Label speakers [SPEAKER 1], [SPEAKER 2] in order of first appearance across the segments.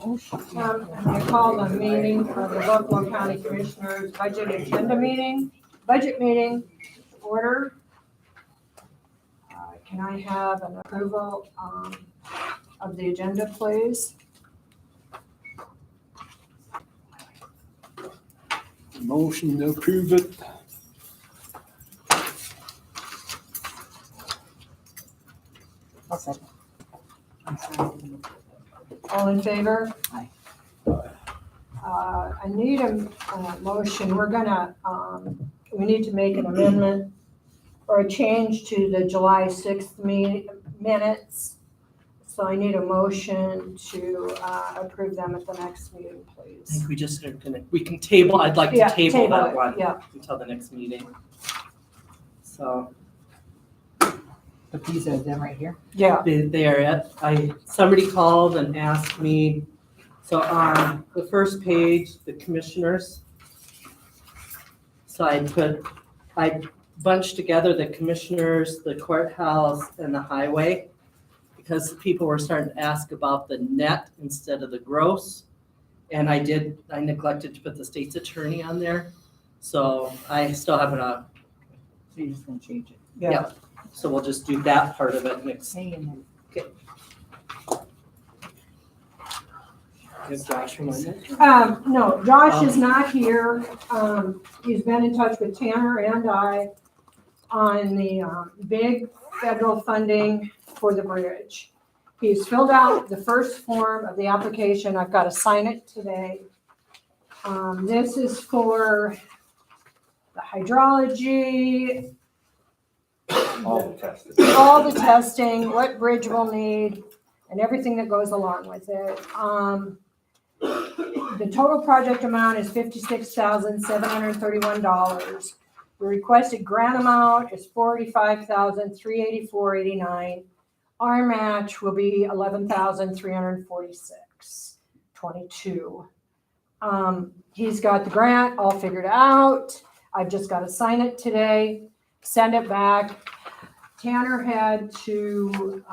[SPEAKER 1] I call the meeting of the Buffalo County Commissioners Budget meeting order. Can I have an approval of the agenda, please?
[SPEAKER 2] Motion to approve it.
[SPEAKER 3] I'll second.
[SPEAKER 1] All in favor?
[SPEAKER 3] Aye.
[SPEAKER 1] I need a motion. We're gonna, we need to make an amendment or a change to the July 6th minutes. So I need a motion to approve them at the next meeting,
[SPEAKER 4] I
[SPEAKER 1] please.
[SPEAKER 4] think we just are gonna, we can table, I'd like
[SPEAKER 1] Yeah,
[SPEAKER 4] to table that
[SPEAKER 1] it,
[SPEAKER 4] one
[SPEAKER 1] Yeah,
[SPEAKER 4] until the next meeting. So
[SPEAKER 3] But these are them right here.
[SPEAKER 1] yeah.
[SPEAKER 4] they are it. Somebody called and asked me, so on the first page, the commissioners. So I bunched together the commissioners, the courthouse, and the highway, because people were starting to ask about the net instead of the gross. And I neglected to put the state's attorney on there. So I still haven't,
[SPEAKER 3] So you're just gonna change it.
[SPEAKER 4] Yeah. so we'll just do that part of it next.
[SPEAKER 3] Hang in there.
[SPEAKER 4] Is Josh reminded?
[SPEAKER 1] No, Josh is not here. He's been in touch with Tanner and I on the big federal funding for the bridge. He's filled out the first form of the application. I've got to sign it today. This is for the hydrology, all the testing, what bridge we'll need, and everything that goes along with it. The total project amount is $56,731. The requested grant amount is $45,384.89. Our match will be $11,346.22. He's got the grant all figured out. I've just got to sign it today, send it back. Tanner had to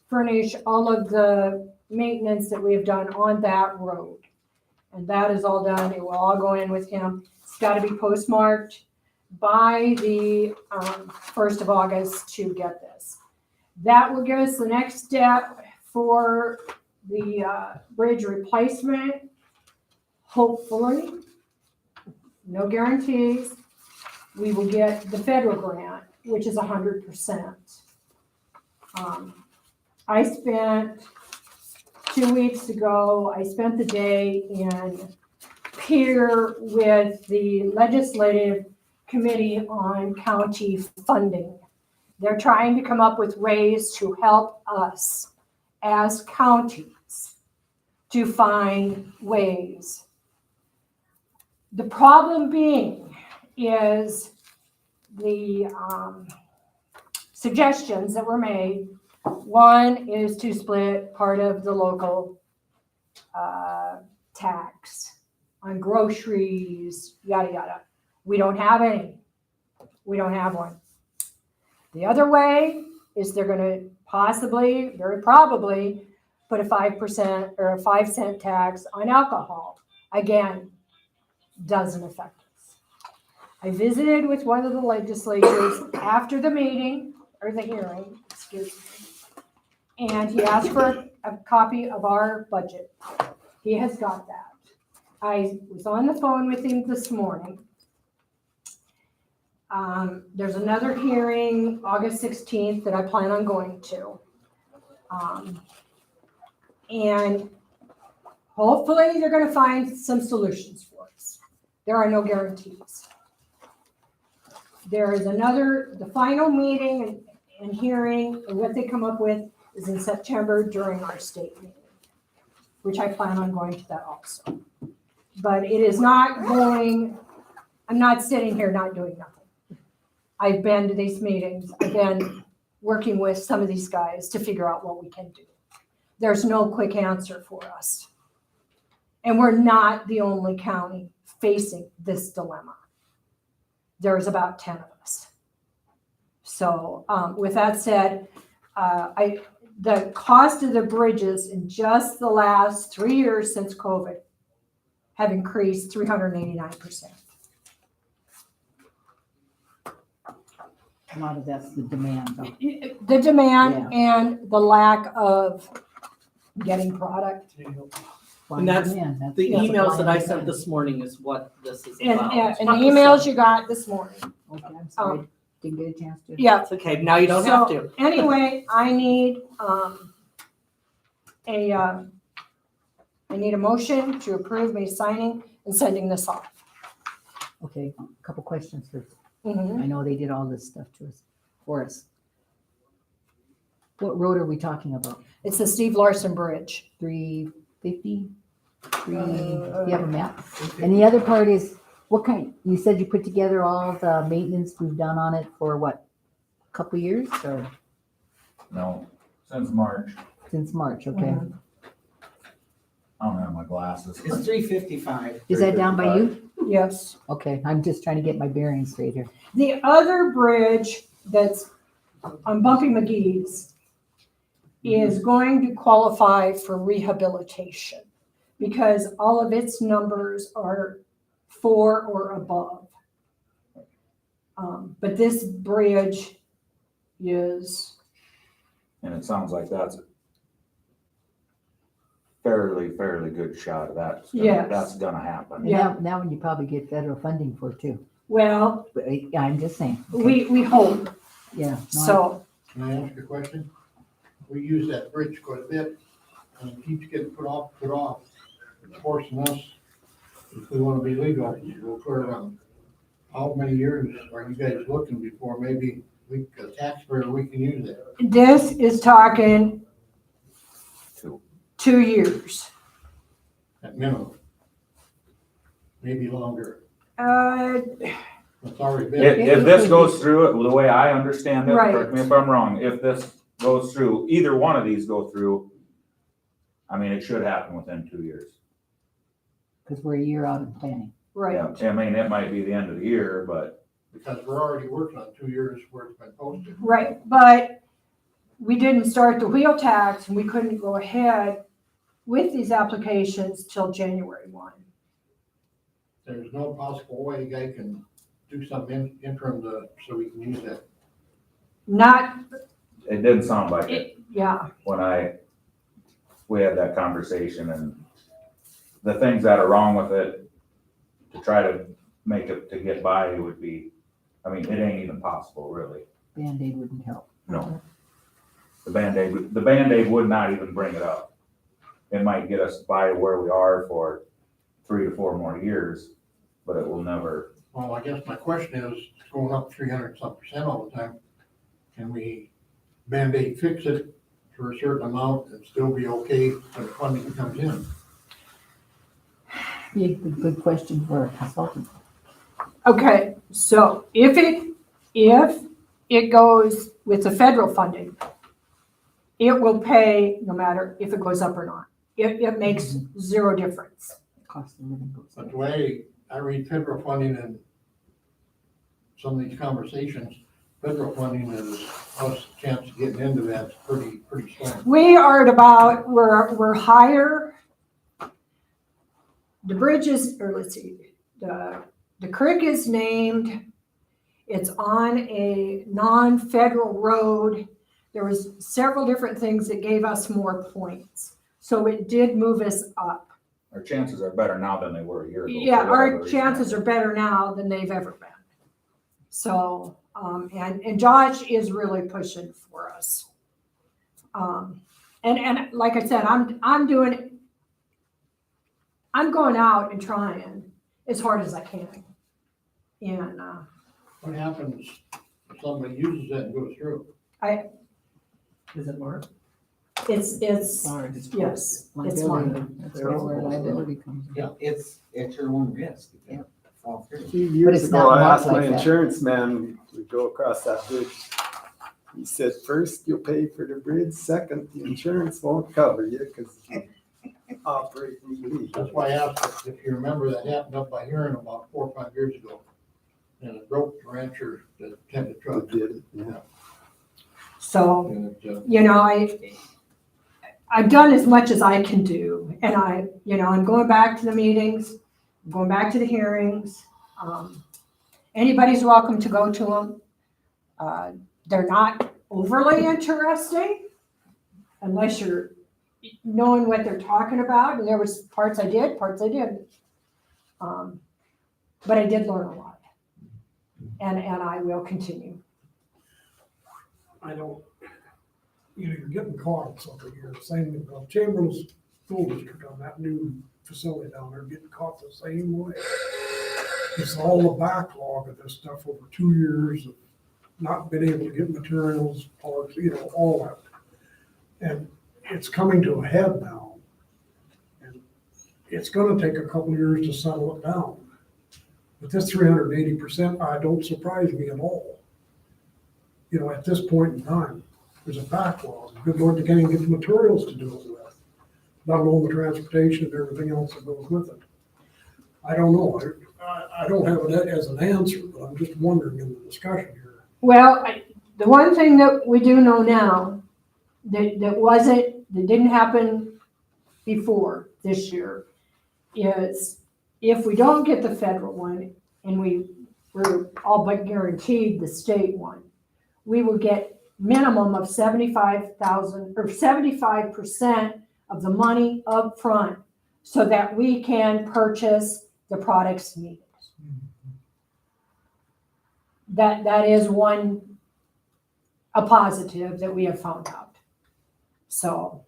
[SPEAKER 1] furnish all of the maintenance that we have done on that road. And that is all done. It will all go in with him. It's got to be postmarked by the 1st of August to get this. That will give us the next step for the bridge replacement. Hopefully, no guarantees, we will get the federal grant, which is 100%. I spent 2 weeks ago, I spent the day in Pierre with the Legislative Committee on County Funding. They're trying to come up with ways to help us as counties to find ways. The problem being is the suggestions that were made. One is to split part of the local tax on groceries, yada, yada. We don't have any. We don't have one. The other way is they're going to possibly, very probably, put a 5% or a 5-cent tax on alcohol. Again, doesn't affect us. I visited with one of the legislators after the meeting, or the hearing, excuse me, and he asked for a copy of our budget. He has got that. I was on the phone with him this morning. There's another hearing, August 16th, that I plan on going to. And hopefully they're going to find some solutions for us. There are no guarantees. There is the final meeting and hearing, and what they come up with is in September during our state meeting, which I plan on going to that also. But it is not going, I'm not sitting here not doing nothing. I've been to these meetings. I've been working with some of these guys to figure out what we can do. There's no quick answer for us. And we're not the only county facing this dilemma. There's about 10 of us. So with that said, the cost of the bridges in just the last 3 years since COVID have increased 389%.
[SPEAKER 3] A lot of that's the demand though.
[SPEAKER 1] The demand and the lack of getting product.
[SPEAKER 3] Supply
[SPEAKER 4] And that's
[SPEAKER 3] demand, that's
[SPEAKER 4] The
[SPEAKER 1] Yeah.
[SPEAKER 4] emails that I
[SPEAKER 3] supply
[SPEAKER 4] sent
[SPEAKER 3] and
[SPEAKER 4] this morning is what this is
[SPEAKER 1] And,
[SPEAKER 4] about.
[SPEAKER 1] and the emails you got this morning.
[SPEAKER 3] demand. Okay, I'm sorry, didn't get a chance to.
[SPEAKER 1] Yeah,
[SPEAKER 4] It's okay, now you don't have
[SPEAKER 1] So,
[SPEAKER 4] to.
[SPEAKER 1] anyway, I need, I need a motion to approve me signing and sending this off.
[SPEAKER 3] Okay, a couple questions first.
[SPEAKER 1] Mhm.
[SPEAKER 3] I know they did all this stuff to us, for us. What road are we talking about?
[SPEAKER 1] It's the Steve Larson Bridge.
[SPEAKER 3] 350? You have a map? And the other part is, what kind, you said you put together all the maintenance we've done on it for what? Couple years or
[SPEAKER 5] No, since March.
[SPEAKER 3] since March, okay?
[SPEAKER 1] Mhm.
[SPEAKER 5] I don't have my glasses.
[SPEAKER 6] It's 355.
[SPEAKER 3] Is that down by you?
[SPEAKER 1] Yes.
[SPEAKER 3] Okay, I'm just trying to get my bearings straight here.
[SPEAKER 1] The other bridge that's on Bumpy McGee's is going to qualify for rehabilitation because all of its numbers are 4 or above. But this bridge is,
[SPEAKER 5] And it sounds like that's a fairly good shot of that.
[SPEAKER 1] Yes.
[SPEAKER 5] That's gonna happen.
[SPEAKER 3] And
[SPEAKER 1] Yeah.
[SPEAKER 3] that one you probably get federal funding for too.
[SPEAKER 1] well,
[SPEAKER 3] But I'm just saying. Okay.
[SPEAKER 1] we hope,
[SPEAKER 3] Yeah. no,
[SPEAKER 1] so.
[SPEAKER 7] Can I ask a question? We use that bridge quite a bit, and it keeps getting put off. It's forcing us, if we wanna be legal, we'll clear around. How many years are you guys looking before maybe we, a taxpayer, we can use that?
[SPEAKER 1] This is talking
[SPEAKER 5] Two.
[SPEAKER 1] 2 years.
[SPEAKER 7] At minimum? Maybe longer.
[SPEAKER 1] Uh,
[SPEAKER 7] It's already been.
[SPEAKER 5] If this goes through, the way I understand it,
[SPEAKER 1] Right.
[SPEAKER 5] correct me if I'm wrong, if this goes through, either one of these go through, I mean, it should happen within 2 years.
[SPEAKER 3] Cause we're a year out of planning.
[SPEAKER 1] right.
[SPEAKER 5] Yeah, I mean, it might be the end of the year, but
[SPEAKER 7] Because we're already working on 2 years where it's been posted.
[SPEAKER 1] Right, but we didn't start the wheel tax and we couldn't go ahead with these applications till January 1.
[SPEAKER 7] There's no possible way a guy can do some interim so we can use that.
[SPEAKER 1] Not,
[SPEAKER 5] it didn't sound like it.
[SPEAKER 1] yeah,
[SPEAKER 5] When we had that conversation, and the things that are wrong with it, to try to make it to get by would be, I mean, it ain't even possible, really.
[SPEAKER 3] Band-Aid wouldn't help.
[SPEAKER 5] No. The Band-Aid would not even bring it up. It might get us by where we are for 3 to 4 more years, but it will never.
[SPEAKER 7] Well, I guess my question is, it's going up 300% all the time. Can we Band-Aid fix it for a certain amount and still be okay when funding comes in?
[SPEAKER 3] Be a good question for a consultant.
[SPEAKER 1] okay, so if it goes with the federal funding, it will pay no matter if it goes up or not. It makes zero difference.
[SPEAKER 3] Cost of living goes
[SPEAKER 7] But
[SPEAKER 3] up.
[SPEAKER 7] the way I read federal funding and some of these conversations, federal funding is us chance of getting into that's pretty strong.
[SPEAKER 1] We are at about, we're higher. The bridge is, or let's see, the creek is named, it's on a non-federal road. There was several different things that gave us more points. So it did move us up.
[SPEAKER 5] Our chances are better now than they were a year ago.
[SPEAKER 1] Yeah,
[SPEAKER 5] for whatever
[SPEAKER 1] our
[SPEAKER 5] reason.
[SPEAKER 1] chances are better now than they've ever been. So, and Josh is really pushing for us. And like I said, I'm going out and trying as hard as I can. And,
[SPEAKER 7] What happens if somebody uses that and goes through?
[SPEAKER 6] Does it work?
[SPEAKER 1] it's,
[SPEAKER 3] Sorry.
[SPEAKER 1] yes, it's
[SPEAKER 3] Liability,
[SPEAKER 1] one.
[SPEAKER 3] that's where liability comes in.
[SPEAKER 6] It's your own risk. if you fall through.
[SPEAKER 2] A few
[SPEAKER 3] But
[SPEAKER 2] years
[SPEAKER 3] it's
[SPEAKER 2] ago,
[SPEAKER 3] not
[SPEAKER 2] I
[SPEAKER 3] marked
[SPEAKER 2] asked my
[SPEAKER 3] like that.
[SPEAKER 2] insurance man to go across that bridge. He said, first you'll pay for the bridge, second, the insurance won't cover you because you operate illegally.
[SPEAKER 7] That's why I asked if you remember that happened up by Huron about 4 or 5 years ago. And it broke the rancher that tended
[SPEAKER 2] Who
[SPEAKER 7] truck.
[SPEAKER 2] did it, yeah.
[SPEAKER 1] So,
[SPEAKER 7] And it,
[SPEAKER 1] you know, I've done as much as I can do, and I'm going back to the meetings, I'm going back to the hearings. Anybody's welcome to go to them. They're not overly interesting unless you're knowing what they're talking about, and there was parts I did, parts I didn't. But I did learn a lot, and I will continue.
[SPEAKER 8] I don't, you're getting caught on something here. Same with Chamberlain's School District on that new facility down there, getting caught the same way. It's all the backlog of this stuff over 2 years of not being able to get materials, parts, all that. And it's coming to a head now. And it's gonna take a couple of years to settle it down. But this 380%, don't surprise me at all. At this point in time, there's a backlog. Good Lord, they can't even get the materials to do it with, let alone the transportation and everything else that goes with it. I don't know. I don't have it as an answer, but I'm just wondering in the discussion here.
[SPEAKER 1] Well, the one thing that we do know now that didn't happen before this year is if we don't get the federal one and we're all but guaranteed the state one, we will get minimum of 75,000 or 75% of the money up front so that we can purchase the products needed. That is a positive that we have found out. So,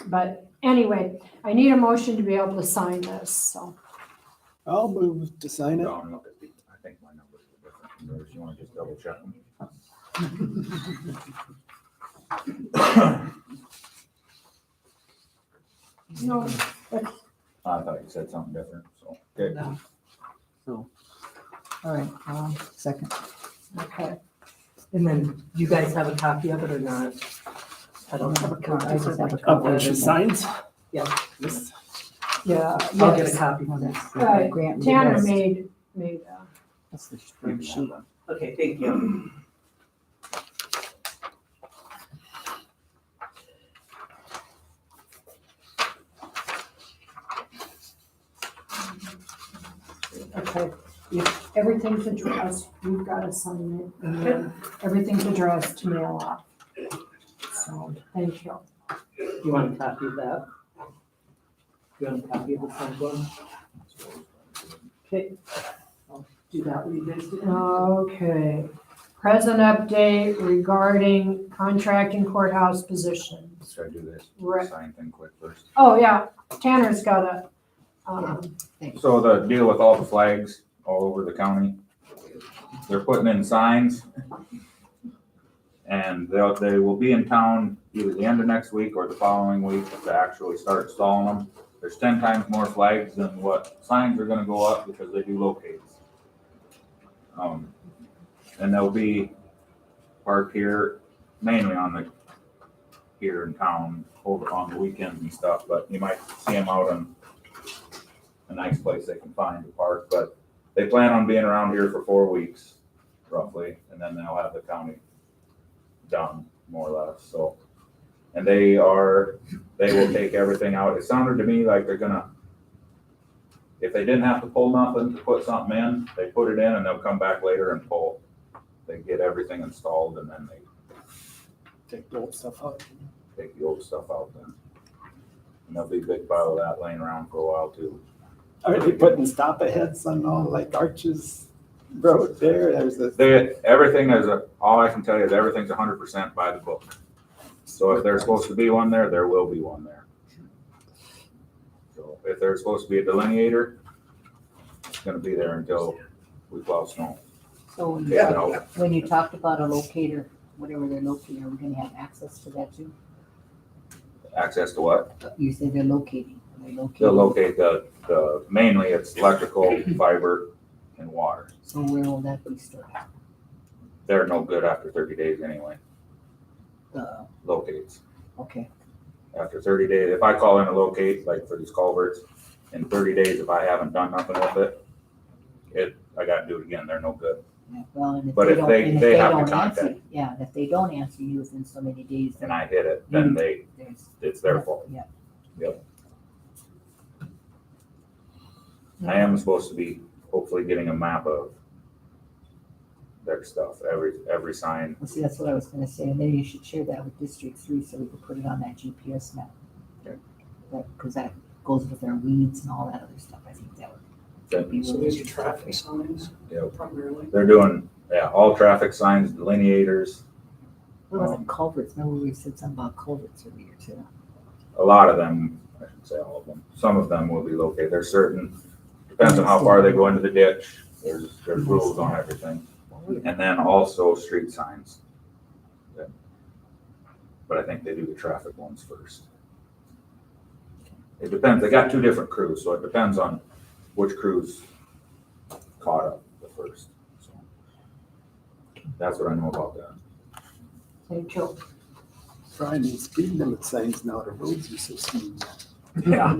[SPEAKER 1] but anyway, I need a motion to be able to sign this, so.
[SPEAKER 2] I'll move to sign it.
[SPEAKER 5] Don't look at these. I think my numbers are different from yours. You wanna just double check them?
[SPEAKER 1] No,
[SPEAKER 5] I thought you said something different, so. Okay.
[SPEAKER 3] All right, second.
[SPEAKER 1] okay.
[SPEAKER 4] And then, do you guys have a copy of it or not? I don't have a copy.
[SPEAKER 3] I just have a
[SPEAKER 2] Up
[SPEAKER 3] copy.
[SPEAKER 2] where she signs?
[SPEAKER 4] Yeah.
[SPEAKER 2] This.
[SPEAKER 1] Yeah,
[SPEAKER 4] I'll get a
[SPEAKER 1] yes.
[SPEAKER 4] copy
[SPEAKER 3] Oh,
[SPEAKER 4] of that.
[SPEAKER 3] that's the
[SPEAKER 1] Right,
[SPEAKER 3] grant
[SPEAKER 1] Tanner
[SPEAKER 3] request.
[SPEAKER 1] made,
[SPEAKER 3] That's the spreadsheet.
[SPEAKER 4] Okay, thank you.
[SPEAKER 1] okay, if everything's addressed, you've got to sign it, and then everything's addressed to mail off. So, thank you.
[SPEAKER 4] You want a copy of that? You want a copy of the front one? Okay. I'll do that when you guys do that.
[SPEAKER 1] Okay, present update regarding contracting courthouse positions.
[SPEAKER 5] Should I do this
[SPEAKER 1] Right.
[SPEAKER 5] sign thing quick first?
[SPEAKER 1] Oh, yeah, Tanner's got a,
[SPEAKER 5] So the deal with all the flags all over the county, they're putting in signs. And they will be in town either the end of next week or the following week to actually start installing them. There's 10 times more flags than what signs are gonna go up because they do locates. And they'll be parked here, mainly here in town, over on the weekends and stuff, but you might see them out in a nice place they can find to park, but they plan on being around here for 4 weeks, roughly, and then they'll have the county done, more or less, so. And they will take everything out. It sounded to me like they're gonna, if they didn't have to pull nothing to put something in, they put it in and they'll come back later and pull. They get everything installed and then they
[SPEAKER 2] Take the old stuff out.
[SPEAKER 5] take the old stuff out then. And there'll be a big pile of that laying around for a while too.
[SPEAKER 2] Are they putting stop aheads on all like Arches Road there? There's a.
[SPEAKER 5] All I can tell you is everything's 100% by the book. So if there's supposed to be one there will be one there. So if there's supposed to be a delineator, it's gonna be there until we plow snow.
[SPEAKER 3] So
[SPEAKER 2] Yeah.
[SPEAKER 3] when you talked about a locator, whatever they're locating, are we gonna have access to that too?
[SPEAKER 5] Access to what?
[SPEAKER 3] You said they're locating. Are they
[SPEAKER 5] They'll
[SPEAKER 3] locating?
[SPEAKER 5] locate mainly it's electrical, fiber, and water.
[SPEAKER 3] So where will that be stored?
[SPEAKER 5] They're no good after 30 days anyway, locates.
[SPEAKER 3] Okay,
[SPEAKER 5] After 30 days, if I call in a locate, like for these culverts, in 30 days, if I haven't done nothing with it, I gotta do it again, they're no good.
[SPEAKER 3] Yeah, well, and if
[SPEAKER 5] But
[SPEAKER 3] they
[SPEAKER 5] if
[SPEAKER 3] don't,
[SPEAKER 5] they-
[SPEAKER 3] and if
[SPEAKER 5] they
[SPEAKER 3] they
[SPEAKER 5] have to
[SPEAKER 3] don't
[SPEAKER 5] contact
[SPEAKER 3] answer, yeah, and if they don't answer you within so many days,
[SPEAKER 5] and
[SPEAKER 3] then
[SPEAKER 5] I hit it, then
[SPEAKER 3] there's.
[SPEAKER 5] it's their fault.
[SPEAKER 3] Yeah.
[SPEAKER 5] I am supposed to be hopefully getting a map of their stuff, every sign.
[SPEAKER 3] Well, see, that's what I was gonna say, and then you should share that with District 3 so we can put it on that GPS map.
[SPEAKER 5] Okay.
[SPEAKER 3] Because that goes with our weeds and all that other stuff, I think that would be
[SPEAKER 8] So
[SPEAKER 3] really.
[SPEAKER 8] these are traffic signs
[SPEAKER 5] Yeah.
[SPEAKER 8] primarily.
[SPEAKER 5] They're doing, yeah, all traffic signs, delineators,
[SPEAKER 3] What was it, culverts, remember we said something about culverts earlier too?
[SPEAKER 5] a lot of them, I shouldn't say all of them, some of them will be located. There's certain, depends on how far they go into the ditch. There's rules on everything. And then also street signs. Yeah. But I think they do the traffic ones first. It depends, they got two different crews, so it depends on which crew's caught up the first. So that's what I know about that.
[SPEAKER 1] Thank you.
[SPEAKER 2] Trying these speed limit signs now, the roads are so smooth.
[SPEAKER 5] Yeah.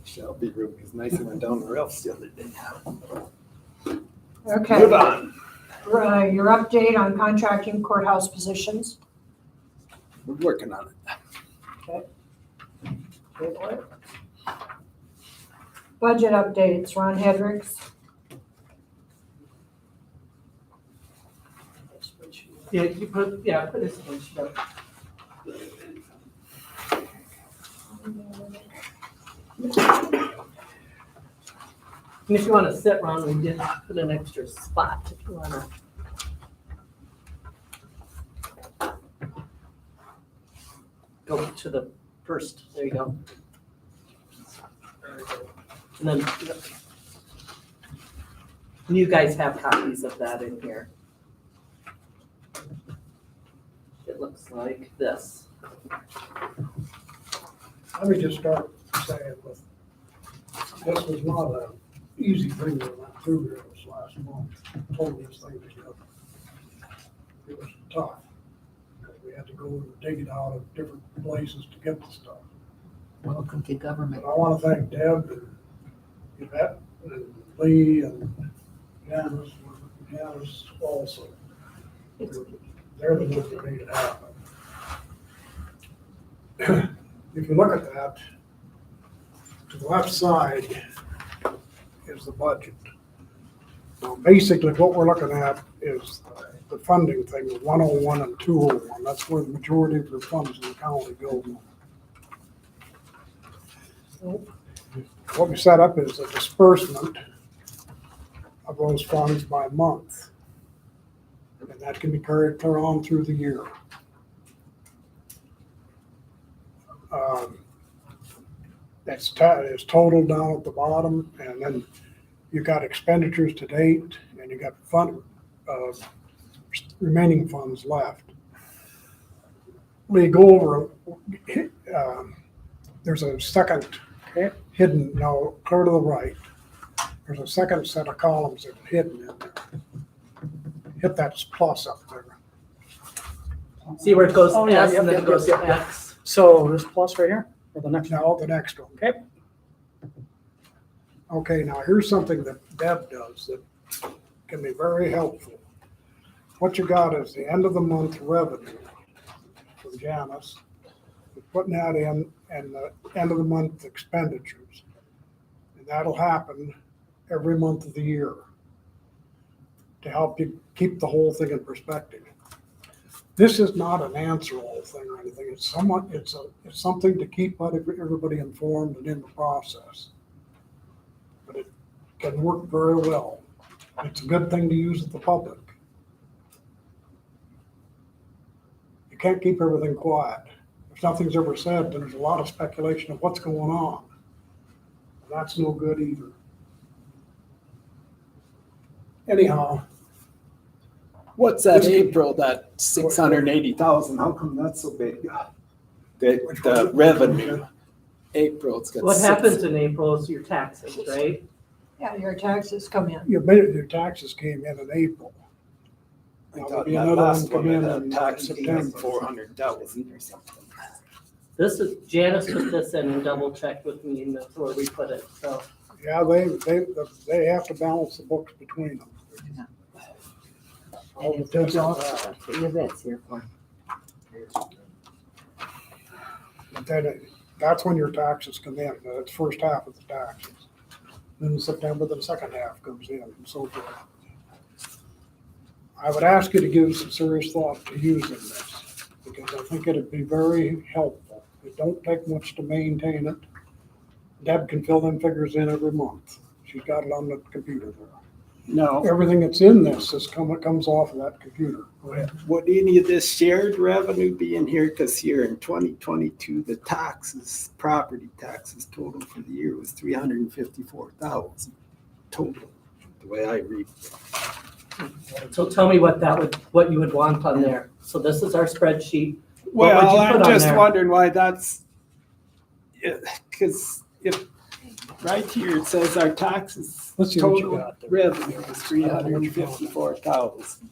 [SPEAKER 2] Shelby Road was nice and went down the rails the other day.
[SPEAKER 1] Okay.
[SPEAKER 2] Move on.
[SPEAKER 1] Your update on contracting courthouse positions.
[SPEAKER 2] We're working on it.
[SPEAKER 1] Budget updates, Ron Hendricks.
[SPEAKER 4] Yeah, you put this one, up. And if you wanna sit, Ron, we did put an extra spot if you wanna. Go to the first, there you go. And then, you guys have copies of that in here. It looks like this.
[SPEAKER 8] Let me just start saying with, this was not an easy thing that went through here this last month, pulling this thing together. It was tough. Because we had to go and dig it out of different places to get the stuff.
[SPEAKER 3] Welcome to government.
[SPEAKER 8] But I want to thank Deb and Yvette and Lee and Janice also. They're the ones that made it happen. If you look at that, to the left side is the budget. Now, basically, what we're looking at is the funding thing, the 101 and 201. That's where the majority of the funds in the county go. What we set up is a disbursement of those funds by month. And that can be carried on through the year. It's totaled down at the bottom, and then you got expenditures to date, and you got remaining funds left. We go over, there's a second hidden, no, clear to the right. There's a second set of columns that are hidden in there. Hit that plus up there.
[SPEAKER 4] See where it goes
[SPEAKER 9] Oh, yeah,
[SPEAKER 4] S
[SPEAKER 9] yep,
[SPEAKER 4] and then
[SPEAKER 9] yep,
[SPEAKER 4] it goes
[SPEAKER 9] yep, yep.
[SPEAKER 4] X?
[SPEAKER 9] So this plus right here, or the next one?
[SPEAKER 8] Now, the next one.
[SPEAKER 9] Okay.
[SPEAKER 8] Okay, now here's something that Deb does that can be very helpful. What you got is the end of the month revenue from Janice. We're putting that in, and the end of the month expenditures. And that'll happen every month of the year to help you keep the whole thing in perspective. This is not an answer-all thing or anything. It's something to keep everybody informed and in the process. But it can work very well. It's a good thing to use with the public. You can't keep everything quiet. If nothing's ever said, then there's a lot of speculation of what's going on. And that's no good either. Anyhow,
[SPEAKER 2] What's that April, that 680,000, how come that's so big? The revenue, April, it's got.
[SPEAKER 4] What
[SPEAKER 2] six-
[SPEAKER 4] happens in April is your taxes, right?
[SPEAKER 1] Yeah, your taxes come in.
[SPEAKER 8] your taxes came in April.
[SPEAKER 2] I
[SPEAKER 8] Now,
[SPEAKER 2] thought
[SPEAKER 8] there'll be
[SPEAKER 2] that
[SPEAKER 8] another
[SPEAKER 2] last
[SPEAKER 8] one come
[SPEAKER 2] one
[SPEAKER 8] in
[SPEAKER 2] had a tax
[SPEAKER 8] September.
[SPEAKER 2] 400,000 or something.
[SPEAKER 4] This is, Janice put this in and double checked with me and that's where we put it, so.
[SPEAKER 8] Yeah, they have to balance the books between them. All
[SPEAKER 3] And
[SPEAKER 8] the
[SPEAKER 3] if they
[SPEAKER 8] tests
[SPEAKER 3] don't,
[SPEAKER 8] are out.
[SPEAKER 3] that's what your vet's here for.
[SPEAKER 8] But then that's when your taxes come in, the first half of the taxes. Then in September, the second half comes in and so forth. I would ask you to give some serious thought to using this, because I think it'd be very helpful. It don't take much to maintain it. Deb can fill them figures in every month. She's got it on the computer there.
[SPEAKER 2] No,
[SPEAKER 8] Everything that's in this comes off of that computer. Go ahead.
[SPEAKER 2] would any of this shared revenue be in here? Cause here in 2022, the taxes, property taxes total for the year was 354,000 total, the way I read it.
[SPEAKER 4] So tell me what you would want on there. So this is our spreadsheet. What would
[SPEAKER 2] Well,
[SPEAKER 4] you put
[SPEAKER 2] I'm
[SPEAKER 4] on
[SPEAKER 2] just
[SPEAKER 4] there?
[SPEAKER 2] wondering why that's, because if, right here, it says our taxes,
[SPEAKER 8] Let's see what you
[SPEAKER 2] total
[SPEAKER 8] got there.
[SPEAKER 2] revenue is 354,000.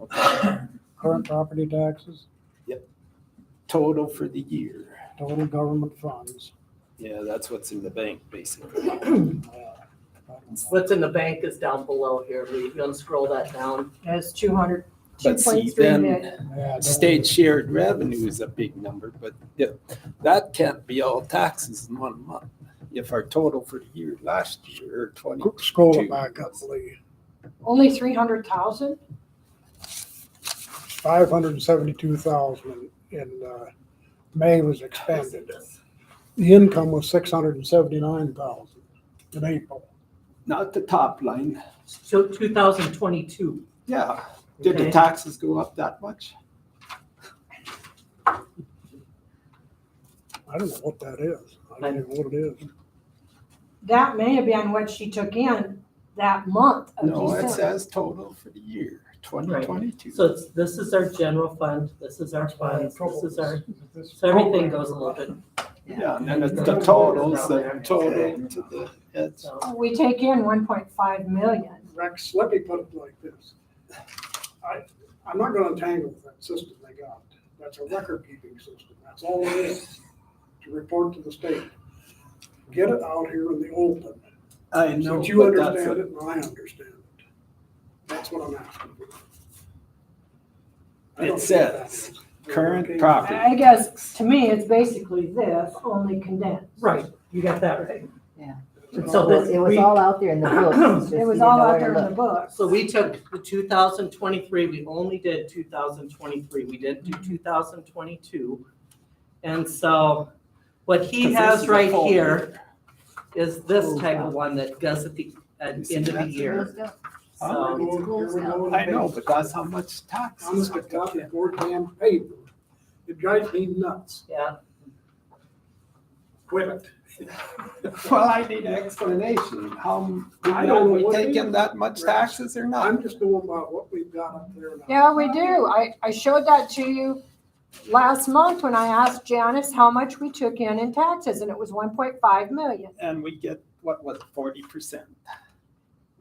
[SPEAKER 2] Okay,
[SPEAKER 8] Current property taxes,
[SPEAKER 2] total for the year.
[SPEAKER 8] total government funds.
[SPEAKER 2] Yeah, that's what's in the bank, basically.
[SPEAKER 4] What's in the bank is down below here. Lee. You unscroll that down.
[SPEAKER 1] As 200,
[SPEAKER 2] But see,
[SPEAKER 1] 2.3
[SPEAKER 2] then
[SPEAKER 1] million.
[SPEAKER 8] Yeah,
[SPEAKER 2] state shared revenue is a big number, but that can't be all taxes in 1 month. If our total for the year last year, or 20,
[SPEAKER 8] Scroll it back up, Lee.
[SPEAKER 1] Only 300,000?
[SPEAKER 8] 572,000 in May was expended. The income was 679,000 in April.
[SPEAKER 2] not the top line.
[SPEAKER 4] So 2022.
[SPEAKER 2] Yeah, did the
[SPEAKER 4] Okay.
[SPEAKER 2] taxes go up that much?
[SPEAKER 8] I don't know what that is. I don't even know what it is.
[SPEAKER 1] That may have been what she took in that month of
[SPEAKER 2] No, it
[SPEAKER 1] December.
[SPEAKER 2] says total for the year, 2022.
[SPEAKER 4] So this is our general fund. This is our funds. This is our, so everything goes a little bit.
[SPEAKER 2] Yeah, and then it's the totals, the total to the, it's,
[SPEAKER 4] So,
[SPEAKER 1] We take in 1.5 million.
[SPEAKER 8] Rex, let me put it like this. I'm not gonna tangle with that system they got. That's a record keeping system. That's all it is, to report to the state. Get it out here in the open.
[SPEAKER 2] I know,
[SPEAKER 8] So you
[SPEAKER 2] but that's
[SPEAKER 8] understand
[SPEAKER 2] a-
[SPEAKER 8] it and I understand it. That's what I'm asking for. I
[SPEAKER 2] It
[SPEAKER 8] don't
[SPEAKER 2] says
[SPEAKER 8] think
[SPEAKER 2] current
[SPEAKER 8] that-
[SPEAKER 2] property.
[SPEAKER 1] I guess, to me, it's basically this, only condensed.
[SPEAKER 4] right, you got that right.
[SPEAKER 8] It's
[SPEAKER 4] So
[SPEAKER 8] all-
[SPEAKER 4] this-
[SPEAKER 3] It was
[SPEAKER 4] we-
[SPEAKER 3] all out there in the book. it's just
[SPEAKER 1] It
[SPEAKER 3] you
[SPEAKER 1] was
[SPEAKER 3] didn't
[SPEAKER 1] all
[SPEAKER 3] know
[SPEAKER 1] out
[SPEAKER 3] where
[SPEAKER 1] there
[SPEAKER 3] to
[SPEAKER 1] in the
[SPEAKER 3] look.
[SPEAKER 1] book.
[SPEAKER 4] So we took the 2023, we only did 2023. We didn't do 2022. And so what he
[SPEAKER 2] 'Cause this
[SPEAKER 4] has
[SPEAKER 2] is a
[SPEAKER 4] right
[SPEAKER 2] full
[SPEAKER 4] here
[SPEAKER 2] year.
[SPEAKER 4] is this type of one that goes at the end of the
[SPEAKER 2] that's
[SPEAKER 4] year.
[SPEAKER 3] Closed up.
[SPEAKER 4] So,
[SPEAKER 3] It's closed out.
[SPEAKER 2] I know, but that's how much taxes.
[SPEAKER 8] Honest to God, before damn paper. It drives me nuts.
[SPEAKER 4] yeah,
[SPEAKER 8] Quit it.
[SPEAKER 2] Well, I need an explanation. How,
[SPEAKER 8] I
[SPEAKER 2] are
[SPEAKER 8] don't know
[SPEAKER 2] we
[SPEAKER 8] what it
[SPEAKER 2] taking
[SPEAKER 8] is.
[SPEAKER 2] that much taxes or not?
[SPEAKER 8] I'm just going by what we've got up there now.
[SPEAKER 1] Yeah, we do. I showed that to you last month when I asked Janice how much we took in taxes, and it was 1.5 million.
[SPEAKER 2] And we get, what was it, 40%?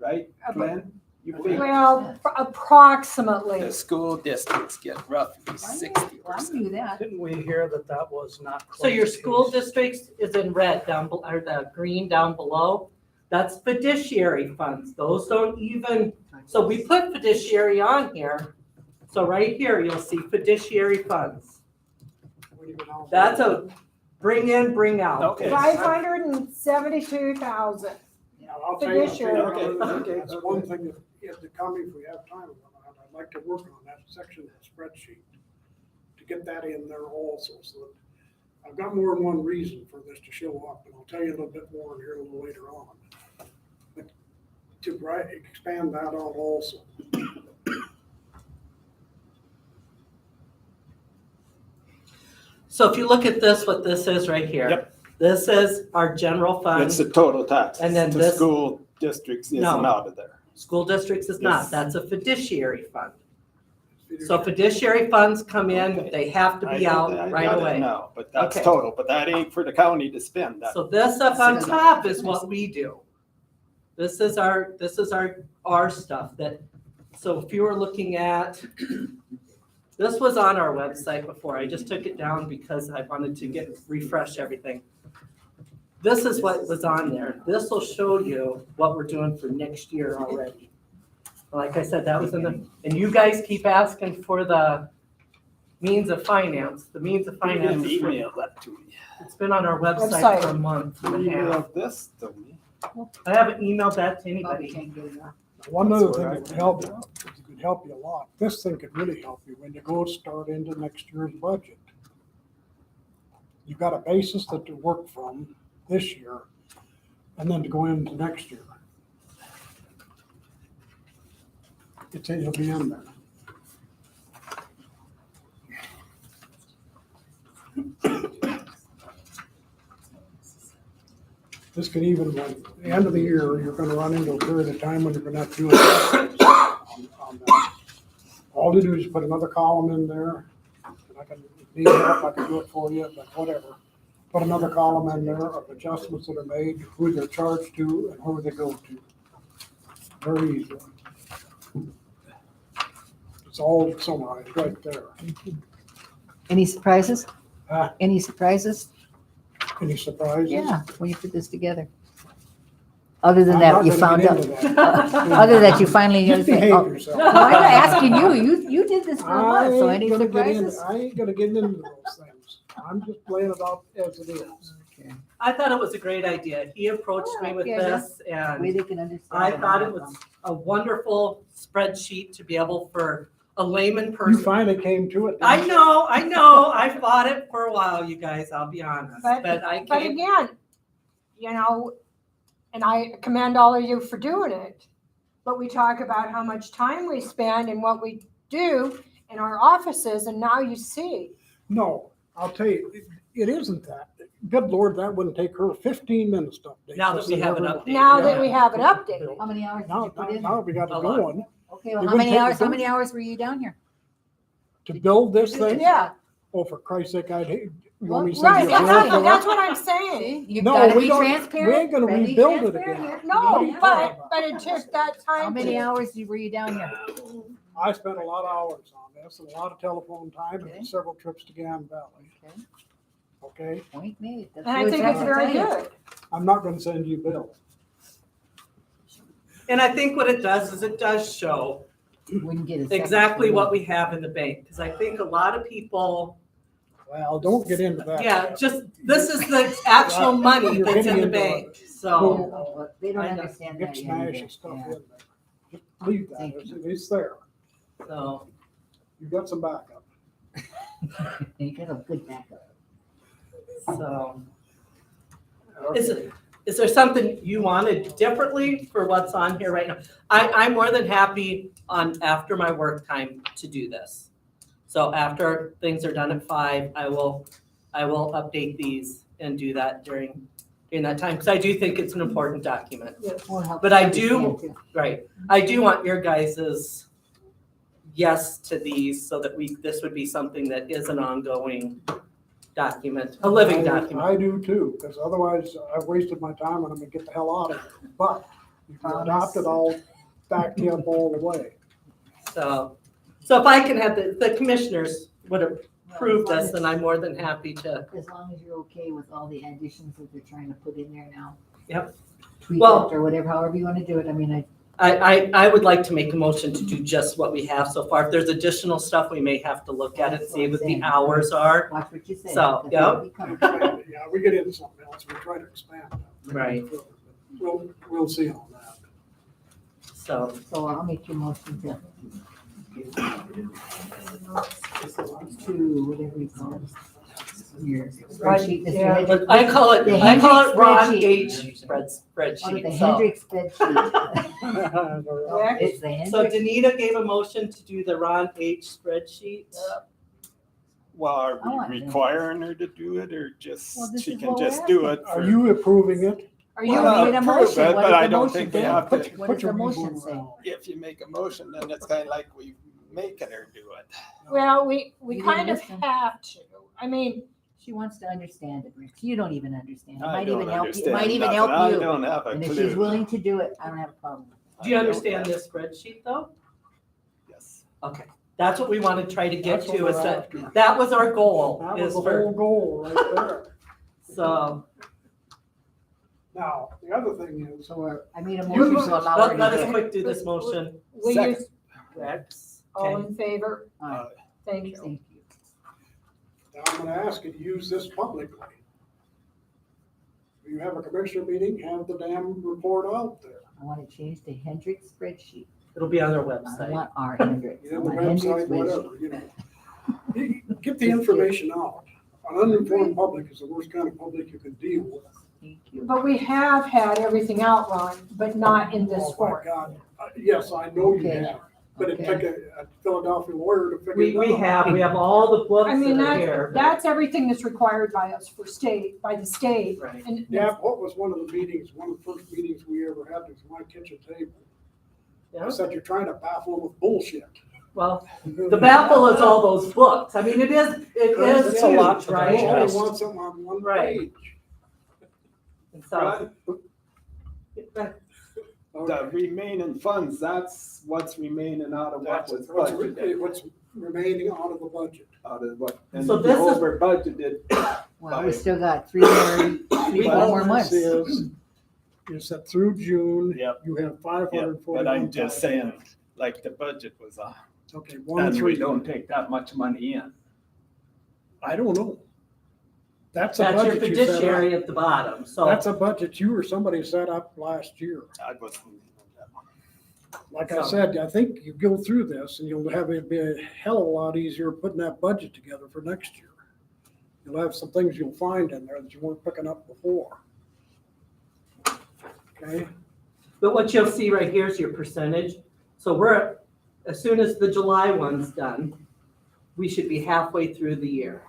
[SPEAKER 2] Right, Glenn? You think
[SPEAKER 1] Well, approximately.
[SPEAKER 2] the school districts get roughly
[SPEAKER 3] Well, I
[SPEAKER 2] 60%?
[SPEAKER 3] knew that.
[SPEAKER 9] Didn't we hear that was not?
[SPEAKER 4] so your
[SPEAKER 9] close to
[SPEAKER 4] school
[SPEAKER 9] his-
[SPEAKER 4] districts is in red down, or the green down below. That's fiduciary funds. Those don't even, so we put fiduciary on here. So right here, you'll see fiduciary funds. That's a bring in, bring out.
[SPEAKER 2] Okay.
[SPEAKER 1] 572,000.
[SPEAKER 8] I'll tell you,
[SPEAKER 1] Fiduciary.
[SPEAKER 2] Okay.
[SPEAKER 8] That's one thing that, if the county, if we have time, I'd like to work on that section of the spreadsheet to get that in there also, so that I've got more than one reason for this to show up, and I'll tell you a little bit more here a little later on. But to expand that out also.
[SPEAKER 4] So if you look at this, what this is right here.
[SPEAKER 2] Yep.
[SPEAKER 4] This is our general
[SPEAKER 2] It's
[SPEAKER 4] fund.
[SPEAKER 2] the total tax.
[SPEAKER 4] And then
[SPEAKER 2] The
[SPEAKER 4] this-
[SPEAKER 2] school districts isn't
[SPEAKER 4] No.
[SPEAKER 2] out of there.
[SPEAKER 4] School districts is not.
[SPEAKER 2] Yes.
[SPEAKER 4] That's a fiduciary fund. So fiduciary funds come in,
[SPEAKER 2] Okay.
[SPEAKER 4] they have to
[SPEAKER 2] I
[SPEAKER 4] be
[SPEAKER 2] know
[SPEAKER 4] out
[SPEAKER 2] that- I
[SPEAKER 4] right
[SPEAKER 2] got it
[SPEAKER 4] away.
[SPEAKER 2] now, but that's
[SPEAKER 4] Okay.
[SPEAKER 2] total, but that ain't for the county to spend that.
[SPEAKER 4] So this up on top is what we do. This is our stuff that, so if you were looking at, this was on our website before. I just took it down because I wanted to refresh everything. this is what was on there. This will show you what we're doing for next year already. Like I said, that was in the, and you guys keep asking for the means of finance. The means of
[SPEAKER 2] You
[SPEAKER 4] finance,
[SPEAKER 2] didn't email that to me.
[SPEAKER 4] it's been on our website
[SPEAKER 1] Website.
[SPEAKER 4] for a month
[SPEAKER 2] You
[SPEAKER 4] and a half.
[SPEAKER 2] emailed this to me.
[SPEAKER 4] I haven't emailed that to
[SPEAKER 3] Probably
[SPEAKER 4] anybody.
[SPEAKER 3] can't get it out.
[SPEAKER 8] One other
[SPEAKER 2] That's
[SPEAKER 8] thing
[SPEAKER 2] what
[SPEAKER 8] that would help you, it could help you a lot, this thing could really help you when you go start into next year's budget. You've got a basis that to work from this year, and then to go into next year. It'll be in there. This could even, like, the end of the year, you're gonna run into a period of time when you're gonna have to do it on that. All you do is put another column in there, and I can, if you need help, I can do it for you, but whatever. Put another column in there of adjustments that are made, who they're charged to, and who they go to. Very easy. It's all summarized right there.
[SPEAKER 3] Any surprises?
[SPEAKER 8] Huh?
[SPEAKER 3] Any surprises?
[SPEAKER 8] Any surprises?
[SPEAKER 3] Yeah, when you put this together. Other than
[SPEAKER 8] I'm
[SPEAKER 3] that,
[SPEAKER 8] not
[SPEAKER 3] you
[SPEAKER 8] gonna
[SPEAKER 3] found
[SPEAKER 8] get
[SPEAKER 3] out,
[SPEAKER 8] into that.
[SPEAKER 3] other that you finally.
[SPEAKER 8] Just behave
[SPEAKER 3] Oh,
[SPEAKER 8] yourself.
[SPEAKER 3] no, I'm not asking you. You did this for a month, so any
[SPEAKER 8] ain't gonna get into-
[SPEAKER 3] surprises?
[SPEAKER 8] I ain't gonna get into those things. I'm just laying it out as it is.
[SPEAKER 4] I thought it was a great idea. He approached me with
[SPEAKER 3] Yeah,
[SPEAKER 4] this
[SPEAKER 3] Way
[SPEAKER 4] and
[SPEAKER 3] they can understand.
[SPEAKER 4] I
[SPEAKER 3] it.
[SPEAKER 4] thought it was a wonderful spreadsheet to be able for a layman
[SPEAKER 8] You
[SPEAKER 4] person.
[SPEAKER 8] finally came to it.
[SPEAKER 4] I know. I fought it for a while, you guys, I'll be honest, but I
[SPEAKER 1] But
[SPEAKER 4] came,
[SPEAKER 1] again, you know, and I commend all of you for doing it, but we talk about how much time we spend and what we do in our offices, and now you see.
[SPEAKER 8] No, I'll tell you, it isn't that. Good Lord, that wouldn't take her 15 minutes to update.
[SPEAKER 4] Now that
[SPEAKER 8] this
[SPEAKER 4] we
[SPEAKER 8] and
[SPEAKER 4] have it
[SPEAKER 8] everyone.
[SPEAKER 4] updated.
[SPEAKER 1] Now that we have it updated.
[SPEAKER 3] How many hours did
[SPEAKER 8] Now,
[SPEAKER 3] you put in?
[SPEAKER 8] now we got
[SPEAKER 4] A
[SPEAKER 8] it
[SPEAKER 4] lot.
[SPEAKER 8] going.
[SPEAKER 3] Okay, well,
[SPEAKER 8] It
[SPEAKER 3] how
[SPEAKER 8] wouldn't
[SPEAKER 3] many
[SPEAKER 8] take-
[SPEAKER 3] hours, how many hours were you down here?
[SPEAKER 8] To build this thing?
[SPEAKER 1] Yeah,
[SPEAKER 8] Oh, for Christ's sake, I'd hate, you
[SPEAKER 3] Well,
[SPEAKER 8] want me to send
[SPEAKER 1] right,
[SPEAKER 8] you a
[SPEAKER 1] that's
[SPEAKER 8] bill
[SPEAKER 1] what,
[SPEAKER 8] for
[SPEAKER 1] that's
[SPEAKER 8] that?
[SPEAKER 1] what I'm saying.
[SPEAKER 3] See, you've
[SPEAKER 8] No,
[SPEAKER 3] gotta
[SPEAKER 8] we
[SPEAKER 3] be
[SPEAKER 8] don't- we
[SPEAKER 3] transparent.
[SPEAKER 8] ain't gonna
[SPEAKER 3] Gotta be
[SPEAKER 8] rebuild it
[SPEAKER 3] transparent
[SPEAKER 8] again.
[SPEAKER 3] here.
[SPEAKER 1] No,
[SPEAKER 3] Yeah.
[SPEAKER 1] but it took that time.
[SPEAKER 3] How many
[SPEAKER 1] to-
[SPEAKER 3] hours were you down here?
[SPEAKER 8] I spent a lot of hours on this, and a lot of telephone time,
[SPEAKER 3] Okay.
[SPEAKER 8] and several trips to Gan Valley,
[SPEAKER 3] Okay,
[SPEAKER 8] okay?
[SPEAKER 3] point made. That's
[SPEAKER 1] And I
[SPEAKER 3] what
[SPEAKER 1] think
[SPEAKER 3] I'm
[SPEAKER 1] it's very
[SPEAKER 3] telling you.
[SPEAKER 1] good.
[SPEAKER 8] I'm not gonna send you a bill.
[SPEAKER 4] and I think what it does is it does show
[SPEAKER 3] Wouldn't get a second
[SPEAKER 4] exactly
[SPEAKER 3] for
[SPEAKER 4] what
[SPEAKER 3] me.
[SPEAKER 4] we have in the bank, because I think a lot of people,
[SPEAKER 8] Well, don't get into that.
[SPEAKER 4] yeah, just, this is the actual money
[SPEAKER 8] You're
[SPEAKER 4] that's in
[SPEAKER 8] getting
[SPEAKER 4] the
[SPEAKER 8] into
[SPEAKER 4] bank,
[SPEAKER 3] Yeah,
[SPEAKER 4] so.
[SPEAKER 3] well, They don't
[SPEAKER 4] I know.
[SPEAKER 3] understand
[SPEAKER 8] Get
[SPEAKER 3] that yet.
[SPEAKER 8] smash
[SPEAKER 3] either.
[SPEAKER 8] and stuff
[SPEAKER 3] Yeah.
[SPEAKER 8] in there. Just leave that,
[SPEAKER 3] Thank
[SPEAKER 8] it's there.
[SPEAKER 4] So,
[SPEAKER 8] You've got some backup.
[SPEAKER 3] You got a good backup.
[SPEAKER 4] so, is there something you wanted differently for what's on here right now? I'm more than happy on, after my work time to do this. So after things are done at 5, I will update these and do that during that time, because I do think it's an important document.
[SPEAKER 3] Or help
[SPEAKER 4] But I
[SPEAKER 3] you
[SPEAKER 4] do-
[SPEAKER 3] understand, too.
[SPEAKER 4] Right. I do want your guys's yes to these so that this would be something that is an ongoing document, a living document.
[SPEAKER 8] I do too, because otherwise I've wasted my time and I'm gonna get the hell out of here. But if you adopt it, I'll back you up all the way.
[SPEAKER 4] So if I can have the commissioners would approve
[SPEAKER 3] Well, as
[SPEAKER 4] this,
[SPEAKER 3] long
[SPEAKER 4] then I'm more than happy to.
[SPEAKER 3] As long as you're okay with all the additions that they're trying to put in there now.
[SPEAKER 4] Yep.
[SPEAKER 3] Tweak
[SPEAKER 4] Well-
[SPEAKER 3] it or whatever, however you want to do it. I mean,
[SPEAKER 4] I would like to make a motion to do just what we have so far. If there's additional stuff, we may have to look at it, see what the hours are.
[SPEAKER 3] watch what you say.
[SPEAKER 4] So,
[SPEAKER 3] because
[SPEAKER 4] yeah.
[SPEAKER 3] it'll be coming.
[SPEAKER 8] Yeah, we get into something else, we try to expand.
[SPEAKER 4] Right.
[SPEAKER 8] We'll see on that.
[SPEAKER 4] So,
[SPEAKER 3] So I'll make your motion to whatever you call it. Your spreadsheet. Mr.
[SPEAKER 1] yeah.
[SPEAKER 3] Hendrick.
[SPEAKER 4] I call it
[SPEAKER 3] The
[SPEAKER 4] Ron
[SPEAKER 3] Hendrick
[SPEAKER 4] Gage
[SPEAKER 3] spreadsheet. Oh, the
[SPEAKER 4] spreadsheet. So,
[SPEAKER 3] Hendrick spreadsheet.
[SPEAKER 1] Yeah.
[SPEAKER 3] It's the
[SPEAKER 4] so
[SPEAKER 3] Hendrick.
[SPEAKER 4] Danita gave a motion to do the Ron H spreadsheet.
[SPEAKER 2] Well, are
[SPEAKER 3] I want
[SPEAKER 2] we
[SPEAKER 3] to.
[SPEAKER 2] requiring her to do it or just,
[SPEAKER 3] Well, this
[SPEAKER 2] she
[SPEAKER 3] is
[SPEAKER 2] can
[SPEAKER 3] what we're
[SPEAKER 2] just do
[SPEAKER 3] asking.
[SPEAKER 2] it?
[SPEAKER 8] Are
[SPEAKER 2] for-
[SPEAKER 8] you approving it?
[SPEAKER 1] Are you,
[SPEAKER 2] Well,
[SPEAKER 3] You need a
[SPEAKER 2] approve
[SPEAKER 3] motion.
[SPEAKER 2] it,
[SPEAKER 3] What
[SPEAKER 2] but
[SPEAKER 3] does
[SPEAKER 2] I
[SPEAKER 3] the
[SPEAKER 2] don't
[SPEAKER 3] motion
[SPEAKER 2] think we
[SPEAKER 3] say?
[SPEAKER 2] have to.
[SPEAKER 3] What does the motion say?
[SPEAKER 2] If you make a motion, then it's kind of like we making her do it.
[SPEAKER 1] well, we
[SPEAKER 3] You
[SPEAKER 1] kind of
[SPEAKER 3] didn't listen.
[SPEAKER 1] have to. I mean,
[SPEAKER 3] She wants to understand it, Rick. You don't even understand. It
[SPEAKER 2] I
[SPEAKER 3] might
[SPEAKER 2] don't
[SPEAKER 3] even help you. It
[SPEAKER 2] understand
[SPEAKER 3] might even
[SPEAKER 2] nothing.
[SPEAKER 3] help
[SPEAKER 2] I
[SPEAKER 3] you.
[SPEAKER 2] don't have a
[SPEAKER 3] And if
[SPEAKER 2] clue.
[SPEAKER 3] she's willing to do it, I don't have a problem.
[SPEAKER 4] Do you
[SPEAKER 2] I don't
[SPEAKER 4] understand
[SPEAKER 2] have-
[SPEAKER 4] this spreadsheet though?
[SPEAKER 2] Yes.
[SPEAKER 4] Okay, that's what we want to try to get
[SPEAKER 8] That's what
[SPEAKER 4] to, is
[SPEAKER 8] we're
[SPEAKER 4] that,
[SPEAKER 8] after.
[SPEAKER 4] that was our goal,
[SPEAKER 8] That
[SPEAKER 4] is
[SPEAKER 8] was the whole
[SPEAKER 4] for,
[SPEAKER 8] goal right there.
[SPEAKER 4] so.
[SPEAKER 8] Now, the other thing is,
[SPEAKER 3] I made a motion to allow her
[SPEAKER 4] Let
[SPEAKER 3] to
[SPEAKER 4] us
[SPEAKER 3] do it.
[SPEAKER 4] quick do this motion.
[SPEAKER 1] We
[SPEAKER 2] Second.
[SPEAKER 1] use,
[SPEAKER 4] Rex,
[SPEAKER 1] all
[SPEAKER 4] okay.
[SPEAKER 1] in favor?
[SPEAKER 3] Aye.
[SPEAKER 1] Thank you.
[SPEAKER 3] Thank you.
[SPEAKER 8] now I'm gonna ask you to use this publicly. When you have a commissioner meeting, have the damn report out there.
[SPEAKER 3] I want it changed to Hendrick's spreadsheet.
[SPEAKER 4] It'll be on their
[SPEAKER 3] I don't
[SPEAKER 4] website.
[SPEAKER 3] want our Hendricks. I
[SPEAKER 8] You know, the
[SPEAKER 3] want Hendrick's
[SPEAKER 8] website,
[SPEAKER 3] spreadsheet.
[SPEAKER 8] whatever, you know. Get the information out. An uninformed public is the worst kind of public you can deal with.
[SPEAKER 3] Thank you.
[SPEAKER 1] But we have had everything out, Ron, but not in this
[SPEAKER 8] Oh, my
[SPEAKER 1] form.
[SPEAKER 8] God. Yes, I know you
[SPEAKER 3] Okay.
[SPEAKER 8] have, but it
[SPEAKER 3] Okay.
[SPEAKER 8] took a Philadelphia lawyer to figure it
[SPEAKER 4] We
[SPEAKER 8] out.
[SPEAKER 4] have all the books
[SPEAKER 1] I mean,
[SPEAKER 4] that are here.
[SPEAKER 1] that's everything that's required by us by the state.
[SPEAKER 4] Right.
[SPEAKER 1] And
[SPEAKER 8] Yeah, what was one of the meetings, one of the first meetings we ever had was my kitchen table. I
[SPEAKER 4] Yeah.
[SPEAKER 8] said, you're trying to baffle them with bullshit.
[SPEAKER 4] Well, the baffle is all those books. I mean, it is
[SPEAKER 8] It's a lot
[SPEAKER 4] huge,
[SPEAKER 8] to
[SPEAKER 4] right?
[SPEAKER 8] They only want something on one
[SPEAKER 4] Right.
[SPEAKER 8] page.
[SPEAKER 4] And so,
[SPEAKER 2] The remaining funds, that's what's remaining out of what
[SPEAKER 8] That's
[SPEAKER 2] was
[SPEAKER 8] what's
[SPEAKER 2] budgeted,
[SPEAKER 8] remaining out of the budget.
[SPEAKER 2] out of what, and
[SPEAKER 4] So
[SPEAKER 2] we
[SPEAKER 4] this is-
[SPEAKER 2] over budgeted.
[SPEAKER 3] Well, we still got three more months.
[SPEAKER 8] Is that through June,
[SPEAKER 2] Yep.
[SPEAKER 8] you have five
[SPEAKER 2] Yeah,
[SPEAKER 8] hundred
[SPEAKER 2] but I'm just saying, like the budget was on,
[SPEAKER 8] Okay,
[SPEAKER 2] and we don't take that much money in.
[SPEAKER 8] I don't know. That's a
[SPEAKER 4] that's your
[SPEAKER 8] budget you set
[SPEAKER 4] fiduciary
[SPEAKER 8] up.
[SPEAKER 4] at the bottom, so.
[SPEAKER 8] That's a budget you or somebody set up last year.
[SPEAKER 2] I wasn't in that one.
[SPEAKER 8] Like I said, I think you go through this and you'll have it be a hell of a lot easier putting that budget together for next year. You'll have some things you'll find in there that you weren't picking up before. Okay,
[SPEAKER 4] But what you'll see right here is your percentage. So as soon as the July one's done, we should be halfway through the year.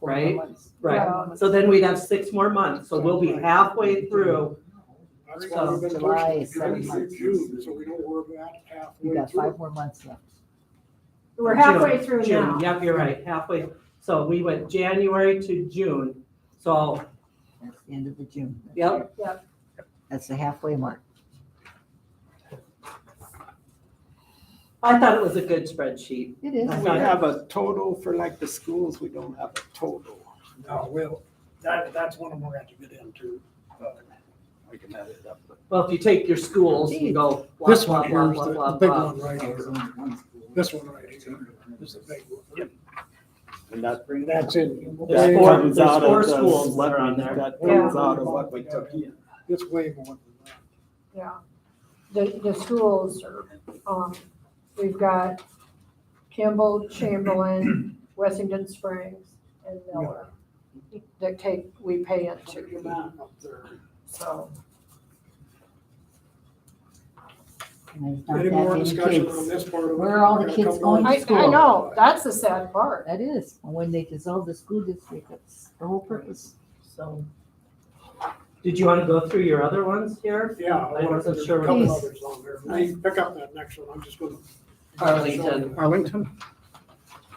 [SPEAKER 4] Right? Right. So then we'd have 6 more months. So we'll be halfway through.
[SPEAKER 8] that's why we've been
[SPEAKER 3] July
[SPEAKER 8] pushing
[SPEAKER 3] is
[SPEAKER 8] to get it
[SPEAKER 3] 7
[SPEAKER 8] through
[SPEAKER 3] months.
[SPEAKER 8] June, so we know we're at
[SPEAKER 3] You
[SPEAKER 8] halfway
[SPEAKER 3] got
[SPEAKER 8] through.
[SPEAKER 3] 5 more months left.
[SPEAKER 1] we're halfway through
[SPEAKER 4] June.
[SPEAKER 1] now.
[SPEAKER 4] Yep, you're right, halfway. So we went January to June. So,
[SPEAKER 3] That's the end of the June. That's
[SPEAKER 4] yep,
[SPEAKER 3] it. That's the halfway mark.
[SPEAKER 4] I thought it was a good spreadsheet.
[SPEAKER 3] It is.
[SPEAKER 4] I
[SPEAKER 2] We
[SPEAKER 4] thought-
[SPEAKER 2] have a total for like the schools, we don't have a total.
[SPEAKER 8] No, well, that's one we're going to get into.
[SPEAKER 2] I can add it up, but
[SPEAKER 4] Well, if you take your schools, you go blah,
[SPEAKER 8] This
[SPEAKER 4] blah,
[SPEAKER 8] one
[SPEAKER 4] blah,
[SPEAKER 8] here is
[SPEAKER 4] blah,
[SPEAKER 8] the
[SPEAKER 4] blah,
[SPEAKER 8] big
[SPEAKER 4] blah.
[SPEAKER 8] one right here. This one right here is the big one.
[SPEAKER 2] Yep. and that,
[SPEAKER 8] That's in.
[SPEAKER 2] that
[SPEAKER 4] four-
[SPEAKER 2] comes
[SPEAKER 4] there's
[SPEAKER 2] out
[SPEAKER 4] four
[SPEAKER 2] of the,
[SPEAKER 4] schools that
[SPEAKER 2] what
[SPEAKER 4] are on
[SPEAKER 2] we,
[SPEAKER 4] there.
[SPEAKER 2] that
[SPEAKER 1] Yeah.
[SPEAKER 2] comes out of what we took in.
[SPEAKER 8] It's way more than that.
[SPEAKER 1] Yeah. The schools are, we've got Kimball, Chamberlain, Wessington Springs, and Miller that we pay
[SPEAKER 8] Check
[SPEAKER 1] into,
[SPEAKER 8] your map up there.
[SPEAKER 1] so.
[SPEAKER 3] And there's not
[SPEAKER 8] Any
[SPEAKER 3] that
[SPEAKER 8] more
[SPEAKER 3] many
[SPEAKER 8] discussion
[SPEAKER 3] kids.
[SPEAKER 8] on this part of it?
[SPEAKER 3] Where are all the
[SPEAKER 8] We've got a
[SPEAKER 3] kids
[SPEAKER 8] couple
[SPEAKER 3] going
[SPEAKER 8] more.
[SPEAKER 3] to
[SPEAKER 1] I
[SPEAKER 3] school?
[SPEAKER 1] know, that's the sad part.
[SPEAKER 3] That is, when they dissolve the school district, that's the whole purpose.
[SPEAKER 4] So, did you want to go through your other ones here?
[SPEAKER 8] Yeah,
[SPEAKER 4] I wasn't
[SPEAKER 8] there's
[SPEAKER 4] sure
[SPEAKER 8] a
[SPEAKER 4] what
[SPEAKER 8] couple
[SPEAKER 3] Please.
[SPEAKER 8] others on there. Maybe pick up that next one, I'm just gonna.
[SPEAKER 4] Arlington.
[SPEAKER 8] Arlington?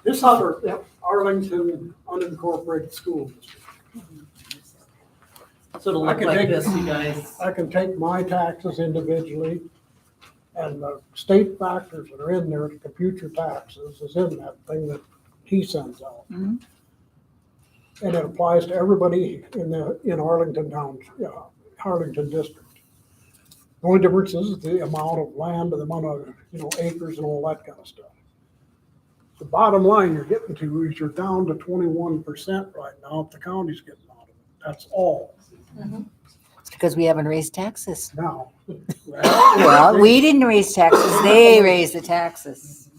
[SPEAKER 8] This is for Arlington unincorporated school district.
[SPEAKER 4] So it'll
[SPEAKER 8] I
[SPEAKER 4] look
[SPEAKER 8] can
[SPEAKER 4] like
[SPEAKER 8] take-
[SPEAKER 4] this, you guys.
[SPEAKER 8] I can take my taxes individually, and the state factors that are in there to compute your taxes is in that thing that he sends out.
[SPEAKER 3] Mhm.
[SPEAKER 8] And it applies to everybody in Arlington Arlington district. The only difference is the amount of land, the amount of, acres and all that kind of stuff. The bottom line you're getting to is you're down to 21% right now, if the county's getting out of it. That's all.
[SPEAKER 3] It's because we haven't raised taxes.
[SPEAKER 8] Now.
[SPEAKER 3] Well, we didn't raise taxes, they raised the taxes.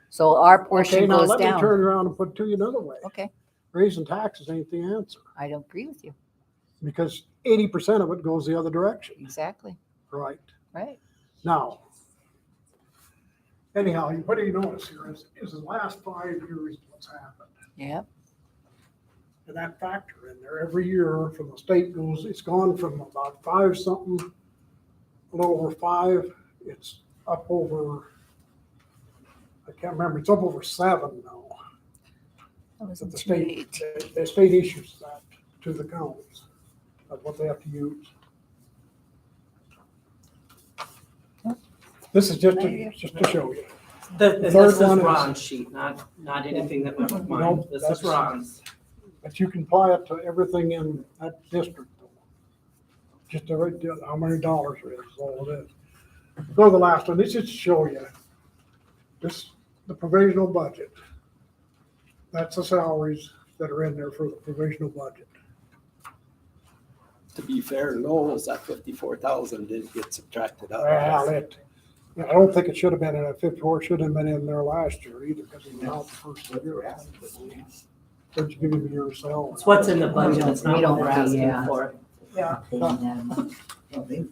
[SPEAKER 3] So our
[SPEAKER 8] Okay,
[SPEAKER 3] portion
[SPEAKER 8] now
[SPEAKER 3] goes
[SPEAKER 8] let me
[SPEAKER 3] down.
[SPEAKER 8] turn around and put it to you another way.
[SPEAKER 3] Okay,
[SPEAKER 8] Raising taxes ain't the answer,
[SPEAKER 3] I don't agree with you.
[SPEAKER 8] because 80% of it goes the other direction.
[SPEAKER 3] Exactly,
[SPEAKER 8] Right.
[SPEAKER 3] right.
[SPEAKER 8] Now, anyhow, what do you notice here is the last 5 years what's happened.
[SPEAKER 3] Yep,
[SPEAKER 8] And that factor in there, every year from the state it's gone from about 5 something, a little over 5, it's up over, I can't remember, it's up over 7 now.
[SPEAKER 3] that was
[SPEAKER 8] That the
[SPEAKER 3] great.
[SPEAKER 8] state issues that to the counties, of what they have to use. This is just to show you.
[SPEAKER 4] And
[SPEAKER 8] third
[SPEAKER 4] this is
[SPEAKER 8] one is-
[SPEAKER 4] Ron's sheet, not anything that went with mine.
[SPEAKER 8] Nope,
[SPEAKER 4] This is
[SPEAKER 8] that's-
[SPEAKER 4] Ron's.
[SPEAKER 8] But you can apply it to everything in that district. just how many dollars it is, all it is. Go to the last one, this is to show you. This, the provisional budget. That's the salaries that are in there for the provisional budget.
[SPEAKER 2] To be fair, Lowell's that 54,000 didn't get subtracted out.
[SPEAKER 8] Well, I don't think it should have been in at 54, it should have been in there last year either, because it was out the first of the year. Did you give him your salary?
[SPEAKER 4] It's what's in the budget, it's not
[SPEAKER 3] We don't
[SPEAKER 4] what we're
[SPEAKER 3] pay,
[SPEAKER 4] asking
[SPEAKER 3] yeah.
[SPEAKER 4] for.
[SPEAKER 1] Yeah.
[SPEAKER 3] Paying them.
[SPEAKER 6] Well, they-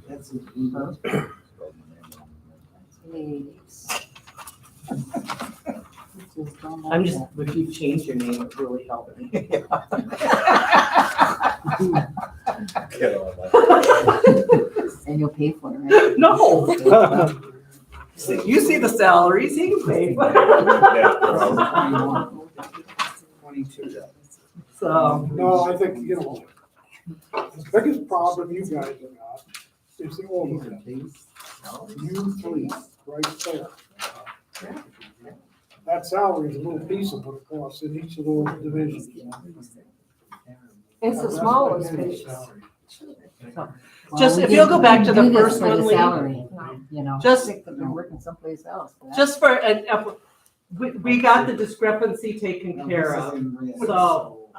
[SPEAKER 6] That's.
[SPEAKER 4] I'm just, if you change your name, it really helped me.
[SPEAKER 5] Get on that.
[SPEAKER 3] And you'll pay for it, right?
[SPEAKER 4] No. You see the salaries, he can pay.
[SPEAKER 5] Yeah, probably.
[SPEAKER 6] 22.
[SPEAKER 4] So,
[SPEAKER 8] No, I think, you know, the biggest problem you guys have got is the overhead. You three, right there. That salary is a little piece of what it costs in each of those divisions.
[SPEAKER 1] It's the smallest piece.
[SPEAKER 4] Just,
[SPEAKER 3] we
[SPEAKER 4] if you'll go
[SPEAKER 3] didn't
[SPEAKER 4] back to the
[SPEAKER 3] do this
[SPEAKER 4] first
[SPEAKER 3] for the
[SPEAKER 4] one, Lee.
[SPEAKER 3] salary, you know.
[SPEAKER 4] Just-
[SPEAKER 3] They could be working someplace else. for that.
[SPEAKER 4] just for, we got the discrepancy taken care of. So,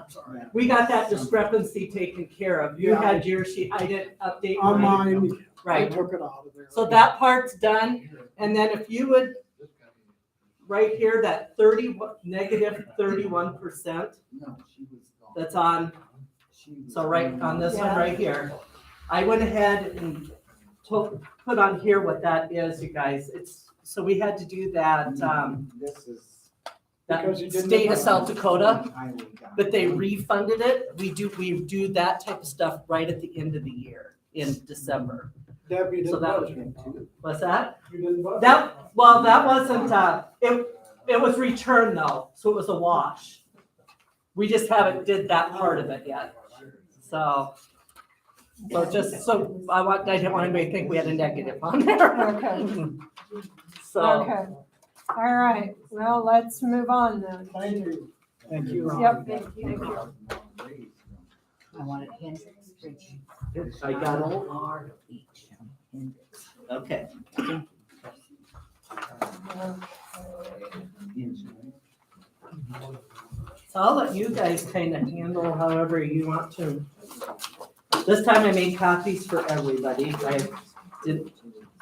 [SPEAKER 4] we got that discrepancy taken care of. You had your sheet, I didn't update
[SPEAKER 8] On
[SPEAKER 4] mine.
[SPEAKER 8] mine, I
[SPEAKER 4] Right,
[SPEAKER 8] took it out of there.
[SPEAKER 4] so that part's done, and then if you would, right here, that negative 31%,
[SPEAKER 6] No, she was gone.
[SPEAKER 4] that's on,
[SPEAKER 6] She was
[SPEAKER 4] so right on this one
[SPEAKER 1] Yeah.
[SPEAKER 4] right here. I went ahead and put on here what that is, you guys. It's, so we had to do that,
[SPEAKER 6] This is.
[SPEAKER 4] that
[SPEAKER 8] Because you didn't
[SPEAKER 4] state of
[SPEAKER 8] have-
[SPEAKER 4] South Dakota,
[SPEAKER 6] Highway guy.
[SPEAKER 4] but they refunded it. We do that type of stuff right at the end of the year in December.
[SPEAKER 8] Debbie
[SPEAKER 4] So
[SPEAKER 8] didn't
[SPEAKER 4] that
[SPEAKER 8] budget.
[SPEAKER 4] What's that?
[SPEAKER 8] You didn't budget.
[SPEAKER 4] That wasn't, it was returned though, so it was a wash. We just haven't did that part of it yet. So just, so I didn't want anybody to think we had a negative on there.
[SPEAKER 1] Okay,
[SPEAKER 4] So,
[SPEAKER 1] okay. All right, well, let's move on then.
[SPEAKER 8] Thank you.
[SPEAKER 2] Thank you.
[SPEAKER 1] Yep, thank you.
[SPEAKER 3] I wanted Hendrick's spreadsheet.
[SPEAKER 4] I got it.
[SPEAKER 3] OR each. Hendrick's.
[SPEAKER 4] Okay. So I'll let you guys kind of handle however you want to. This time I made copies for everybody. I did,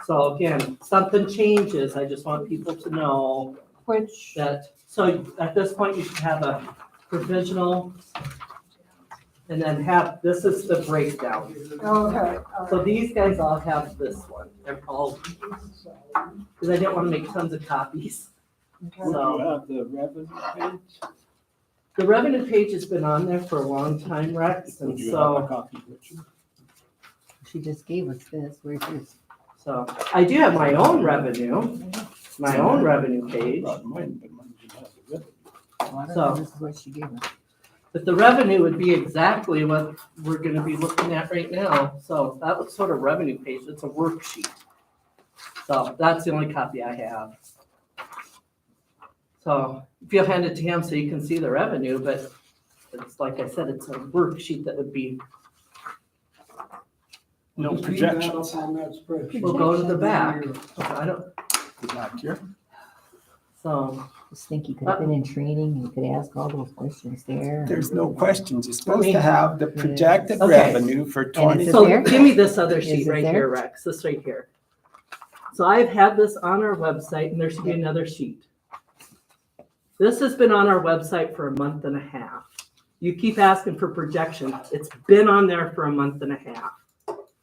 [SPEAKER 4] so again, something changes. I just want people to know
[SPEAKER 1] Which,
[SPEAKER 4] that, so at this point, you should have a provisional. And then this is the breakdown.
[SPEAKER 1] okay, all
[SPEAKER 4] So
[SPEAKER 1] right.
[SPEAKER 4] these guys all have this one. They're all, because I didn't want to make tons of copies.
[SPEAKER 2] Do you
[SPEAKER 4] So
[SPEAKER 2] have the revenue page?
[SPEAKER 4] the revenue page has been on there for a long time, Rex, and
[SPEAKER 2] Would you have a
[SPEAKER 4] so,
[SPEAKER 2] copy with you?
[SPEAKER 3] She just gave us this, where's this?
[SPEAKER 4] so I do have my own revenue page,
[SPEAKER 2] Brought mine, but mine didn't have the revenue.
[SPEAKER 3] Well, I don't
[SPEAKER 4] So-
[SPEAKER 3] know, this is what she gave us.
[SPEAKER 4] but the revenue would be exactly what we're gonna be looking at right now. So that was sort of revenue page, it's a worksheet. So that's the only copy I have. So if you'll hand it to him so you can see the revenue, but it's like I said, it's a worksheet that would be,
[SPEAKER 2] No
[SPEAKER 8] Just leave that
[SPEAKER 2] projections.
[SPEAKER 8] up on that spreadsheet.
[SPEAKER 4] we'll go to the back. I don't,
[SPEAKER 2] The back here.
[SPEAKER 4] so,
[SPEAKER 3] Just think you could have been in training, you could ask all those questions there.
[SPEAKER 2] There's no questions. You're supposed to have the projected
[SPEAKER 4] Okay.
[SPEAKER 2] revenue for
[SPEAKER 3] And
[SPEAKER 2] 20.
[SPEAKER 3] it's
[SPEAKER 4] so
[SPEAKER 3] there?
[SPEAKER 4] give me this other
[SPEAKER 3] Is
[SPEAKER 4] sheet
[SPEAKER 3] it
[SPEAKER 4] right
[SPEAKER 3] there?
[SPEAKER 4] here, Rex, this right here. So I've had this on our website and there should be another sheet. This has been on our website for a month and a half. You keep asking for projections. It's been on there for a month and a half.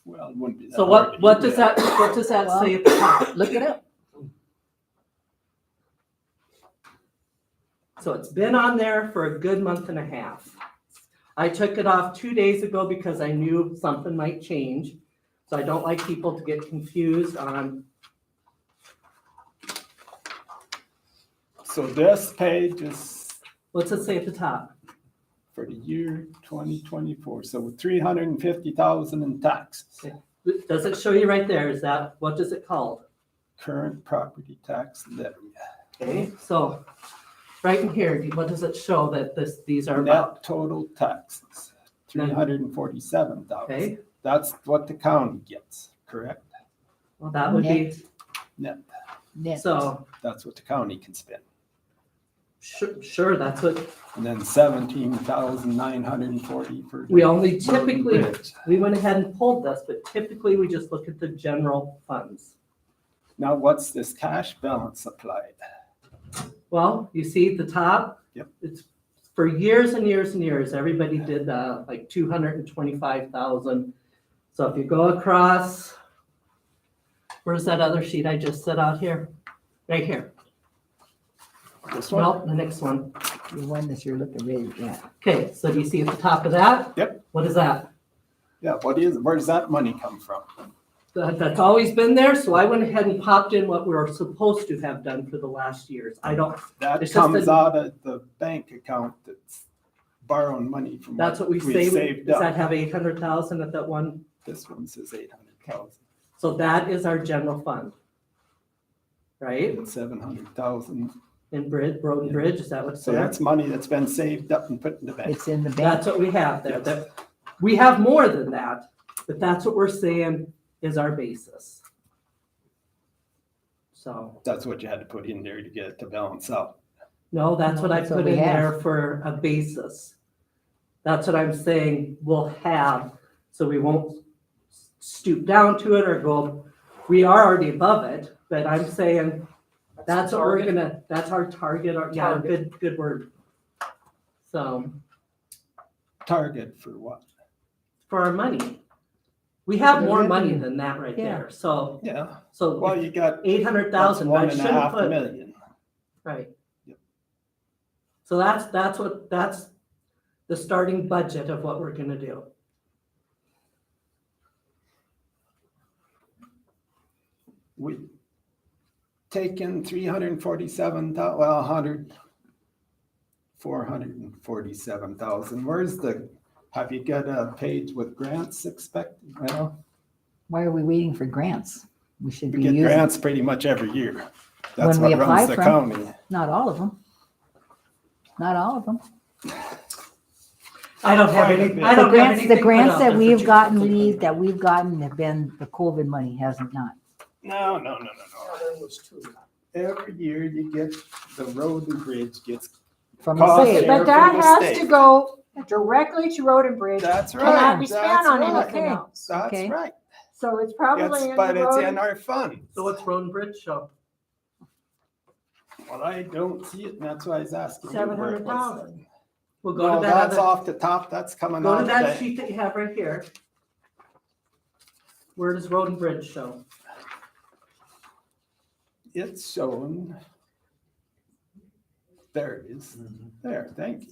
[SPEAKER 2] Well, it wouldn't be that
[SPEAKER 4] So
[SPEAKER 2] hard to
[SPEAKER 4] what
[SPEAKER 2] do
[SPEAKER 4] does that say at the top?
[SPEAKER 3] Look it up.
[SPEAKER 4] So it's been on there for a good month and a half. I took it off 2 days ago because I knew something might change. So I don't like people to get confused on,
[SPEAKER 2] So this page is
[SPEAKER 4] what's it say at the top?
[SPEAKER 2] for the year 2024. So 350,000 in taxes.
[SPEAKER 4] Does it show you right there? Is that, what is it called?
[SPEAKER 2] Current property tax levy.
[SPEAKER 4] Okay, so right in here, what does it show that these are about?
[SPEAKER 2] Net total taxes, $347,000.
[SPEAKER 4] Okay,
[SPEAKER 2] That's what the county gets, correct?
[SPEAKER 4] well, that would be,
[SPEAKER 2] Net,
[SPEAKER 3] Net.
[SPEAKER 4] so,
[SPEAKER 2] that's what the county can spend.
[SPEAKER 4] sure, that's what,
[SPEAKER 2] And then 17,940 for.
[SPEAKER 4] we only
[SPEAKER 2] road and
[SPEAKER 4] typically,
[SPEAKER 2] bridge.
[SPEAKER 4] we went ahead and pulled this, but typically we just look at the general funds.
[SPEAKER 2] Now, what's this cash balance applied?
[SPEAKER 4] Well, you see at the top?
[SPEAKER 2] Yep.
[SPEAKER 4] It's for years and years and years, everybody did like 225,000. So if you go across, where's that other sheet I just set out here? Right here.
[SPEAKER 2] This one?
[SPEAKER 4] Nope, the next one.
[SPEAKER 3] The one that you're looking at, yeah.
[SPEAKER 4] Okay, so do you see at the top of that?
[SPEAKER 2] Yep.
[SPEAKER 4] What is that?
[SPEAKER 2] Yeah, where does that money come from?
[SPEAKER 4] That's always been there, so I went ahead and popped in what we were supposed to have done for the last years. I don't,
[SPEAKER 2] That
[SPEAKER 4] It's just
[SPEAKER 2] comes
[SPEAKER 4] a-
[SPEAKER 2] out of the bank account that's borrowing money from.
[SPEAKER 4] that's what we
[SPEAKER 2] saved
[SPEAKER 4] saved. Does that
[SPEAKER 2] up.
[SPEAKER 4] have 800,000 at that one?
[SPEAKER 2] This one says 800,000
[SPEAKER 4] So that is our general fund. Right?
[SPEAKER 2] and 700,000.
[SPEAKER 4] In road and bridge, is that what's
[SPEAKER 2] So
[SPEAKER 4] there?
[SPEAKER 2] that's money that's been saved up and put in the bank.
[SPEAKER 3] It's in the bank.
[SPEAKER 4] That's what we have there. We have more than that, but that's what we're saying is our basis. So,
[SPEAKER 2] That's what you had to put in there to get it to balance out.
[SPEAKER 4] no, that's what I
[SPEAKER 3] That's what
[SPEAKER 4] put
[SPEAKER 3] we
[SPEAKER 4] in
[SPEAKER 3] have.
[SPEAKER 4] there for a basis. That's what I'm saying we'll have, so we won't stoop down to it or go, we are already above it, but I'm saying that's what we're gonna, that's our target, yeah, good word. So,
[SPEAKER 2] Target for what?
[SPEAKER 4] for our money. We have
[SPEAKER 3] For the
[SPEAKER 4] more money
[SPEAKER 3] revenue.
[SPEAKER 4] than that right
[SPEAKER 3] Yeah.
[SPEAKER 4] there, so,
[SPEAKER 2] Yeah,
[SPEAKER 4] so
[SPEAKER 2] well, you got,
[SPEAKER 4] eight hundred
[SPEAKER 2] that's
[SPEAKER 4] thousand, I shouldn't
[SPEAKER 2] 1.5
[SPEAKER 4] put,
[SPEAKER 2] million.
[SPEAKER 4] right.
[SPEAKER 2] Yep.
[SPEAKER 4] So that's the starting budget of what we're gonna do.
[SPEAKER 2] We taken 347,000, well, 447,000. Where's have you got a page with grants expected? Well,
[SPEAKER 3] Why are we waiting for grants? We should
[SPEAKER 2] we
[SPEAKER 3] be
[SPEAKER 2] get
[SPEAKER 3] using,
[SPEAKER 2] grants pretty much every year. That's
[SPEAKER 3] When we
[SPEAKER 2] what runs
[SPEAKER 3] apply
[SPEAKER 2] the
[SPEAKER 3] for 'em.
[SPEAKER 2] county.
[SPEAKER 3] not all of them. Not all of them.
[SPEAKER 4] I don't have any, I
[SPEAKER 3] The
[SPEAKER 4] don't have
[SPEAKER 3] grants,
[SPEAKER 4] anything.
[SPEAKER 3] the
[SPEAKER 4] put
[SPEAKER 3] grants
[SPEAKER 4] out
[SPEAKER 3] that
[SPEAKER 4] there for
[SPEAKER 3] we've gotten,
[SPEAKER 4] 2020.
[SPEAKER 3] that we've gotten have been the COVID money, hasn't not.
[SPEAKER 2] No.
[SPEAKER 8] There was two.
[SPEAKER 2] Every year you get, the road and bridge gets,
[SPEAKER 3] From the
[SPEAKER 2] Cost
[SPEAKER 3] state.
[SPEAKER 2] share.
[SPEAKER 1] But that
[SPEAKER 2] for the
[SPEAKER 1] has
[SPEAKER 2] state.
[SPEAKER 1] to go directly to road and bridge,
[SPEAKER 2] that's right.
[SPEAKER 1] cannot be spent
[SPEAKER 2] that's
[SPEAKER 1] on
[SPEAKER 2] right,
[SPEAKER 1] anything
[SPEAKER 3] Okay.
[SPEAKER 1] else.
[SPEAKER 2] That's
[SPEAKER 3] Okay.
[SPEAKER 2] right.
[SPEAKER 1] So it's probably in
[SPEAKER 2] But
[SPEAKER 1] the
[SPEAKER 2] it's
[SPEAKER 1] road.
[SPEAKER 2] in our funds.
[SPEAKER 4] So what's road and bridge show?
[SPEAKER 2] Well, I don't see it, and that's why I was asking. you where it was.
[SPEAKER 1] 700,000.
[SPEAKER 4] We'll go
[SPEAKER 2] No,
[SPEAKER 4] to that
[SPEAKER 2] that's
[SPEAKER 4] other,
[SPEAKER 2] off the top, that's coming
[SPEAKER 4] go
[SPEAKER 2] out
[SPEAKER 4] to
[SPEAKER 2] of
[SPEAKER 4] that
[SPEAKER 2] that.
[SPEAKER 4] sheet that you have right here. Where does road and bridge show?
[SPEAKER 2] It's showing. There it is. There, thank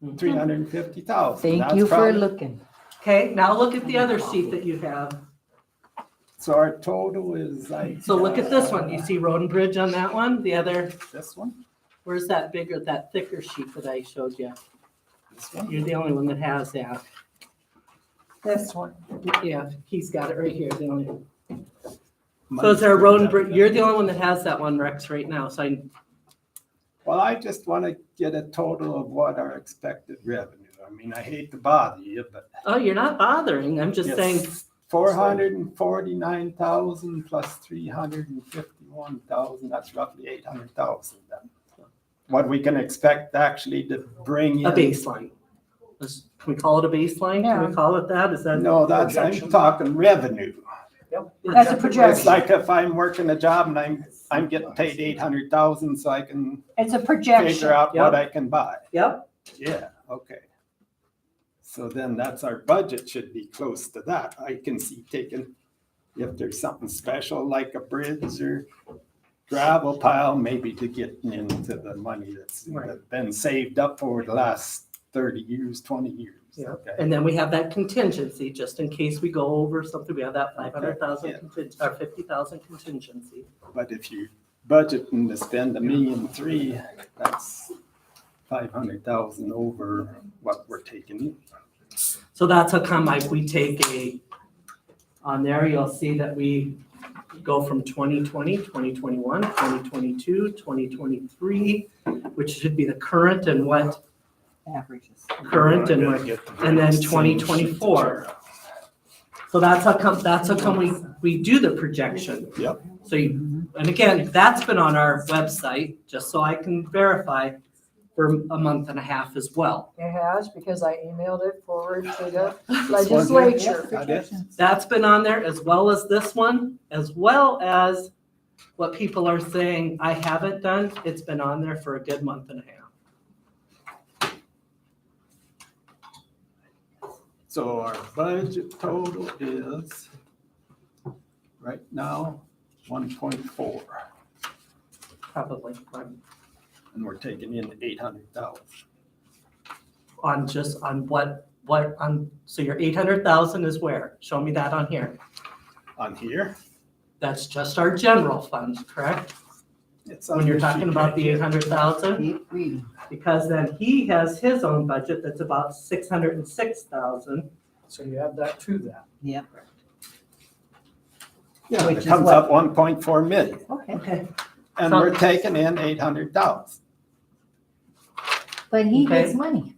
[SPEAKER 2] you. 350,000.
[SPEAKER 3] Thank you for looking.
[SPEAKER 4] Okay, now look at the other sheet that you have.
[SPEAKER 2] So our total is like.
[SPEAKER 4] So look at this one. You see road and bridge on that one? The other,
[SPEAKER 2] This one?
[SPEAKER 4] where's that bigger, that thicker sheet that I showed you?
[SPEAKER 2] This one?
[SPEAKER 4] You're the only one that has that.
[SPEAKER 1] This one.
[SPEAKER 4] Yeah, he's got it right here, the only. So
[SPEAKER 2] Mine's
[SPEAKER 4] is there a road and
[SPEAKER 2] pretty
[SPEAKER 4] bridge? You're the only one that has that one, Rex, right now. So
[SPEAKER 2] Well, I just want to get a total of what our expected revenue. I mean, I hate to bother you, but.
[SPEAKER 4] oh, you're not bothering. I'm just saying,
[SPEAKER 2] 449,000 plus 351,000, that's roughly 800,000 then. What we can expect actually to bring in.
[SPEAKER 4] a baseline. Can we call it a baseline? Can
[SPEAKER 1] Yeah.
[SPEAKER 4] we call it that? Is that?
[SPEAKER 2] No, I'm talking revenue.
[SPEAKER 1] That's a
[SPEAKER 2] It's
[SPEAKER 1] projection.
[SPEAKER 2] like if I'm working a job and I'm getting paid 800,000 so I can
[SPEAKER 1] It's a
[SPEAKER 2] figure
[SPEAKER 1] projection.
[SPEAKER 2] out what
[SPEAKER 4] Yep.
[SPEAKER 2] I can buy.
[SPEAKER 4] Yep,
[SPEAKER 2] Yeah, okay. So then that's our budget should be close to that. I can see taking, if there's something special like a bridge or gravel pile, maybe to get into the money that's
[SPEAKER 4] Right.
[SPEAKER 2] been saved up over the last 30 years, 20 years.
[SPEAKER 4] Yeah.
[SPEAKER 2] Okay.
[SPEAKER 4] and then we have that contingency, just in case we go over something, we have that 500,000
[SPEAKER 2] Yeah.
[SPEAKER 4] or 50,000 contingency.
[SPEAKER 2] But if you budgeting to spend $1.3 million, that's 500,000 over what we're taking in.
[SPEAKER 4] So that's how come we take on there, you'll see that we go from 2020, 2021, 2022, 2023, which should be the current and what
[SPEAKER 3] Averages.
[SPEAKER 4] current and then 2024. So that's how come we do the projection.
[SPEAKER 2] Yep.
[SPEAKER 4] So you, and again, that's been on our website, just so I can verify, for a month and a half as well.
[SPEAKER 1] It has, because I emailed it forward to the
[SPEAKER 2] This one here?
[SPEAKER 1] legislature.
[SPEAKER 2] Got it?
[SPEAKER 4] That's been on there as well as this one, as well as what people are saying I haven't done. It's been on there for a good month and a half.
[SPEAKER 2] So our budget total is right now 1.4,
[SPEAKER 4] Probably
[SPEAKER 2] and we're taking in 800,000.
[SPEAKER 4] on what, so your 800,000 is where? Show me that on here.
[SPEAKER 2] On here,
[SPEAKER 4] That's just our general fund, correct?
[SPEAKER 2] it's on
[SPEAKER 4] When you're
[SPEAKER 2] this
[SPEAKER 4] talking
[SPEAKER 2] sheet
[SPEAKER 4] about
[SPEAKER 2] right
[SPEAKER 4] the
[SPEAKER 2] here.
[SPEAKER 4] 800,000,
[SPEAKER 3] Keep reading.
[SPEAKER 4] because then he has his own budget that's about 606,000.
[SPEAKER 9] So you add that to that.
[SPEAKER 2] Yeah,
[SPEAKER 3] Which
[SPEAKER 2] it
[SPEAKER 3] is
[SPEAKER 2] comes
[SPEAKER 3] what?
[SPEAKER 2] up 1.4 million,
[SPEAKER 3] Okay,
[SPEAKER 4] Okay.
[SPEAKER 2] and
[SPEAKER 4] So-
[SPEAKER 2] we're taking in 800,000.
[SPEAKER 3] but he
[SPEAKER 4] Okay.
[SPEAKER 3] gets money.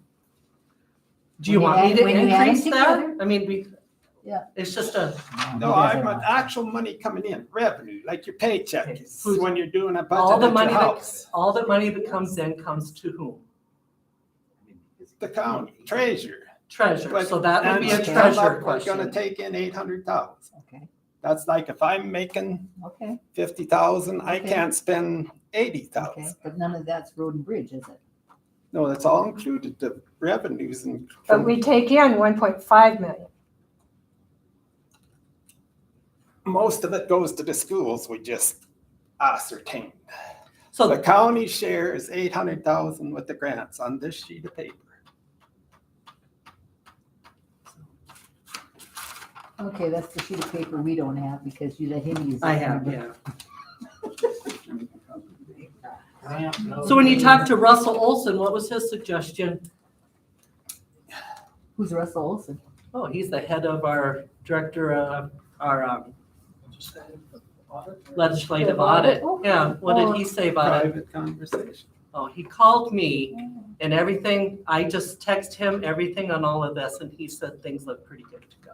[SPEAKER 4] Do you
[SPEAKER 3] When you
[SPEAKER 4] want me
[SPEAKER 3] add-
[SPEAKER 4] to
[SPEAKER 3] when you add them
[SPEAKER 4] increase that?
[SPEAKER 3] together-
[SPEAKER 4] I mean,
[SPEAKER 3] Yeah.
[SPEAKER 4] it's just a,
[SPEAKER 2] No,
[SPEAKER 3] he doesn't
[SPEAKER 2] I'm
[SPEAKER 3] want-
[SPEAKER 2] actual money coming in, revenue, like your paycheck
[SPEAKER 4] Okay.
[SPEAKER 2] is when you're doing a
[SPEAKER 4] all
[SPEAKER 2] budget
[SPEAKER 4] the
[SPEAKER 2] at
[SPEAKER 4] money
[SPEAKER 2] your
[SPEAKER 4] that,
[SPEAKER 2] house.
[SPEAKER 4] all the money that comes in comes to whom?
[SPEAKER 2] The county treasurer.
[SPEAKER 4] Treasurer, so that would be a
[SPEAKER 2] And
[SPEAKER 4] treasurer
[SPEAKER 2] We're gonna
[SPEAKER 4] question.
[SPEAKER 2] take in 800,000.
[SPEAKER 3] Okay,
[SPEAKER 2] That's like if I'm making
[SPEAKER 3] okay,
[SPEAKER 2] 50,000, I
[SPEAKER 3] Okay.
[SPEAKER 2] can't spend
[SPEAKER 3] okay,
[SPEAKER 2] 80,000.
[SPEAKER 3] but none of that's road and bridge, is it?
[SPEAKER 2] No, that's all included, the revenues and.
[SPEAKER 1] But we take in 1.5 million.
[SPEAKER 2] Most of it goes to the schools, we just ascertained.
[SPEAKER 4] So
[SPEAKER 2] The county share is 800,000 with the grants on this sheet of paper.
[SPEAKER 3] Okay, that's the sheet of paper we don't have because you let him use it.
[SPEAKER 4] I have,
[SPEAKER 3] remember?
[SPEAKER 4] yeah. So when you talked to Russell Olson, what was his suggestion?
[SPEAKER 3] Who's Russell Olson?
[SPEAKER 4] Oh, he's the head of our director of our legislative audit. Yeah, what did he say about it?
[SPEAKER 2] Private conversation.
[SPEAKER 4] Oh, he called me and everything, I just text him everything on all of this and he said things look pretty good to go.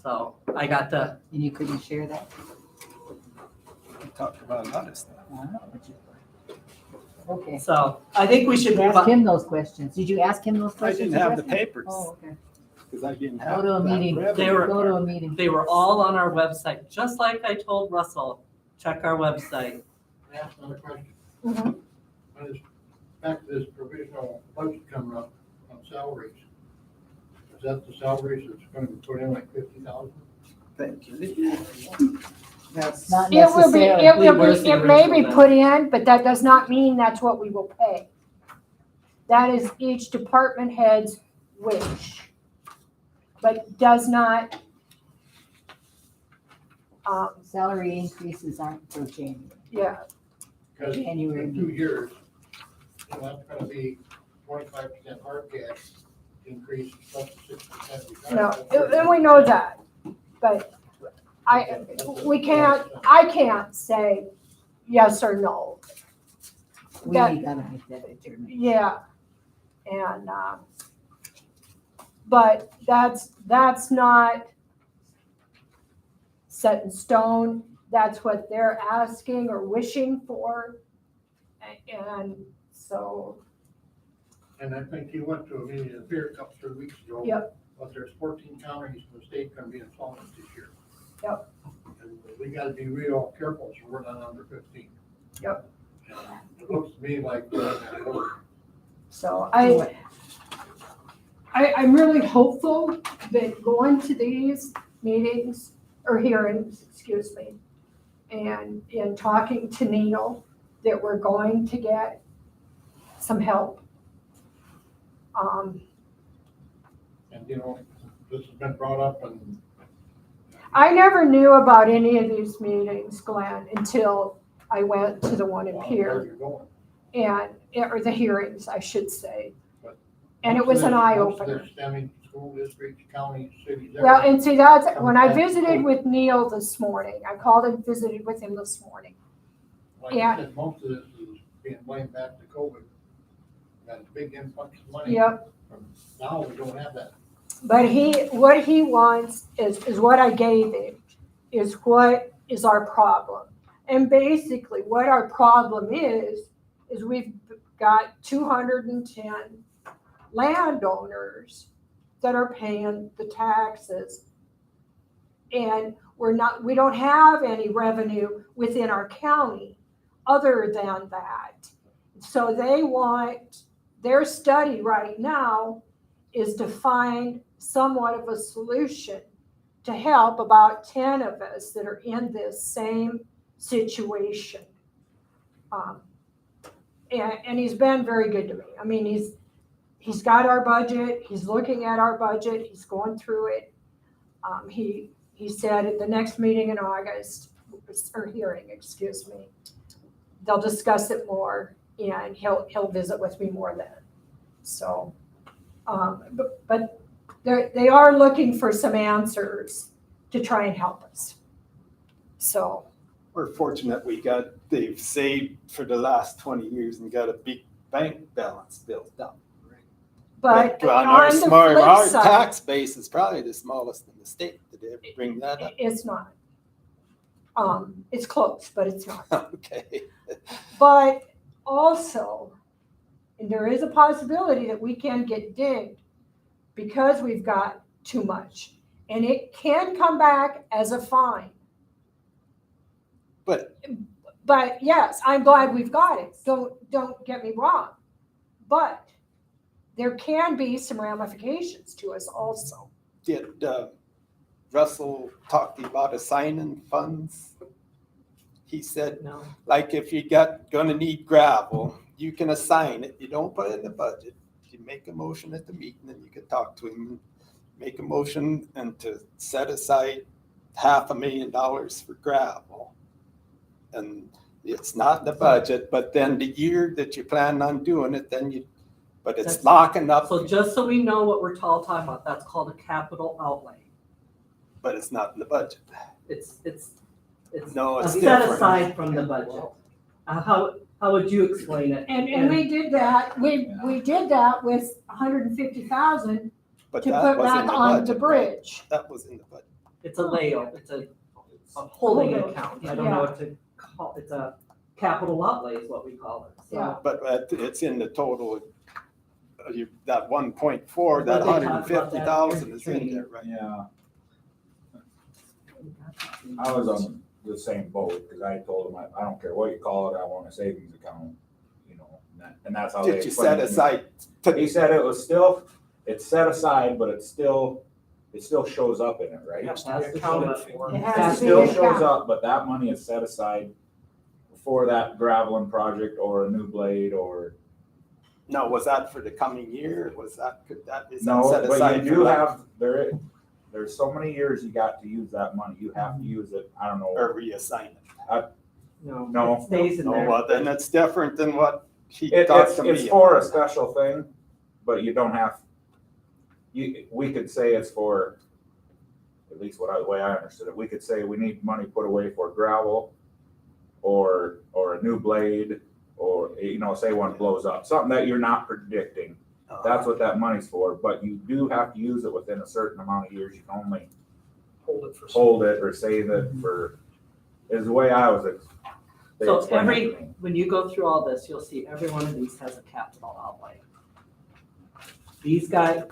[SPEAKER 4] So I got the,
[SPEAKER 3] And you couldn't share that?
[SPEAKER 2] We talked about a lot of stuff.
[SPEAKER 3] I don't know, but you- Okay.
[SPEAKER 4] so I think we should move
[SPEAKER 3] Ask
[SPEAKER 4] on.
[SPEAKER 3] him those questions. Did you ask him those
[SPEAKER 2] I
[SPEAKER 3] questions?
[SPEAKER 2] didn't have the
[SPEAKER 3] Justin?
[SPEAKER 2] papers,
[SPEAKER 3] Oh, okay.
[SPEAKER 2] because I didn't
[SPEAKER 3] Go
[SPEAKER 2] have.
[SPEAKER 3] to a
[SPEAKER 2] that
[SPEAKER 3] meeting.
[SPEAKER 2] revenue.
[SPEAKER 4] They were-
[SPEAKER 3] Go to a meeting.
[SPEAKER 4] They were all on our website, just like I told Russell, check our website.
[SPEAKER 7] I ask another question.
[SPEAKER 1] Mhm.
[SPEAKER 7] When it's back to this provisional budget coming up on salaries. Is that the salaries that's gonna be put in like 50,000?
[SPEAKER 2] Thank you. That's,
[SPEAKER 3] Not
[SPEAKER 1] It will be,
[SPEAKER 3] necessarily.
[SPEAKER 4] Where's the
[SPEAKER 1] it may be
[SPEAKER 4] original
[SPEAKER 1] put in, but that does not mean that's what we will pay. That is each department head's wish, but does not.
[SPEAKER 3] Salary increases aren't until January.
[SPEAKER 1] Yeah,
[SPEAKER 7] Because in
[SPEAKER 3] January.
[SPEAKER 7] 2 years, you know, that's gonna be 25% hard cash increase plus 6%.
[SPEAKER 1] no, and we know that, but I can't say yes or no.
[SPEAKER 3] We
[SPEAKER 1] That-
[SPEAKER 3] gotta make that determination.
[SPEAKER 1] Yeah, and, but that's not set in stone. That's what they're asking or wishing for. And so,
[SPEAKER 7] And I think you went to a meeting in Pierre a couple, 3 weeks ago.
[SPEAKER 1] Yep.
[SPEAKER 7] But there's 14 counties in the state gonna be insolvent this year.
[SPEAKER 1] Yep.
[SPEAKER 7] And we gotta be real careful so we're not under 15.
[SPEAKER 1] Yep.
[SPEAKER 7] And it looks to me like we're in that boat.
[SPEAKER 1] so I'm really hopeful that going to these meetings or hearings, excuse me, and in talking to Neil, that we're going to get some help.
[SPEAKER 7] And, you know, this has been brought up and
[SPEAKER 1] I never knew about any of these meetings, Glenn, until I went to the one in
[SPEAKER 7] where
[SPEAKER 1] Pierre
[SPEAKER 7] you're going.
[SPEAKER 1] or the hearings, I should say.
[SPEAKER 7] But
[SPEAKER 1] And it was an eye opener.
[SPEAKER 7] Most of this stemming school districts, counties, cities.
[SPEAKER 1] Well,
[SPEAKER 7] everything.
[SPEAKER 1] and see, that's, when I visited with Neil this morning, I called and visited with him this morning.
[SPEAKER 7] Like
[SPEAKER 1] yeah.
[SPEAKER 7] I said, most of this is being blamed back to COVID. had a big influx of money.
[SPEAKER 1] Yep.
[SPEAKER 7] Now we don't have that.
[SPEAKER 1] But what he wants is what I gave him, is what is our problem. And basically what our problem is we've got 210 landowners that are paying the taxes. And we don't have any revenue within our county other than that. So they want, their study right now is to find somewhat of a solution to help about 10 of us that are in this same situation. And he's been very good to me. I mean, he's got our budget, he's looking at our budget, he's going through it. He said at the next meeting in August, or hearing, excuse me, they'll discuss it more and he'll visit with me more then. So, but they are looking for some answers to try and help us. So.
[SPEAKER 2] We're fortunate they've saved for the last 20 years and got a big bank balance built up.
[SPEAKER 1] But
[SPEAKER 2] on
[SPEAKER 1] on the
[SPEAKER 2] our
[SPEAKER 1] flip side,
[SPEAKER 2] tax base is probably the smallest in the state. Did they ever bring that up?
[SPEAKER 1] it's not. It's close, but it's not.
[SPEAKER 2] Okay.
[SPEAKER 1] But also, and there is a possibility that we can get dinged because we've got too much. And it can come back as a fine. But yes, I'm glad we've got it. Don't get me wrong. But there can be some ramifications to us also.
[SPEAKER 2] Did Russell talk to you about assigning funds? He said,
[SPEAKER 4] No.
[SPEAKER 2] like if you gonna need gravel, you can assign it. You don't put it in the budget. You make a motion at the meeting and you can talk to him, make a motion and to set aside $500,000 for gravel. And it's not in the budget, but then the year that you plan on doing it, but it's
[SPEAKER 4] That's-
[SPEAKER 2] locking up,
[SPEAKER 4] So just so we know what we're all talking about, that's called a capital outlay.
[SPEAKER 2] but it's not in the budget.
[SPEAKER 4] It's
[SPEAKER 2] No, it's
[SPEAKER 4] set
[SPEAKER 2] different.
[SPEAKER 4] aside from the budget. How would you explain it?
[SPEAKER 1] And we did that, we did that with 150,000
[SPEAKER 2] But
[SPEAKER 1] to
[SPEAKER 2] that
[SPEAKER 1] put
[SPEAKER 2] was in
[SPEAKER 1] back
[SPEAKER 2] the
[SPEAKER 1] on
[SPEAKER 2] budget,
[SPEAKER 1] the
[SPEAKER 2] right?
[SPEAKER 1] bridge.
[SPEAKER 2] That was in the budget.
[SPEAKER 4] It's a layout, it's a holding
[SPEAKER 1] Holding.
[SPEAKER 4] account. I don't know what to call, it's a capital outlay is what we call it. So-
[SPEAKER 1] Yeah.
[SPEAKER 2] But it's in the total, that 1.4, that
[SPEAKER 4] But they talked about that
[SPEAKER 2] 150,000 is in
[SPEAKER 4] training.
[SPEAKER 2] there, right?
[SPEAKER 5] Yeah, I was on the same boat, because I told him, I don't care what you call it, I want a savings account, and that's how they.
[SPEAKER 2] Did you set
[SPEAKER 5] explained it to
[SPEAKER 2] aside?
[SPEAKER 5] me. He said it was still, it's set aside, but it still shows up in it, right?
[SPEAKER 4] Has to be accounted for.
[SPEAKER 1] It
[SPEAKER 5] It
[SPEAKER 1] has to be
[SPEAKER 5] still
[SPEAKER 1] an
[SPEAKER 5] shows
[SPEAKER 1] account.
[SPEAKER 5] up, but that money is set aside for that graveling project or a new blade or,
[SPEAKER 2] No, was that for the coming year? Is that
[SPEAKER 5] no,
[SPEAKER 2] set
[SPEAKER 5] but
[SPEAKER 2] aside
[SPEAKER 5] you
[SPEAKER 2] for
[SPEAKER 5] do
[SPEAKER 2] like
[SPEAKER 5] have, there's so many years you got to use that money, you have to use it, I don't know.
[SPEAKER 2] or reassign it?
[SPEAKER 5] No.
[SPEAKER 4] It stays in
[SPEAKER 2] No,
[SPEAKER 4] there.
[SPEAKER 2] well, then it's different than what he
[SPEAKER 5] It's
[SPEAKER 2] talked to me.
[SPEAKER 5] for a
[SPEAKER 2] about.
[SPEAKER 5] special thing, but you don't have, we could say it's for, at least the way I understood it, we could say we need money put away for gravel or a new blade, or, say one blows up, something that you're not predicting. That's what that money's for, but you do have to use it within a certain amount of years. You can only
[SPEAKER 9] Hold it for.
[SPEAKER 5] hold it or save it for, is the way I was. They
[SPEAKER 4] So
[SPEAKER 5] explained it to me.
[SPEAKER 4] when you go through all this, you'll see every one of these has a capital outlay. These guys,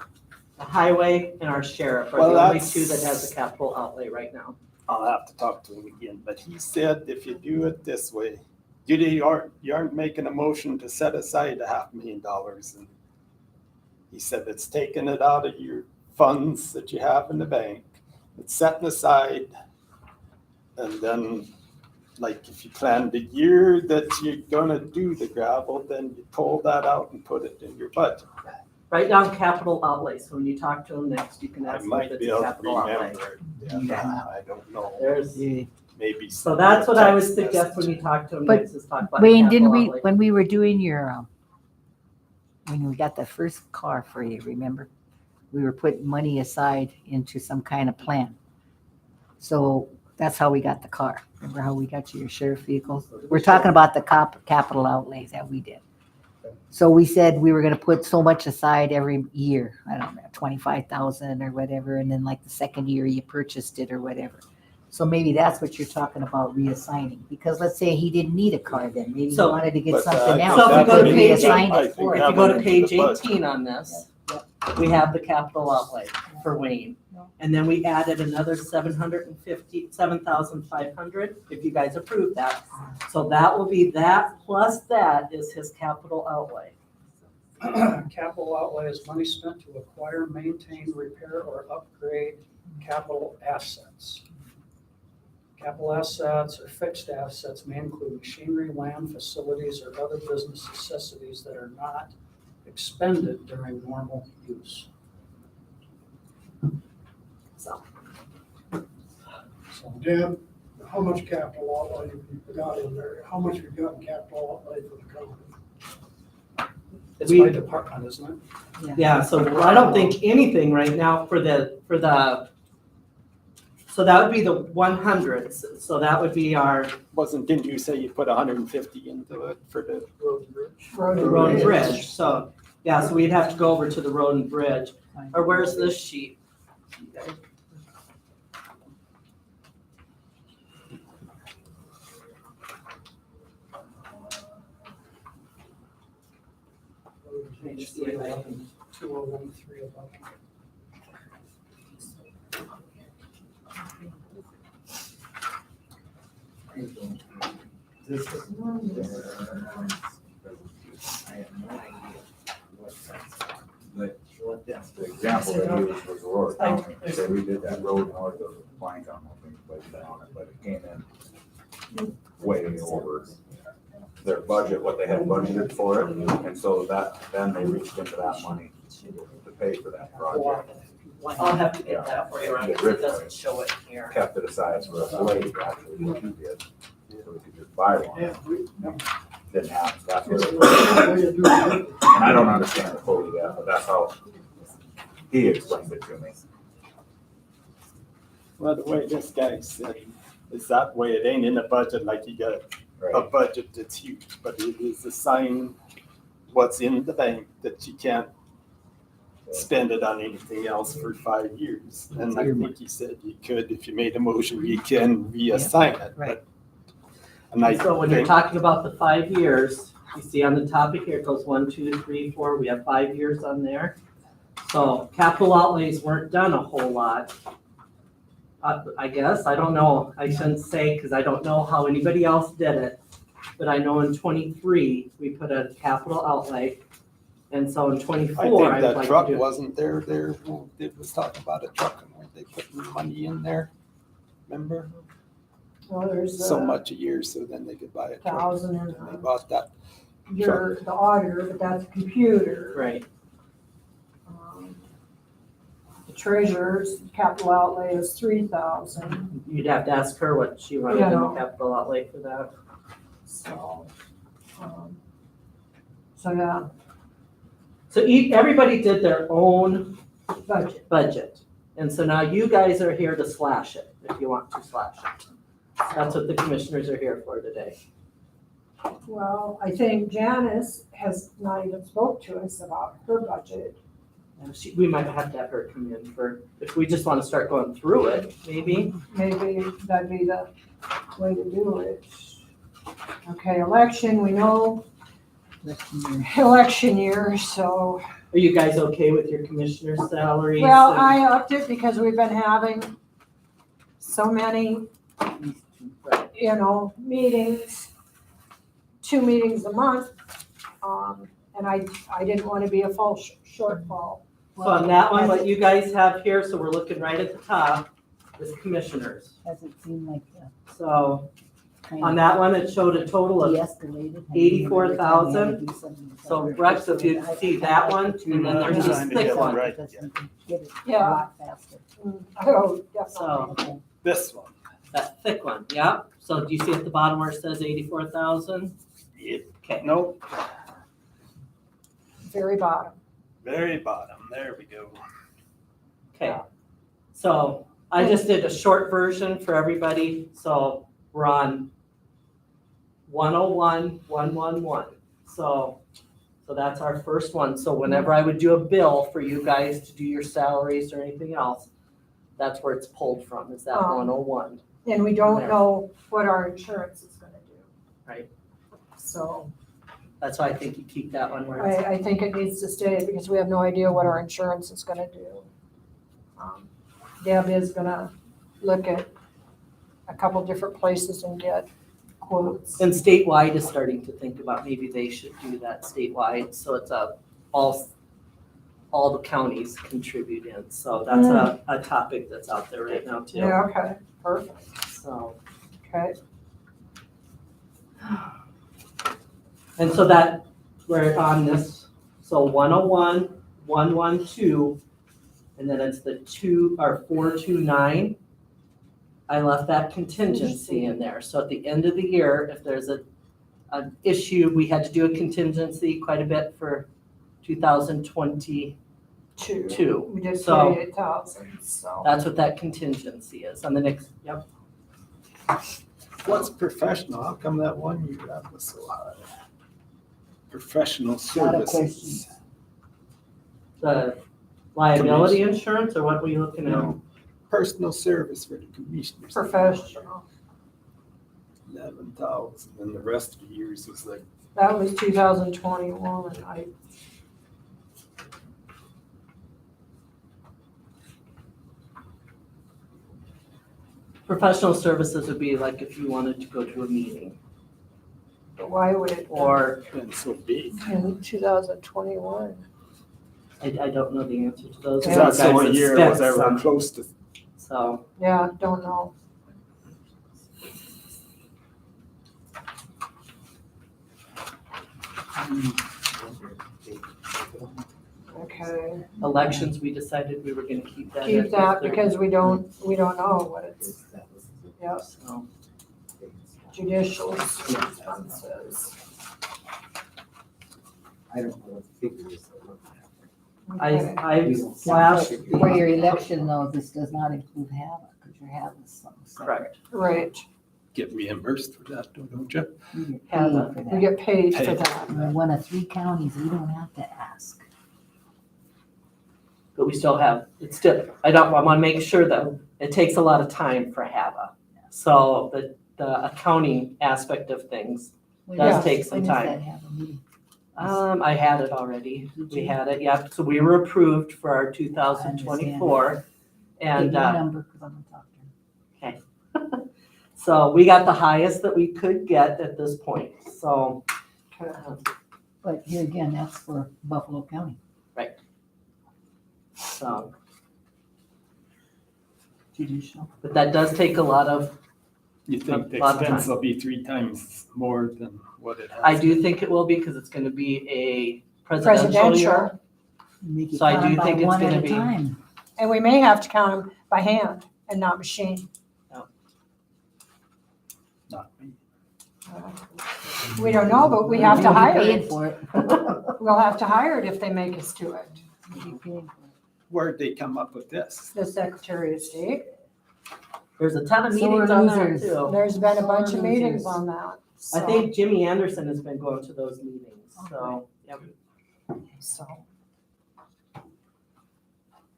[SPEAKER 4] the highway and our sheriff are
[SPEAKER 2] Well,
[SPEAKER 4] the only
[SPEAKER 2] that's-
[SPEAKER 4] two that has a capital outlay right now.
[SPEAKER 2] I'll have to talk to him again, but he said if you do it this way, you aren't making a motion to set aside $500,000. And he said it's taking it out of your funds that you have in the bank, it's setting aside. And then, like, if you plan the year that you're gonna do the gravel, then you pull that out and put it in your budget.
[SPEAKER 4] Write down capital outlay, so when you talk to them next, you can
[SPEAKER 2] I
[SPEAKER 4] ask them if
[SPEAKER 2] might
[SPEAKER 4] it's
[SPEAKER 2] be
[SPEAKER 4] a
[SPEAKER 2] able to
[SPEAKER 4] capital outlay.
[SPEAKER 2] remember it. Yeah, I don't know.
[SPEAKER 4] There's,
[SPEAKER 2] Maybe.
[SPEAKER 4] so that's what I would
[SPEAKER 2] text
[SPEAKER 4] suggest when
[SPEAKER 2] message.
[SPEAKER 4] you talk to them
[SPEAKER 3] But
[SPEAKER 4] next, is talk about
[SPEAKER 3] Wayne,
[SPEAKER 4] capital
[SPEAKER 3] didn't we,
[SPEAKER 4] outlay.
[SPEAKER 3] when we were doing your, when we got the first car for you, remember? We were putting money aside into some kind of plan. So that's how we got the car. Remember how we got you your sheriff vehicle? We're talking about the capital outlays that we did. So we said we were gonna put so much aside every year, I don't know, 25,000 or whatever, and then like the second year you purchased it or whatever. So maybe that's what you're talking about reassigning, because let's say he didn't need a car then, maybe he
[SPEAKER 4] So-
[SPEAKER 3] wanted to get
[SPEAKER 2] But,
[SPEAKER 3] something
[SPEAKER 2] I
[SPEAKER 3] else.
[SPEAKER 4] So if
[SPEAKER 3] we
[SPEAKER 4] you go to
[SPEAKER 3] could
[SPEAKER 4] page
[SPEAKER 3] reassign
[SPEAKER 2] I
[SPEAKER 3] it
[SPEAKER 2] think
[SPEAKER 3] for
[SPEAKER 4] If
[SPEAKER 3] it.
[SPEAKER 4] you go to
[SPEAKER 2] That
[SPEAKER 4] page
[SPEAKER 2] went into the budget.
[SPEAKER 4] 18 on this, we have the capital outlay for Wayne. And then we added another 757,500, if you guys approve that. So that will be that plus that is his capital outlay.
[SPEAKER 9] Capital outlay is money spent to acquire, maintain, repair, or upgrade capital assets. Capital assets or fixed assets may include machinery, land, facilities, or other business necessities that are not expended during normal use.
[SPEAKER 4] So,
[SPEAKER 9] So
[SPEAKER 8] Dan, how much capital outlay have you got in there? How much have you got in capital outlay for the company?
[SPEAKER 9] it's
[SPEAKER 4] We-
[SPEAKER 9] by department, isn't it?
[SPEAKER 4] yeah, so I don't think anything right now for the, so that would be the 100s. So that would be our
[SPEAKER 2] Didn't you say you put 150 into it for the?
[SPEAKER 9] Road and bridge.
[SPEAKER 1] Road and
[SPEAKER 4] road and
[SPEAKER 1] bridge.
[SPEAKER 4] bridge. So, yeah, so we'd have to go over to the road and bridge. Or where's this sheet?
[SPEAKER 9] Page 311, 201, 311.
[SPEAKER 6] This is. I have no idea what that's, but what that's.
[SPEAKER 5] The example they used was Aurora County, so we did that road north of Plank, I don't know if anybody's been on it, but it came in way over their budget, what they had budgeted for it, and so that, then they reached into that money to pay for that project.
[SPEAKER 4] I'll have to get that for you, Ron, because it doesn't show it here.
[SPEAKER 5] Kept it aside for a blade, actually, what he did, so we could just buy one. Didn't happen, so that's what it was. And I don't understand it fully yet, but that's how he explained it to me.
[SPEAKER 2] Well, the way this guy said, is that way it ain't in the budget like you got a
[SPEAKER 5] Right.
[SPEAKER 2] budget that's huge, but it is assigned what's in the bank that you can't spend it on anything else for 5 years. And I think he said you could, if you made a motion, you can reassign it.
[SPEAKER 3] right.
[SPEAKER 2] And I
[SPEAKER 4] So when you're
[SPEAKER 2] think,
[SPEAKER 4] talking about the 5 years, you see on the topic here, it goes 1, 2, 3, 4, we have 5 years on there. So capital outlays weren't done a whole lot. I guess, I don't know, I shouldn't say, because I don't know how anybody else did it. But I know in 23, we put a capital outlay. And so in
[SPEAKER 2] I
[SPEAKER 4] 24,
[SPEAKER 2] think
[SPEAKER 4] I would
[SPEAKER 2] that
[SPEAKER 4] like
[SPEAKER 2] truck
[SPEAKER 4] to do.
[SPEAKER 2] wasn't there, it was talking about a truck and weren't they putting money in there? Remember?
[SPEAKER 1] Well, there's
[SPEAKER 2] So
[SPEAKER 1] a
[SPEAKER 2] much a year, so then they could buy a truck.
[SPEAKER 1] 1,000
[SPEAKER 2] And they
[SPEAKER 1] and
[SPEAKER 2] bought that.
[SPEAKER 1] you're the auditor, but that's a computer.
[SPEAKER 4] Right,
[SPEAKER 1] The treasurer's capital outlay is 3,000,
[SPEAKER 4] you'd have to ask her what she wanted in the capital outlay for that.
[SPEAKER 1] so. So, yeah,
[SPEAKER 4] So everybody did their own
[SPEAKER 1] budget.
[SPEAKER 4] And so now you guys are here to slash it, if you want to slash it. That's what the commissioners are here for today.
[SPEAKER 1] Well, I think Janice has not even spoke to us about her budget.
[SPEAKER 4] And we might have to have her come in for, if we just want to start going through it, maybe.
[SPEAKER 1] Maybe that'd be the way to do it. Okay, election, we know, election year, so,
[SPEAKER 4] Are you guys okay with your commissioner's salaries?
[SPEAKER 1] well,
[SPEAKER 4] and-
[SPEAKER 1] I upped it because we've been having so many, meetings, 2 meetings a month. And I didn't want to be a full shortfall.
[SPEAKER 4] So on that one, what you guys have here, so we're looking right at the top, is commissioners.
[SPEAKER 3] Does it seem like
[SPEAKER 4] So
[SPEAKER 3] kind
[SPEAKER 4] on
[SPEAKER 3] of
[SPEAKER 4] that one, it showed a total of,
[SPEAKER 3] de-escalated?
[SPEAKER 4] 84,000. So Rex, if you see that one, and then there's this thick one.
[SPEAKER 2] Right.
[SPEAKER 1] Yeah.
[SPEAKER 3] Faster.
[SPEAKER 1] Oh, definitely.
[SPEAKER 3] Okay.
[SPEAKER 2] This one.
[SPEAKER 4] That thick one, yeah. So do you see at the bottom where it says 84,000? Okay.
[SPEAKER 2] Nope,
[SPEAKER 1] Very bottom.
[SPEAKER 2] very bottom, there we go.
[SPEAKER 4] Okay, so I just did a short version for everybody, so we're on 101, 111. So So that's our first one. So whenever I would do a bill for you guys to do your salaries or anything else, that's where it's pulled from, is that
[SPEAKER 1] Oh.
[SPEAKER 4] 101.
[SPEAKER 1] And we don't
[SPEAKER 4] There.
[SPEAKER 1] know what our insurance is gonna do.
[SPEAKER 4] Right.
[SPEAKER 1] So
[SPEAKER 4] That's why I think you keep that one where it's.
[SPEAKER 1] I think it needs to stay because we have no idea what our insurance is gonna do. Deb is gonna look at a couple different places and get quotes.
[SPEAKER 4] And statewide is starting to think about maybe they should do that statewide, so it's all the counties contribute in, so that's a topic that's out there right now too,
[SPEAKER 1] Yeah, okay, perfect,
[SPEAKER 4] so.
[SPEAKER 1] okay.
[SPEAKER 4] And so that, we're on this, so 101, 112, and then it's the 429. I left that contingency in there, so at the end of the year, if there's an issue, we had to do a contingency quite a bit for 2022.
[SPEAKER 1] We did
[SPEAKER 4] So-
[SPEAKER 1] 48,000, so.
[SPEAKER 4] That's what that contingency is on the next, yep.
[SPEAKER 2] What's professional? How come that one year that was so high? Professional
[SPEAKER 3] Lot of
[SPEAKER 2] services.
[SPEAKER 4] The liability insurance, or what were you looking at?
[SPEAKER 2] No, personal service for the commissioners.
[SPEAKER 1] Professional,
[SPEAKER 2] 11,000, and the rest of the years was like,
[SPEAKER 1] that was 2021,
[SPEAKER 4] Professional services would be like if you wanted to go to a meeting,
[SPEAKER 1] but why would it?
[SPEAKER 4] or
[SPEAKER 2] been so big.
[SPEAKER 1] In 2021,
[SPEAKER 4] I don't know the answer to those.
[SPEAKER 2] Cause that's the
[SPEAKER 4] Guys
[SPEAKER 2] only
[SPEAKER 4] that
[SPEAKER 2] year
[SPEAKER 4] spent
[SPEAKER 2] it was ever
[SPEAKER 4] some,
[SPEAKER 2] close to.
[SPEAKER 4] So,
[SPEAKER 1] yeah, don't know. Okay,
[SPEAKER 4] elections, we decided we were gonna keep that. at
[SPEAKER 1] keep that
[SPEAKER 4] 30.
[SPEAKER 1] because we don't know what it's, yeah,
[SPEAKER 4] So,
[SPEAKER 1] judicial expenses.
[SPEAKER 6] I don't know what the figures are looking at.
[SPEAKER 1] Okay.
[SPEAKER 4] I flashed
[SPEAKER 3] For
[SPEAKER 4] the,
[SPEAKER 3] your election though, this does not include HAVA, because your HAVA is something separate.
[SPEAKER 4] correct,
[SPEAKER 1] Right,
[SPEAKER 2] Get reimbursed for that, don't you?
[SPEAKER 3] You get
[SPEAKER 4] HAVA.
[SPEAKER 3] paid for
[SPEAKER 1] we
[SPEAKER 3] that.
[SPEAKER 1] get paid for
[SPEAKER 2] Paid.
[SPEAKER 1] that.
[SPEAKER 3] We're one of 3 counties, we don't have to ask.
[SPEAKER 4] but we still have, it's still, I wanna make sure that it takes a lot of time for HAVA. So the accounting aspect of things,
[SPEAKER 3] When
[SPEAKER 4] Does
[SPEAKER 3] is-
[SPEAKER 4] take some
[SPEAKER 3] when is
[SPEAKER 4] time.
[SPEAKER 3] that HAVA meeting?
[SPEAKER 4] I had it already,
[SPEAKER 3] Did
[SPEAKER 4] we
[SPEAKER 3] you?
[SPEAKER 4] had it, yep, so we were approved for our 2024. And,
[SPEAKER 3] Give me a number, 'cause I'm gonna talk to him.
[SPEAKER 4] so we got the highest that we could get at this point, so.
[SPEAKER 3] But here again, that's for Buffalo County.
[SPEAKER 4] So,
[SPEAKER 3] Judicial.
[SPEAKER 4] but that does take a lot of,
[SPEAKER 2] You think the
[SPEAKER 4] Lot of
[SPEAKER 2] expense
[SPEAKER 4] time.
[SPEAKER 2] will be 3 times more than what it has?
[SPEAKER 4] I do think it will be, because it's gonna be a presidential year.
[SPEAKER 1] Presidential,
[SPEAKER 3] Make it
[SPEAKER 4] So I
[SPEAKER 3] count
[SPEAKER 4] do
[SPEAKER 3] by
[SPEAKER 4] think it's
[SPEAKER 3] one at
[SPEAKER 4] gonna
[SPEAKER 3] a
[SPEAKER 4] be-
[SPEAKER 3] time.
[SPEAKER 1] and we may have to count them by hand and not machine.
[SPEAKER 2] Not me.
[SPEAKER 1] We don't know, but we have to
[SPEAKER 3] We'll be
[SPEAKER 1] hire
[SPEAKER 3] paying
[SPEAKER 1] it.
[SPEAKER 3] for it.
[SPEAKER 1] We'll have to hire it if they make us do it.
[SPEAKER 3] We'll be paying for it.
[SPEAKER 2] Where'd they come up with this?
[SPEAKER 1] The Secretary of State,
[SPEAKER 4] There's a ton of
[SPEAKER 3] So we're
[SPEAKER 4] meetings on that
[SPEAKER 3] losers.
[SPEAKER 4] too.
[SPEAKER 1] there's been a bunch of
[SPEAKER 3] Losers.
[SPEAKER 1] meetings on that.
[SPEAKER 4] I
[SPEAKER 1] so-
[SPEAKER 4] think Jimmy Anderson has been going to those meetings, so, yep.
[SPEAKER 1] So,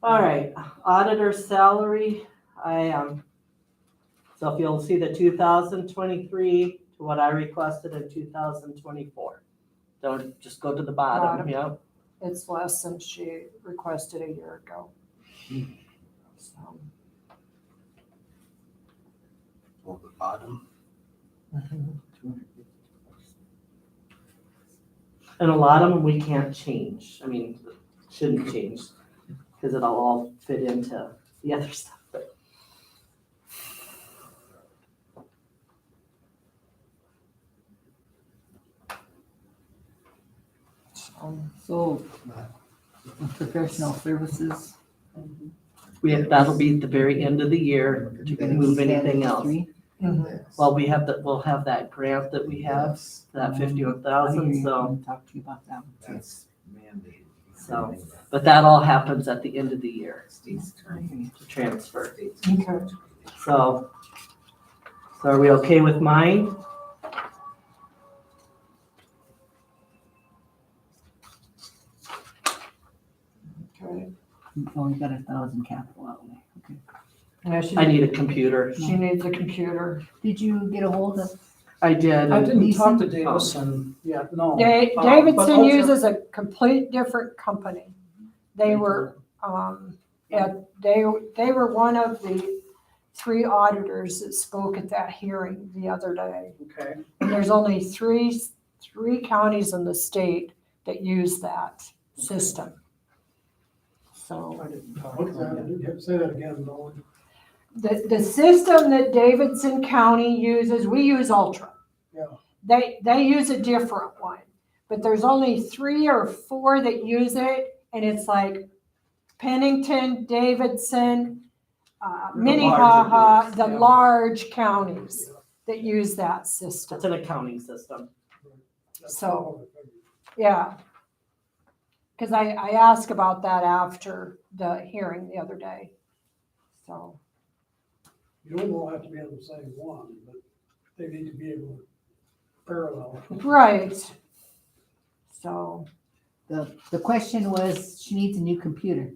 [SPEAKER 4] All right, auditor salary, so if you'll see the 2023 to what I requested in 2024. Don't, just go to the bottom,
[SPEAKER 1] Bottom.
[SPEAKER 4] yep.
[SPEAKER 1] it's less than she requested a year ago. So,
[SPEAKER 2] On the bottom.
[SPEAKER 4] And a lot of them we can't change, I mean, shouldn't change, because it'll all fit into the other stuff, but.
[SPEAKER 3] So, professional services.
[SPEAKER 4] That'll be at the very end of the year to
[SPEAKER 3] you're gonna
[SPEAKER 4] move
[SPEAKER 3] keep that at
[SPEAKER 4] anything else.
[SPEAKER 3] 3?
[SPEAKER 4] Well, we'll have that grant that we have, that
[SPEAKER 3] I hear
[SPEAKER 4] 51,000,
[SPEAKER 3] you.
[SPEAKER 4] so,
[SPEAKER 3] I'm gonna talk to you about that one too.
[SPEAKER 6] That's mandated.
[SPEAKER 4] So, but that all happens at the end of the year
[SPEAKER 6] State's
[SPEAKER 3] I hear you.
[SPEAKER 4] to transfer.
[SPEAKER 1] Okay.
[SPEAKER 4] So are we okay with mine?
[SPEAKER 1] Right.
[SPEAKER 3] Oh, you got 1,000 capital outlay, okay.
[SPEAKER 1] Yeah, she,
[SPEAKER 4] I need a computer.
[SPEAKER 1] she needs a computer.
[SPEAKER 3] Did you get a hold of,
[SPEAKER 4] I did.
[SPEAKER 9] I didn't talk to
[SPEAKER 3] Leasing?
[SPEAKER 9] Davison yet, no.
[SPEAKER 1] Da-
[SPEAKER 9] But
[SPEAKER 1] Davidson
[SPEAKER 9] ulti-
[SPEAKER 1] uses a complete different company. They were, yeah, they were one of the 3 auditors that spoke at that hearing the other day.
[SPEAKER 9] Okay,
[SPEAKER 1] And there's only three counties in the state that use that system. So
[SPEAKER 9] I didn't talk
[SPEAKER 8] What's
[SPEAKER 9] to
[SPEAKER 8] that?
[SPEAKER 9] him yet.
[SPEAKER 8] Say that again, Dawn.
[SPEAKER 1] the system that Davidson County uses, we use Ultra.
[SPEAKER 8] Yeah.
[SPEAKER 1] They use a different one, but there's only 3 or 4 that use it, and it's like Pennington, Davidson, Minnehaha, the
[SPEAKER 9] yeah.
[SPEAKER 1] large counties that use that system.
[SPEAKER 4] It's an accounting system.
[SPEAKER 1] So, yeah. Because I asked about that after the hearing the other day. So,
[SPEAKER 8] You don't all have to be on the same one, but they need to be able to parallel.
[SPEAKER 1] right. So,
[SPEAKER 3] the question was, she needs a new computer.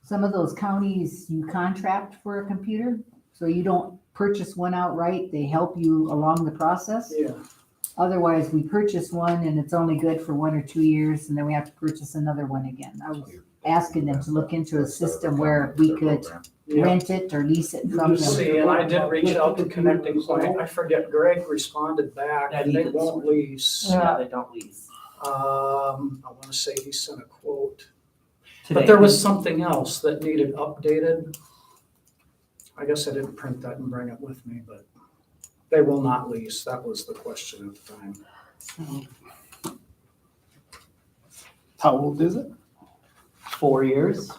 [SPEAKER 3] Some of those counties, you contract for a computer, so you don't purchase one outright, they help you along the process.
[SPEAKER 9] Yeah,
[SPEAKER 3] Otherwise, we purchase one and it's only good for 1 or 2 years, and then we have to purchase another one again. I was asking them to look into a system where we could
[SPEAKER 9] yeah.
[SPEAKER 3] rent it or lease it from
[SPEAKER 9] You see,
[SPEAKER 3] them.
[SPEAKER 9] and I did reach out to Connecting Point, I forget, Greg responded back,
[SPEAKER 4] Yeah,
[SPEAKER 9] and
[SPEAKER 4] he
[SPEAKER 9] they
[SPEAKER 4] did.
[SPEAKER 9] won't lease.
[SPEAKER 1] Yeah.
[SPEAKER 4] They don't lease.
[SPEAKER 9] I wanna say he sent a quote,
[SPEAKER 4] Today.
[SPEAKER 9] but there was something else that needed updated. I guess I didn't print that and bring it with me, but they will not lease, that was the question at the time.
[SPEAKER 2] How old is it?
[SPEAKER 4] 4 years,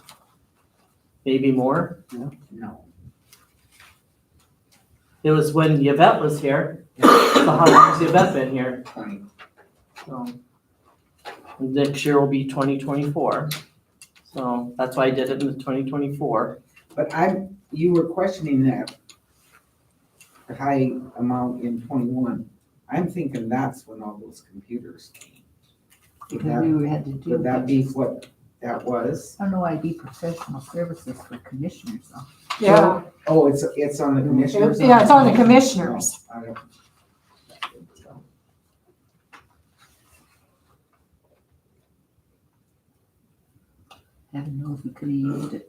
[SPEAKER 4] maybe more.
[SPEAKER 3] No.
[SPEAKER 4] It was when Yvette was here. So how long has Yvette been here? So, next year will be 2024. So that's why I did it in 2024.
[SPEAKER 10] But you were questioning that high amount in 21. I'm thinking that's when all those computers came.
[SPEAKER 3] Because we had to do.
[SPEAKER 10] Would that be what that was?
[SPEAKER 3] I don't know, ID professional services for commissioners though.
[SPEAKER 1] yeah.
[SPEAKER 10] Oh, it's on the commissioners?
[SPEAKER 1] Yeah, it's on the commissioners.
[SPEAKER 10] No, I don't-
[SPEAKER 3] Heaven knows we could have used it.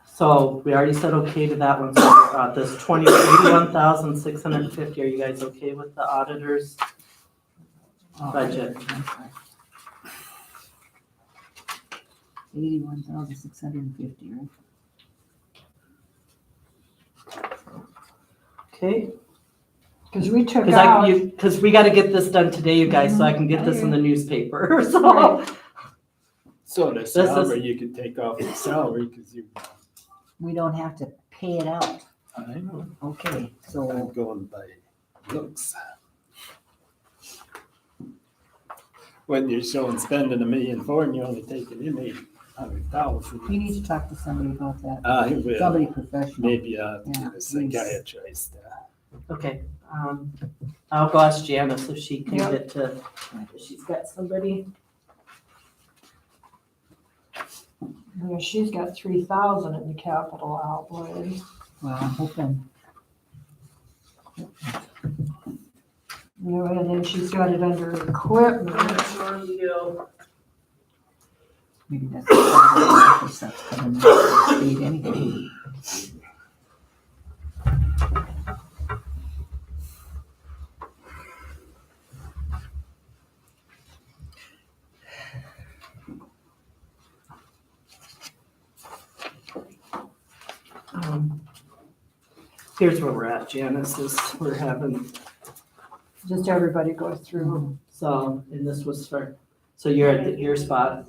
[SPEAKER 4] So we already said okay to that one. So this 81,650. Are you guys okay with the auditors? Budget.
[SPEAKER 3] 81,650, right?
[SPEAKER 4] Okay.
[SPEAKER 1] Because we took out,
[SPEAKER 4] Because we got to get this done today, you guys, so I can get this in the newspaper. So
[SPEAKER 1] Right.
[SPEAKER 2] So the
[SPEAKER 4] is-
[SPEAKER 2] salary, you could take off the salary because you,
[SPEAKER 3] We don't have to pay it out.
[SPEAKER 2] I know,
[SPEAKER 3] Okay, so
[SPEAKER 2] I'm going by looks. When you're showing spending $1.4 million and you're only taking in 800,000.
[SPEAKER 3] you need to talk to somebody about that.
[SPEAKER 2] I will,
[SPEAKER 3] Somebody professional.
[SPEAKER 2] maybe I'll
[SPEAKER 3] Yeah,
[SPEAKER 2] get a
[SPEAKER 3] please.
[SPEAKER 2] psychiatrist.
[SPEAKER 4] okay, I'll go ask Janice if she can
[SPEAKER 1] Yeah.
[SPEAKER 4] get to. If she's got somebody.
[SPEAKER 1] yeah, she's got 3,000 in the capital outlay.
[SPEAKER 3] Well, I'm hoping,
[SPEAKER 1] You know, and then she's got it under equipment.
[SPEAKER 3] maybe that's the stuff's coming from the state anyway.
[SPEAKER 4] Here's where we're at, Janice, is we're having,
[SPEAKER 1] Just everybody go through.
[SPEAKER 4] so, and this was for, so you're at your spot.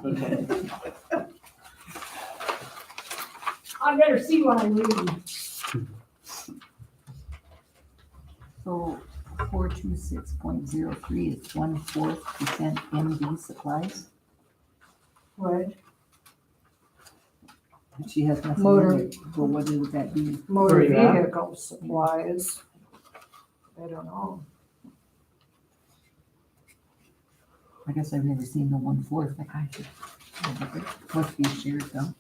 [SPEAKER 4] Okay,
[SPEAKER 1] I better see what I'm reading.
[SPEAKER 3] So 426.03 is 1/4% MD supplies.
[SPEAKER 1] Right,
[SPEAKER 3] And she has nothing.
[SPEAKER 1] Motor.
[SPEAKER 3] in it. Well, what would that be?
[SPEAKER 1] motor
[SPEAKER 4] Where you at?
[SPEAKER 1] vehicle supplies. I don't know.
[SPEAKER 3] I guess I've never seen the 1/4 that I should. Must be shared though.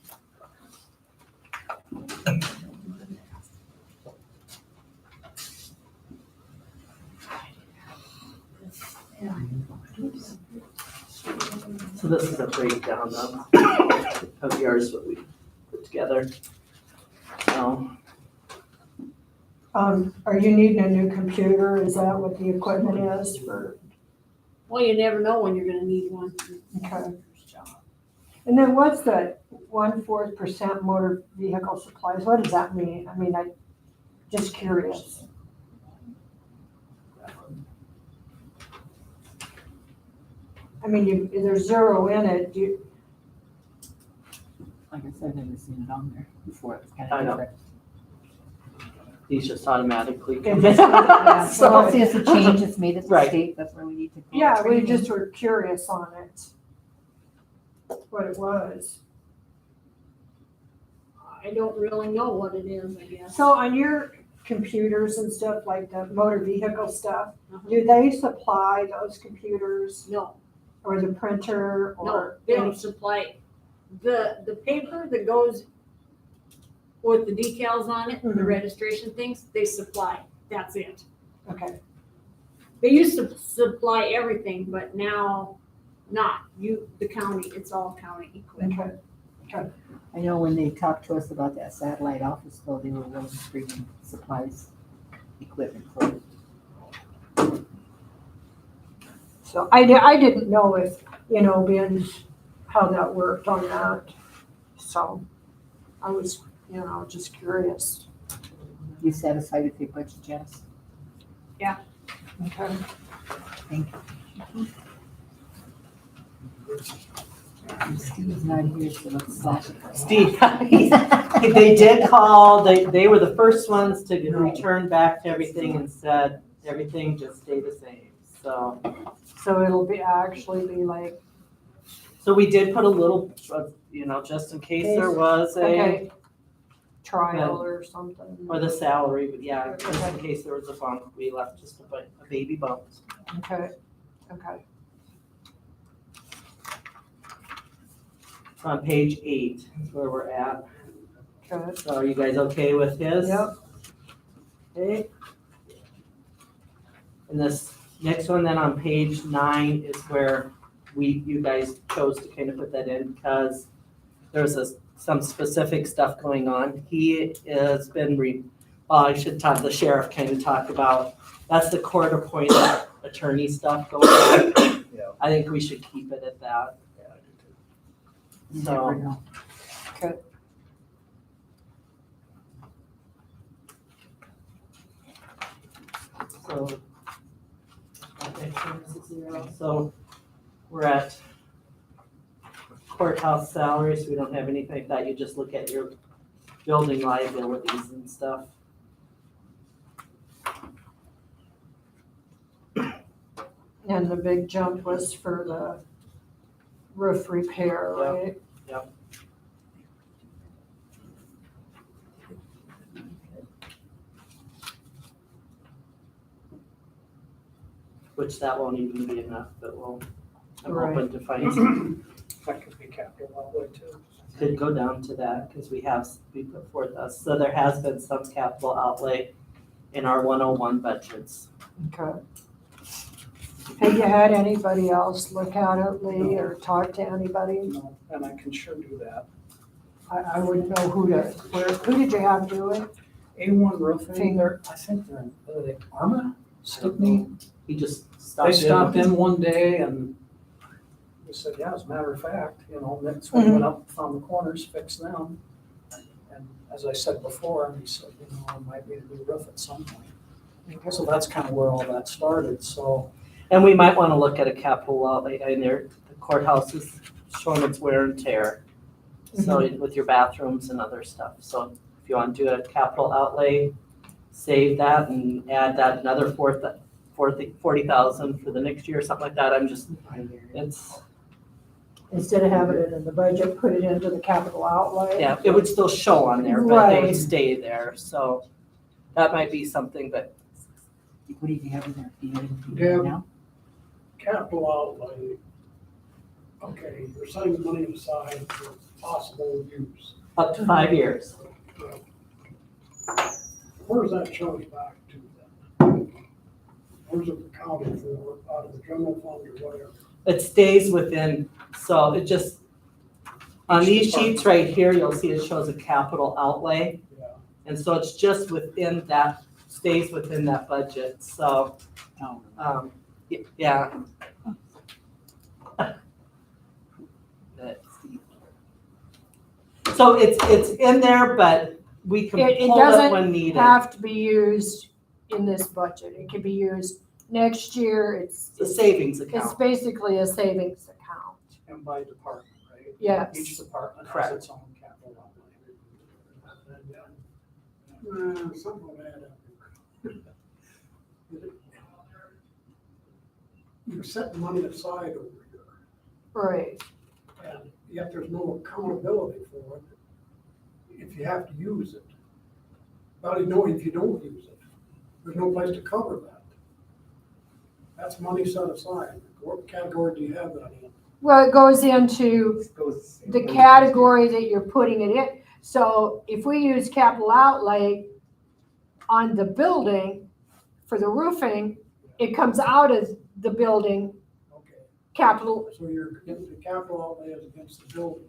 [SPEAKER 4] So this is a breakdown of yours, what we put together. So,
[SPEAKER 1] Are you needing a new computer? Is that what the equipment is for?
[SPEAKER 11] Well, you never know when you're gonna need one.
[SPEAKER 1] Okay. And then what's the 1/4% motor vehicle supplies? What does that mean? I mean, I, just curious. I mean, there's zero in it.
[SPEAKER 3] Like I said, I've never seen it on there before. It's kind
[SPEAKER 4] I
[SPEAKER 3] of
[SPEAKER 4] know.
[SPEAKER 3] different.
[SPEAKER 4] these just automatically.
[SPEAKER 1] Yeah,
[SPEAKER 3] So
[SPEAKER 1] so-
[SPEAKER 3] see, it's a change that's made at the
[SPEAKER 4] Right.
[SPEAKER 3] state, that's where we need to.
[SPEAKER 1] Yeah, we just were curious on it. What it was.
[SPEAKER 11] I don't really know what it is, I guess.
[SPEAKER 1] So on your computers and stuff, like the motor vehicle stuff,
[SPEAKER 11] Uh-huh.
[SPEAKER 1] do they supply those computers
[SPEAKER 11] No,
[SPEAKER 1] or the printer
[SPEAKER 11] no,
[SPEAKER 1] or?
[SPEAKER 11] they don't supply, the paper that goes with the decals on it, the
[SPEAKER 1] Mhm.
[SPEAKER 11] registration things, they supply, that's it.
[SPEAKER 1] Okay,
[SPEAKER 11] They used to supply everything, but now not, the county, it's all county equipment.
[SPEAKER 1] okay.
[SPEAKER 3] I know when they talked to us about that satellite office, though, they were willing to bring in supplies, equipment for it.
[SPEAKER 1] So I didn't know if, being how that worked on that. So I was, just curious.
[SPEAKER 3] You satisfied with your budget, Jess?
[SPEAKER 1] Okay.
[SPEAKER 3] Thank you. Steve's not here, so let's slash it.
[SPEAKER 4] Steve, they did call, they were the first ones to return back to everything and said, everything just stay the same, so.
[SPEAKER 1] So it'll actually be like,
[SPEAKER 4] So we did put a little, just in case there was
[SPEAKER 1] okay, trial or something.
[SPEAKER 4] or the salary, but yeah, just in case there was a bump, we left just a baby bump.
[SPEAKER 1] Okay, okay.
[SPEAKER 4] On page 8 is where we're at.
[SPEAKER 1] Good.
[SPEAKER 4] So are you guys okay with his?
[SPEAKER 1] Yep.
[SPEAKER 4] Okay. And this next one then on page 9 is where you guys chose to kind of put that in because there's some specific stuff going on. He has been, I should talk, the sheriff kind of talked about, that's the court appointed attorney stuff going on.
[SPEAKER 6] Yeah.
[SPEAKER 4] I think we should keep it at that.
[SPEAKER 3] You
[SPEAKER 4] So-
[SPEAKER 3] never know.
[SPEAKER 4] So, so we're at courthouse salaries, we don't have anything like that, you just look at your building liabilities and stuff.
[SPEAKER 1] And the big jump was for the roof repair,
[SPEAKER 4] Yep.
[SPEAKER 1] right?
[SPEAKER 4] Which that won't even be enough, but I'm
[SPEAKER 1] Right.
[SPEAKER 4] hoping to find some,
[SPEAKER 9] That could be capital outlay too.
[SPEAKER 4] could go down to that, because we put forth us, so there has been some capital outlay in our 101 budgets.
[SPEAKER 1] Okay. Have you had anybody else look at it, Lee, or talk to anybody?
[SPEAKER 9] No, and I can sure do that.
[SPEAKER 1] I wouldn't know who did you have do it?
[SPEAKER 9] A1 Roofing, I think they're in, are they Arma, Stickney?
[SPEAKER 4] He just stopped
[SPEAKER 9] They
[SPEAKER 4] in.
[SPEAKER 9] stopped in one day and we said, yeah, as a matter of fact, that's when we went up, found the corners, fixed them. And as I said before, he said, it might be a new roof at some point. So that's kind of where all that started, so.
[SPEAKER 4] And we might want to look at a capital outlay in there, the courthouse is showing its wear and tear. So with your bathrooms and other stuff, so if you want to do a capital outlay, save that and add that another 40,000 for the next year, something like that, it's,
[SPEAKER 1] Instead of having it in the budget, put it into the capital outlay?
[SPEAKER 4] yeah, it would still show on there, but it would
[SPEAKER 1] Right.
[SPEAKER 4] stay there, so that might be something, but
[SPEAKER 3] What do you have in there? Do you have anything
[SPEAKER 8] Yeah.
[SPEAKER 3] now?
[SPEAKER 8] Capital outlay, Okay, you're setting the money aside for possible use.
[SPEAKER 4] Up to 5 years.
[SPEAKER 8] Where's that charged back to then? Where's it accounted for, out of the general fund or whatever?
[SPEAKER 4] It stays within, so it just, on these sheets right here, you'll see it shows a capital outlay.
[SPEAKER 8] Yeah.
[SPEAKER 4] And so it's just within that, stays within that budget, so, yeah. Let's see. So it's in there, but we can
[SPEAKER 1] It
[SPEAKER 4] pull it
[SPEAKER 1] doesn't
[SPEAKER 4] when needed.
[SPEAKER 1] have to be used in this budget. It can be used next year.
[SPEAKER 4] It's a savings
[SPEAKER 1] It's
[SPEAKER 4] account.
[SPEAKER 1] basically a savings account.
[SPEAKER 9] And by department, right? Each
[SPEAKER 1] Yes.
[SPEAKER 9] department
[SPEAKER 4] Correct.
[SPEAKER 9] has its own capital outlay.
[SPEAKER 8] Something will add up. You set money aside over here,
[SPEAKER 1] Right.
[SPEAKER 8] and yet there's no accountability for it if you have to use it. How do you know if you don't use it? There's no place to cover that. That's money set aside. What category do you have that in?
[SPEAKER 1] Well, it goes into the category that you're putting it in. So if we use capital outlay on the building for the roofing, it comes out of the building
[SPEAKER 8] Okay,
[SPEAKER 1] capital
[SPEAKER 8] so the capital outlay is against the building.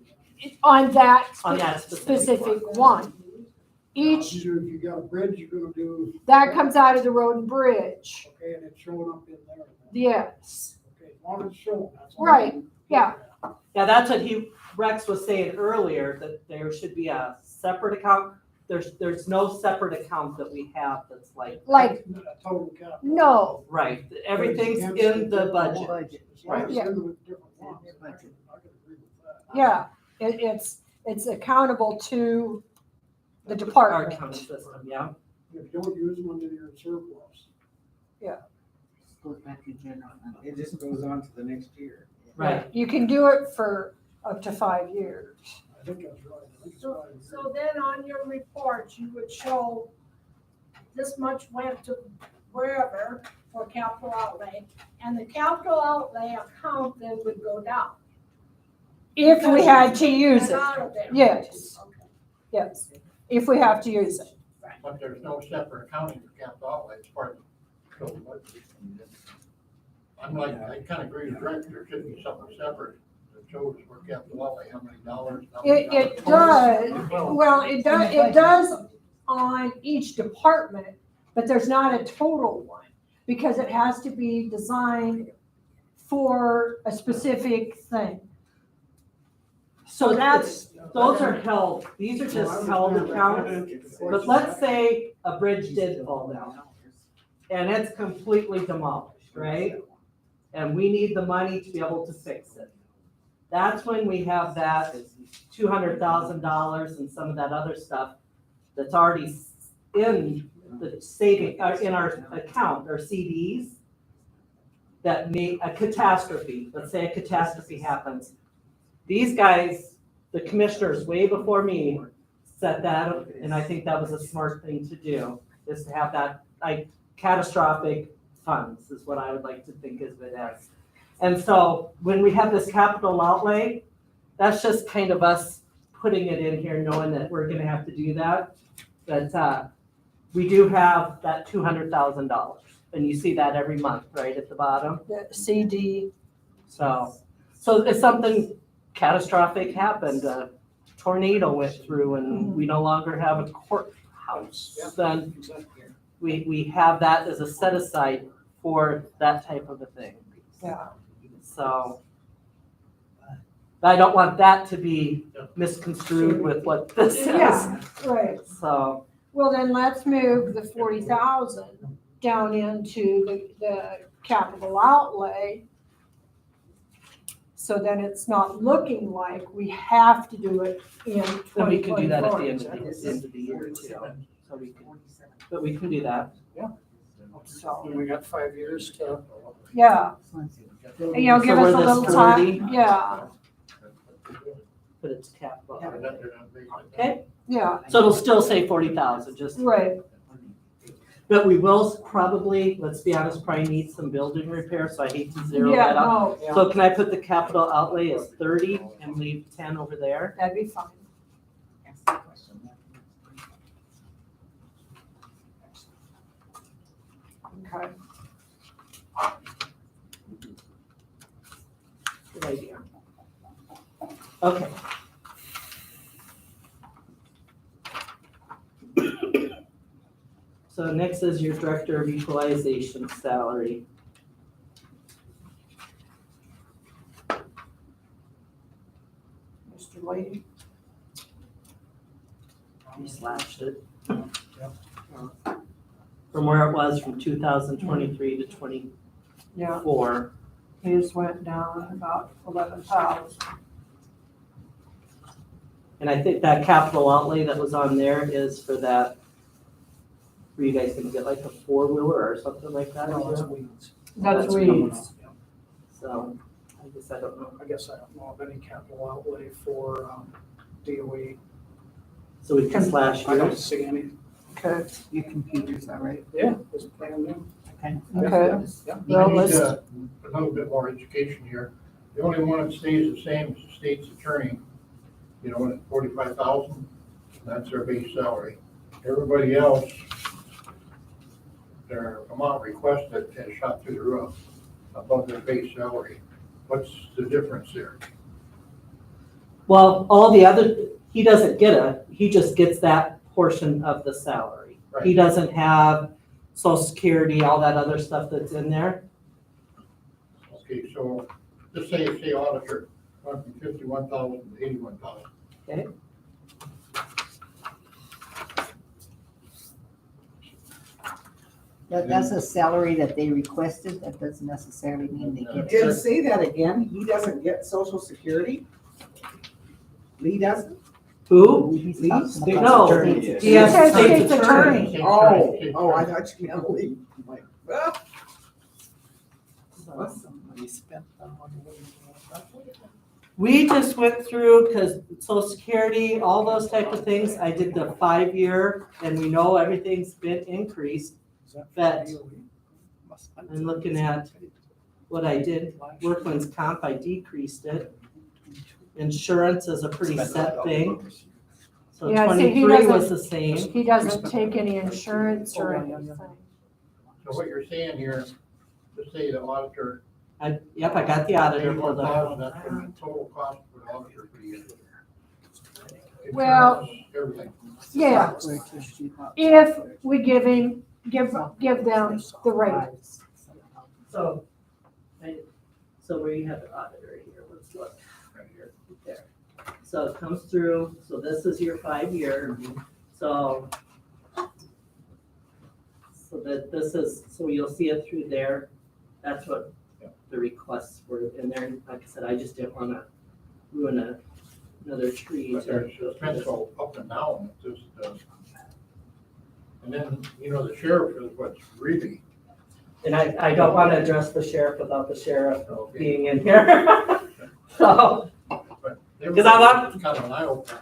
[SPEAKER 1] on that
[SPEAKER 4] On that
[SPEAKER 1] specific one. Each,
[SPEAKER 8] If you got a bridge, you're gonna do.
[SPEAKER 1] that comes out of the road and bridge.
[SPEAKER 8] Okay, and it's showing up in there.
[SPEAKER 1] Yes.
[SPEAKER 8] Okay, as long as it's showing, that's all.
[SPEAKER 1] Right, yeah.
[SPEAKER 4] Yeah, that's what Rex was saying earlier, that there should be a separate account. There's no separate account that we have that's like,
[SPEAKER 1] Like,
[SPEAKER 8] A total capital.
[SPEAKER 1] no,
[SPEAKER 4] right, everything's in the budget.
[SPEAKER 8] As long as it's
[SPEAKER 1] Yeah.
[SPEAKER 8] in the different ones, I can agree with that.
[SPEAKER 1] yeah, it's accountable to the
[SPEAKER 4] Our
[SPEAKER 1] department.
[SPEAKER 4] accounting system, yeah.
[SPEAKER 8] If you don't use them, then you're in surplus.
[SPEAKER 10] Goes back to general fund. It just goes on to the next year.
[SPEAKER 4] Right.
[SPEAKER 1] You can do it for up to 5 years.
[SPEAKER 8] I think that's right. I think it's
[SPEAKER 12] So,
[SPEAKER 8] 5 years.
[SPEAKER 12] so then on your report, you would show this much went to wherever for capital outlay, and the capital outlay account then would go down.
[SPEAKER 1] If we had to use
[SPEAKER 12] Get
[SPEAKER 1] it,
[SPEAKER 12] out of there.
[SPEAKER 1] yes,
[SPEAKER 12] Okay.
[SPEAKER 1] yes, if we have to use it.
[SPEAKER 7] But there's no separate accounting for capital outlay, it's part of the total budget. I'm like, I kinda agree with Rick, there should be something separate that shows where capital outlay, how many dollars. how many
[SPEAKER 1] It
[SPEAKER 7] dollars.
[SPEAKER 1] does, well, it does on each department, but there's not a total one, because it has to be designed for a specific thing.
[SPEAKER 4] So those are held, these are just held accounts. But let's say a bridge did fall down and it's completely demolished, right? And we need the money to be able to fix it. That's when we have that $200,000 and some of that other stuff that's already in the saving, in our account, our CDs, that make a catastrophe. Let's say a catastrophe happens. These guys, the commissioners way before me, set that up, and I think that was a smart thing to do, is to have that, like, catastrophic funds is what I would like to think of it as. And so when we have this capital outlay, that's just kind of us putting it in here, knowing that we're gonna have to do that. But we do have that $200,000, and you see that every month, right at the bottom.
[SPEAKER 1] The CD,
[SPEAKER 4] So if something catastrophic happened, a tornado went through and we no longer have a courthouse, then we have that as a set aside for that type of a thing.
[SPEAKER 1] yeah.
[SPEAKER 4] So I don't want that to be misconstrued with what this is.
[SPEAKER 1] Yeah, right.
[SPEAKER 4] So,
[SPEAKER 1] Well, then let's move the 40,000 down into the capital outlay. So then it's not looking like we have to do it in 2024.
[SPEAKER 4] then we can do that at the end of the year too. So we can, but we can do that.
[SPEAKER 1] So,
[SPEAKER 9] And we got 5 years to,
[SPEAKER 1] yeah, and you'll give
[SPEAKER 4] So
[SPEAKER 1] us a
[SPEAKER 4] we're this
[SPEAKER 1] little time,
[SPEAKER 4] 40?
[SPEAKER 1] yeah,
[SPEAKER 4] But it's capital.
[SPEAKER 7] Yeah, they're not big.
[SPEAKER 4] Okay,
[SPEAKER 1] yeah,
[SPEAKER 4] so it'll still say 40,000, just,
[SPEAKER 1] right.
[SPEAKER 4] But we will probably, let's be honest, probably need some building repair, so I hate to zero
[SPEAKER 1] Yeah,
[SPEAKER 4] that out.
[SPEAKER 1] no,
[SPEAKER 4] So can I put the capital outlay as 30 and leave 10 over there?
[SPEAKER 1] that'd be fine. Okay.
[SPEAKER 4] Good idea. Okay. So next is your director of equalization salary.
[SPEAKER 1] Mr. Lady,
[SPEAKER 4] You slashed it. From where it was from 2023 to 24.
[SPEAKER 1] yeah, his went down about 11,000.
[SPEAKER 4] And I think that capital outlay that was on there is for that, were you guys gonna get like a four-wheeler or something like that?
[SPEAKER 9] No, that's weeds.
[SPEAKER 1] That's
[SPEAKER 4] That's
[SPEAKER 1] weeds.
[SPEAKER 4] So, I guess I don't know.
[SPEAKER 9] I guess I don't know of any capital outlay for DOE.
[SPEAKER 4] So we can slash
[SPEAKER 9] I don't
[SPEAKER 4] yours.
[SPEAKER 9] see any.
[SPEAKER 1] Okay,
[SPEAKER 3] Your computer's all right.
[SPEAKER 9] Yeah, it's brand new.
[SPEAKER 3] Okay.
[SPEAKER 1] okay.
[SPEAKER 9] Yeah.
[SPEAKER 1] Well,
[SPEAKER 7] We need
[SPEAKER 1] let's,
[SPEAKER 7] a little bit more education here. The only one that stays the same is the state's attorney, you know, at 45,000, that's their base salary. Everybody else, their amount requested has shot through the roof above their base salary. What's the difference there?
[SPEAKER 4] Well, all the other, he doesn't get he just gets that portion of the salary. He
[SPEAKER 7] Right.
[SPEAKER 4] doesn't have social security, all that other stuff that's in there.
[SPEAKER 7] Okay, so just say auditor, went from 51,000 to 81,000.
[SPEAKER 4] Okay.
[SPEAKER 3] That's a salary that they requested. That doesn't necessarily mean they get
[SPEAKER 10] Did
[SPEAKER 3] it.
[SPEAKER 10] say that again, he doesn't get social security? Lee doesn't?
[SPEAKER 4] Who?
[SPEAKER 3] He's
[SPEAKER 10] Lee?
[SPEAKER 3] talking about
[SPEAKER 4] No,
[SPEAKER 3] attorneys.
[SPEAKER 4] he has
[SPEAKER 1] Says
[SPEAKER 4] state's
[SPEAKER 1] state's
[SPEAKER 4] attorney.
[SPEAKER 1] attorney.
[SPEAKER 10] Oh, I thought you meant Lee. I'm like, well.
[SPEAKER 2] Somebody spent the money.
[SPEAKER 4] We just went through, because social security, all those type of things, I did the 5-year, and we know everything's been increased. But I'm looking at what I did, workman's comp, I decreased it. Insurance is a pretty set thing. So
[SPEAKER 1] Yeah, see, he
[SPEAKER 4] 23 was
[SPEAKER 1] doesn't-
[SPEAKER 4] the same.
[SPEAKER 1] he doesn't take any insurance or anything.
[SPEAKER 7] So what you're saying here, just say the auditor.
[SPEAKER 4] Yep, I got the auditor pulled up.
[SPEAKER 7] 81,000, that's the total cost for the auditor for the year.
[SPEAKER 1] Well,
[SPEAKER 7] Everything.
[SPEAKER 1] Yeah, if we give them the raise.
[SPEAKER 4] So, so where you have the auditor here, let's look, right here, there. So it comes through, so this is your 5-year, so. So that this is, so you'll see it through there, that's what the requests were in there, like I said, I just didn't wanna ruin another tree.
[SPEAKER 7] But there's expense all up and down, it's just, and then, you know, the sheriff is what's really,
[SPEAKER 4] And I don't wanna address the sheriff without the sheriff being in here. So,
[SPEAKER 7] but.
[SPEAKER 4] Because I want-
[SPEAKER 7] It's kind of an eye opener.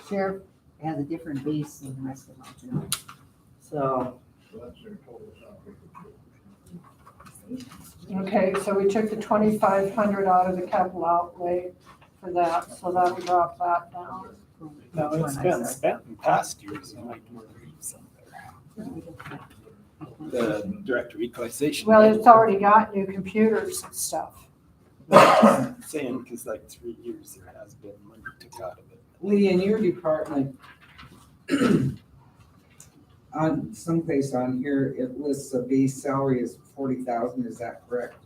[SPEAKER 3] Sheriff has a different base than the rest of them, you know.
[SPEAKER 4] so,
[SPEAKER 7] So that's their total salary.
[SPEAKER 1] Okay, so we took the 2,500 out of the capital outlay for that, so that would drop that down.
[SPEAKER 2] No, it's been spent in past years, you might want to read some there. The director of equalization.
[SPEAKER 1] Well, it's already got new computers and stuff.
[SPEAKER 2] Saying, because like 3 years there has been money took out of it.
[SPEAKER 10] Lee, in your department, on someplace on here, it lists a base salary as 40,000, is that correct?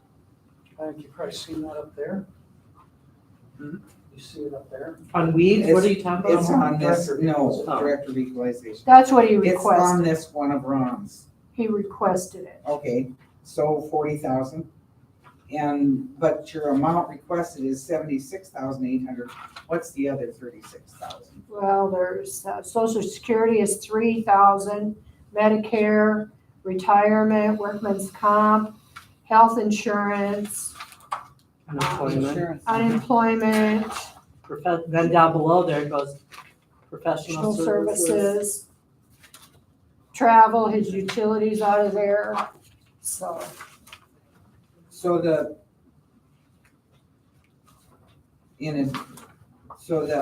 [SPEAKER 9] I think you've probably seen that up there.
[SPEAKER 2] Hmm?
[SPEAKER 9] You see it up there?
[SPEAKER 4] on weeds, what are you talking about?
[SPEAKER 10] It's on this, no,
[SPEAKER 4] Oh.
[SPEAKER 10] Director of Equalization.
[SPEAKER 1] That's what he
[SPEAKER 10] It's on
[SPEAKER 1] requested.
[SPEAKER 10] this one of Ron's.
[SPEAKER 1] He requested it.
[SPEAKER 10] Okay, so 40,000. And, but your amount requested is 76,800. What's the other 36,000?
[SPEAKER 1] Well, there's, social security is 3,000, Medicare, retirement, workman's comp, health insurance,
[SPEAKER 4] Unemployment.
[SPEAKER 1] unemployment,
[SPEAKER 4] Then down below there goes professional
[SPEAKER 1] professional
[SPEAKER 4] services.
[SPEAKER 1] services, travel, his utilities out of there, so.
[SPEAKER 10] So the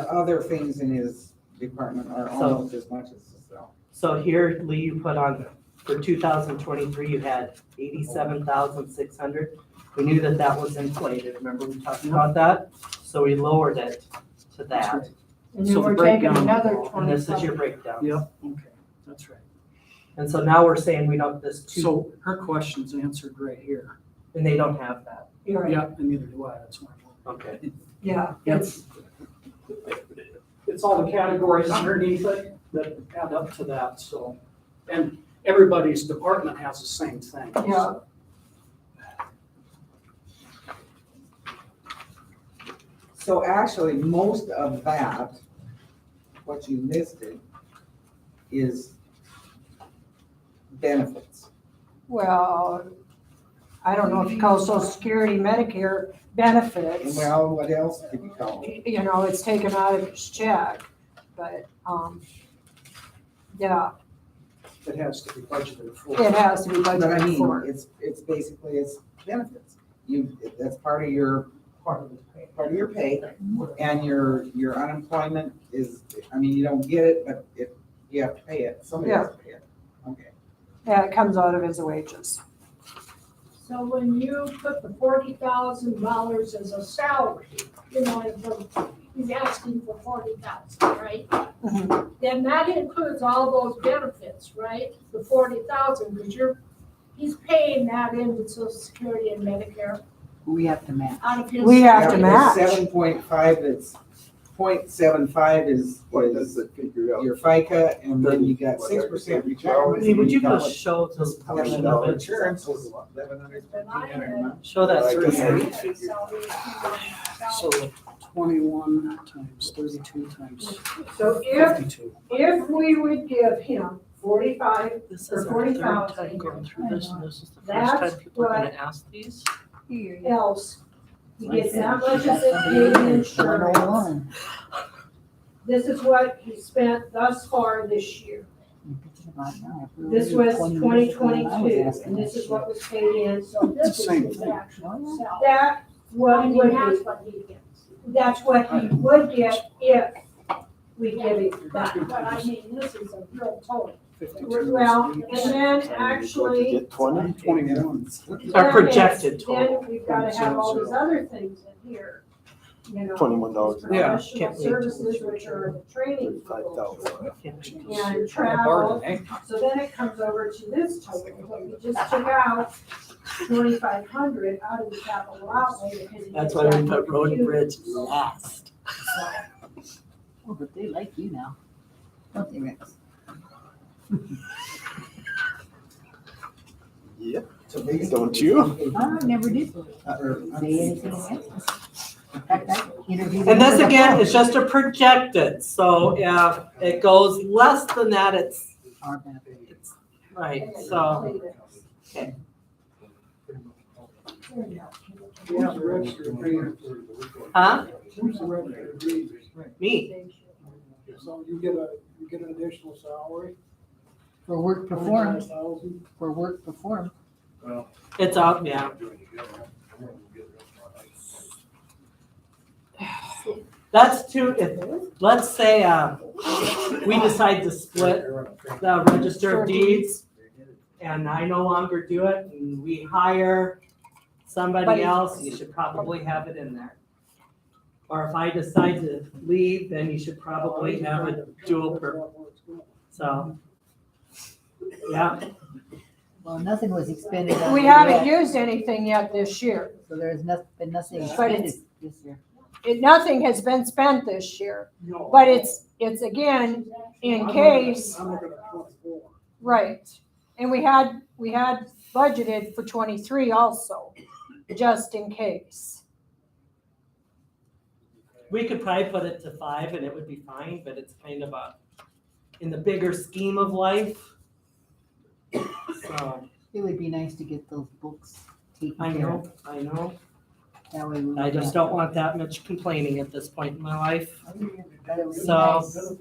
[SPEAKER 10] other things in his department are almost as much as the cell.
[SPEAKER 4] So here, Lee, you put on, for 2023, you had 87,600. We knew that that was inflated, remember we talked about that? So we lowered it to that.
[SPEAKER 1] And
[SPEAKER 8] So
[SPEAKER 1] then
[SPEAKER 8] the
[SPEAKER 1] we're taking
[SPEAKER 8] breakdown-
[SPEAKER 1] another
[SPEAKER 4] And this is
[SPEAKER 1] 25.
[SPEAKER 4] your breakdown.
[SPEAKER 8] Yep, okay, that's right.
[SPEAKER 4] And so now we're saying we don't, this two,
[SPEAKER 8] So her question's answered right here.
[SPEAKER 4] and they don't have that.
[SPEAKER 1] You're right.
[SPEAKER 8] Yeah, and neither do I, that's why.
[SPEAKER 4] Okay.
[SPEAKER 1] Yeah,
[SPEAKER 8] It's, it's all the categories underneath it that add up to that, so. And everybody's department has the same thing. so.
[SPEAKER 1] Yeah.
[SPEAKER 10] So actually, most of that, what you listed, is benefits.
[SPEAKER 1] well, I don't know if you call Social Security, Medicare benefits.
[SPEAKER 10] Well, what else could you call it?
[SPEAKER 1] You know, it's taken out of his check, but, yeah,
[SPEAKER 8] It has to be budgeted for.
[SPEAKER 1] it has to be
[SPEAKER 10] But I
[SPEAKER 1] budgeted
[SPEAKER 10] mean,
[SPEAKER 1] for.
[SPEAKER 10] it's basically, it's benefits. That's part of your pay, and your unemployment is, I mean, you don't get it, but you have to pay it, somebody has to pay it. Okay.
[SPEAKER 1] Yeah, it comes out of his wages.
[SPEAKER 12] So when you put the $40,000 as a salary, you know, he's asking for 40,000, right?
[SPEAKER 1] Mhm.
[SPEAKER 12] Then that includes all those benefits, right? The 40,000, because he's paying that into Social Security and Medicare
[SPEAKER 3] We have to match.
[SPEAKER 12] out of his.
[SPEAKER 1] We have to match.
[SPEAKER 10] 7.5, it's 0.75 is
[SPEAKER 2] What does it figure out?
[SPEAKER 10] your FICA, and then you got 6% retirement.
[SPEAKER 4] Lee, would you
[SPEAKER 10] got
[SPEAKER 4] just show this portion
[SPEAKER 10] $11
[SPEAKER 4] of it?
[SPEAKER 10] insurance was $1,100, $1,500.
[SPEAKER 4] Show that
[SPEAKER 2] I
[SPEAKER 4] through
[SPEAKER 2] guess
[SPEAKER 4] here.
[SPEAKER 2] I figured.
[SPEAKER 8] So 21 times 32 times
[SPEAKER 1] So if
[SPEAKER 8] 52.
[SPEAKER 1] we would give him 45,
[SPEAKER 4] This
[SPEAKER 1] Or
[SPEAKER 4] is our third
[SPEAKER 1] 40,000.
[SPEAKER 4] time going through this, and this is the first
[SPEAKER 1] That's
[SPEAKER 4] time people are gonna
[SPEAKER 1] what-
[SPEAKER 4] ask these.
[SPEAKER 1] else, he gets that much as it paid in insurance.
[SPEAKER 3] 101.
[SPEAKER 1] This is what he spent thus far this year. This was 2022, and this is what was paid in, so this is
[SPEAKER 8] Same
[SPEAKER 1] his
[SPEAKER 8] thing.
[SPEAKER 1] actual salary.
[SPEAKER 3] Oh,
[SPEAKER 1] That, what
[SPEAKER 12] I
[SPEAKER 1] would
[SPEAKER 12] mean, that's
[SPEAKER 1] be,
[SPEAKER 12] what he gets.
[SPEAKER 1] that's what he would get if we give him
[SPEAKER 12] But
[SPEAKER 1] that.
[SPEAKER 12] I mean, this is a real total.
[SPEAKER 8] 52.
[SPEAKER 1] Well, and then actually,
[SPEAKER 2] Get 20?
[SPEAKER 8] 21.
[SPEAKER 4] Our projected total.
[SPEAKER 1] then we've gotta have all these other things in here, you know.
[SPEAKER 2] $21 an
[SPEAKER 8] Yeah.
[SPEAKER 1] Professional
[SPEAKER 4] Can't wait till
[SPEAKER 1] services, which are the training. for those.
[SPEAKER 2] 5,000.
[SPEAKER 1] And
[SPEAKER 8] Bargain,
[SPEAKER 1] travel,
[SPEAKER 8] eh?
[SPEAKER 1] so then it comes over to this total, but we just took out 2,500 out of the capital outlay because. he
[SPEAKER 4] That's
[SPEAKER 1] gets
[SPEAKER 4] why we
[SPEAKER 1] that
[SPEAKER 4] put road and
[SPEAKER 1] huge.
[SPEAKER 4] bridge last.
[SPEAKER 3] Oh, but they like you now. Don't they, Rex?
[SPEAKER 2] Yep,
[SPEAKER 10] So basically-
[SPEAKER 2] don't you?
[SPEAKER 3] I never did
[SPEAKER 10] Or-
[SPEAKER 3] say anything against us. In fact, I interviewed.
[SPEAKER 4] And
[SPEAKER 3] him
[SPEAKER 4] this
[SPEAKER 3] for the
[SPEAKER 4] again
[SPEAKER 3] post.
[SPEAKER 4] is just a projected, so if it goes less than that, it's,
[SPEAKER 3] Our benefit.
[SPEAKER 4] right, so.
[SPEAKER 7] Who's the registered trainer?
[SPEAKER 4] Huh?
[SPEAKER 7] Who's the registered trainer?
[SPEAKER 4] Me,
[SPEAKER 7] So you get an additional salary?
[SPEAKER 3] For work performed,
[SPEAKER 7] 25,000?
[SPEAKER 3] for work performed.
[SPEAKER 4] it's out, yeah. That's too, if, let's say, we decide to split the register of deeds, and I no longer do it, and we hire somebody else, you should probably have it in there. Or if I decide to leave, then you should probably have a dual purpose, so. Yeah,
[SPEAKER 3] Well, nothing was expended. on
[SPEAKER 1] We
[SPEAKER 3] it
[SPEAKER 1] haven't
[SPEAKER 3] yet,
[SPEAKER 1] used anything yet this year.
[SPEAKER 3] So there's been nothing
[SPEAKER 1] But
[SPEAKER 3] expended
[SPEAKER 1] it's-
[SPEAKER 3] this year.
[SPEAKER 1] Nothing has been spent this year,
[SPEAKER 7] No.
[SPEAKER 1] but it's again, in case,
[SPEAKER 7] I'm looking at 24.
[SPEAKER 1] right. And we had budgeted for 23 also, just in case.
[SPEAKER 4] we could probably put it to 5 and it would be fine, but it's kind of in the bigger scheme of life. So,
[SPEAKER 3] It would be nice to get those books taken
[SPEAKER 4] I
[SPEAKER 3] care of.
[SPEAKER 4] know, I know,
[SPEAKER 3] That way we.
[SPEAKER 4] I just don't want that much complaining at this point in my life.
[SPEAKER 3] That would be
[SPEAKER 4] So-
[SPEAKER 3] nice.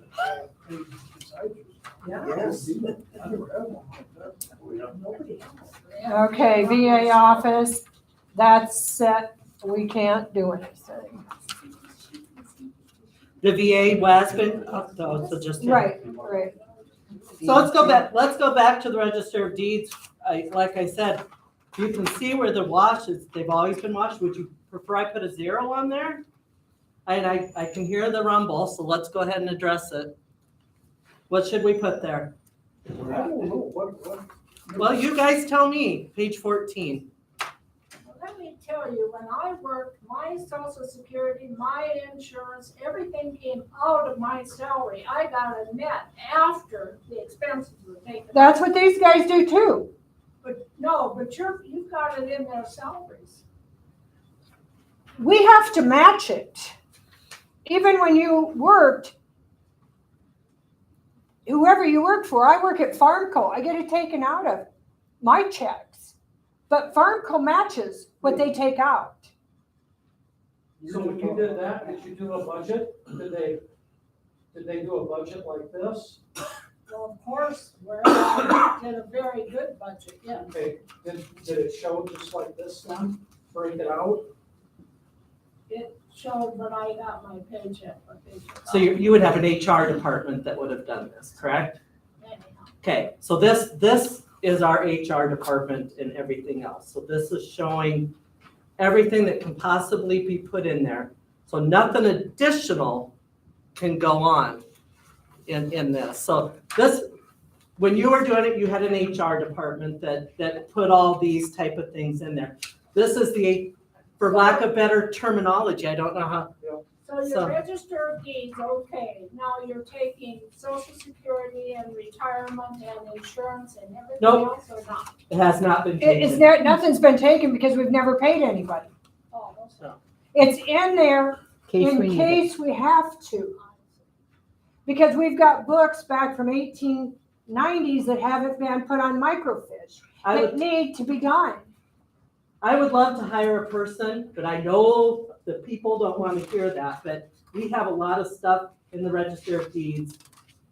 [SPEAKER 9] Yes.
[SPEAKER 8] I never had one like that.
[SPEAKER 9] Nobody.
[SPEAKER 1] Okay, VA office, that's set, we can't do anything.
[SPEAKER 4] The VA Waspin, so just.
[SPEAKER 1] Right.
[SPEAKER 4] So let's go back to the Register of Deeds. Like I said, you can see where the washes, they've always been washed. Would you prefer I put a 0 on there? And I can hear the rumble, so let's go ahead and address it. What should we put there?
[SPEAKER 8] I don't know, what?
[SPEAKER 4] Well, you guys tell me, page 14.
[SPEAKER 12] Let me tell you, when I worked, my social security, my insurance, everything came out of my salary. I got a net after the expenses were taken.
[SPEAKER 1] That's what these guys do too.
[SPEAKER 12] But no, but you've got it in their salaries.
[SPEAKER 1] We have to match it. Even when you worked, whoever you work for, I work at Farmco, I get it taken out of my checks. But Farmco matches what they take out.
[SPEAKER 9] So when you did that, did you do a budget? Did they do a budget like this?
[SPEAKER 12] Well, of course, where I did a very good budget, yeah.
[SPEAKER 9] Okay, did it show just like this then? Break it out?
[SPEAKER 12] It showed when I got my paycheck.
[SPEAKER 4] So you would have an HR department that would have done this, correct? Okay, so this is our HR department and everything else. So this is showing everything that can possibly be put in there. So nothing additional can go on in this. So this, when you were doing it, you had an HR department that put all these type of things in there. This is the, for lack of better terminology, I don't know how.
[SPEAKER 12] So
[SPEAKER 4] So-
[SPEAKER 12] your register of deeds, okay, now you're taking social security and retirement and insurance and everything
[SPEAKER 4] Nope.
[SPEAKER 12] else or not?
[SPEAKER 4] It has not been
[SPEAKER 1] It's
[SPEAKER 4] taken.
[SPEAKER 1] there, nothing's been taken because we've never paid anybody.
[SPEAKER 12] Oh, okay.
[SPEAKER 4] So,
[SPEAKER 1] It's in there
[SPEAKER 3] Case
[SPEAKER 1] in
[SPEAKER 3] we need it.
[SPEAKER 1] case we have to. Because we've got books back from 1890s that haven't been put on microfiche
[SPEAKER 4] I
[SPEAKER 1] that
[SPEAKER 4] would,
[SPEAKER 1] need to be done.
[SPEAKER 4] I would love to hire a person, but I know the people don't want to hear that, but we have a lot of stuff in the Register of Deeds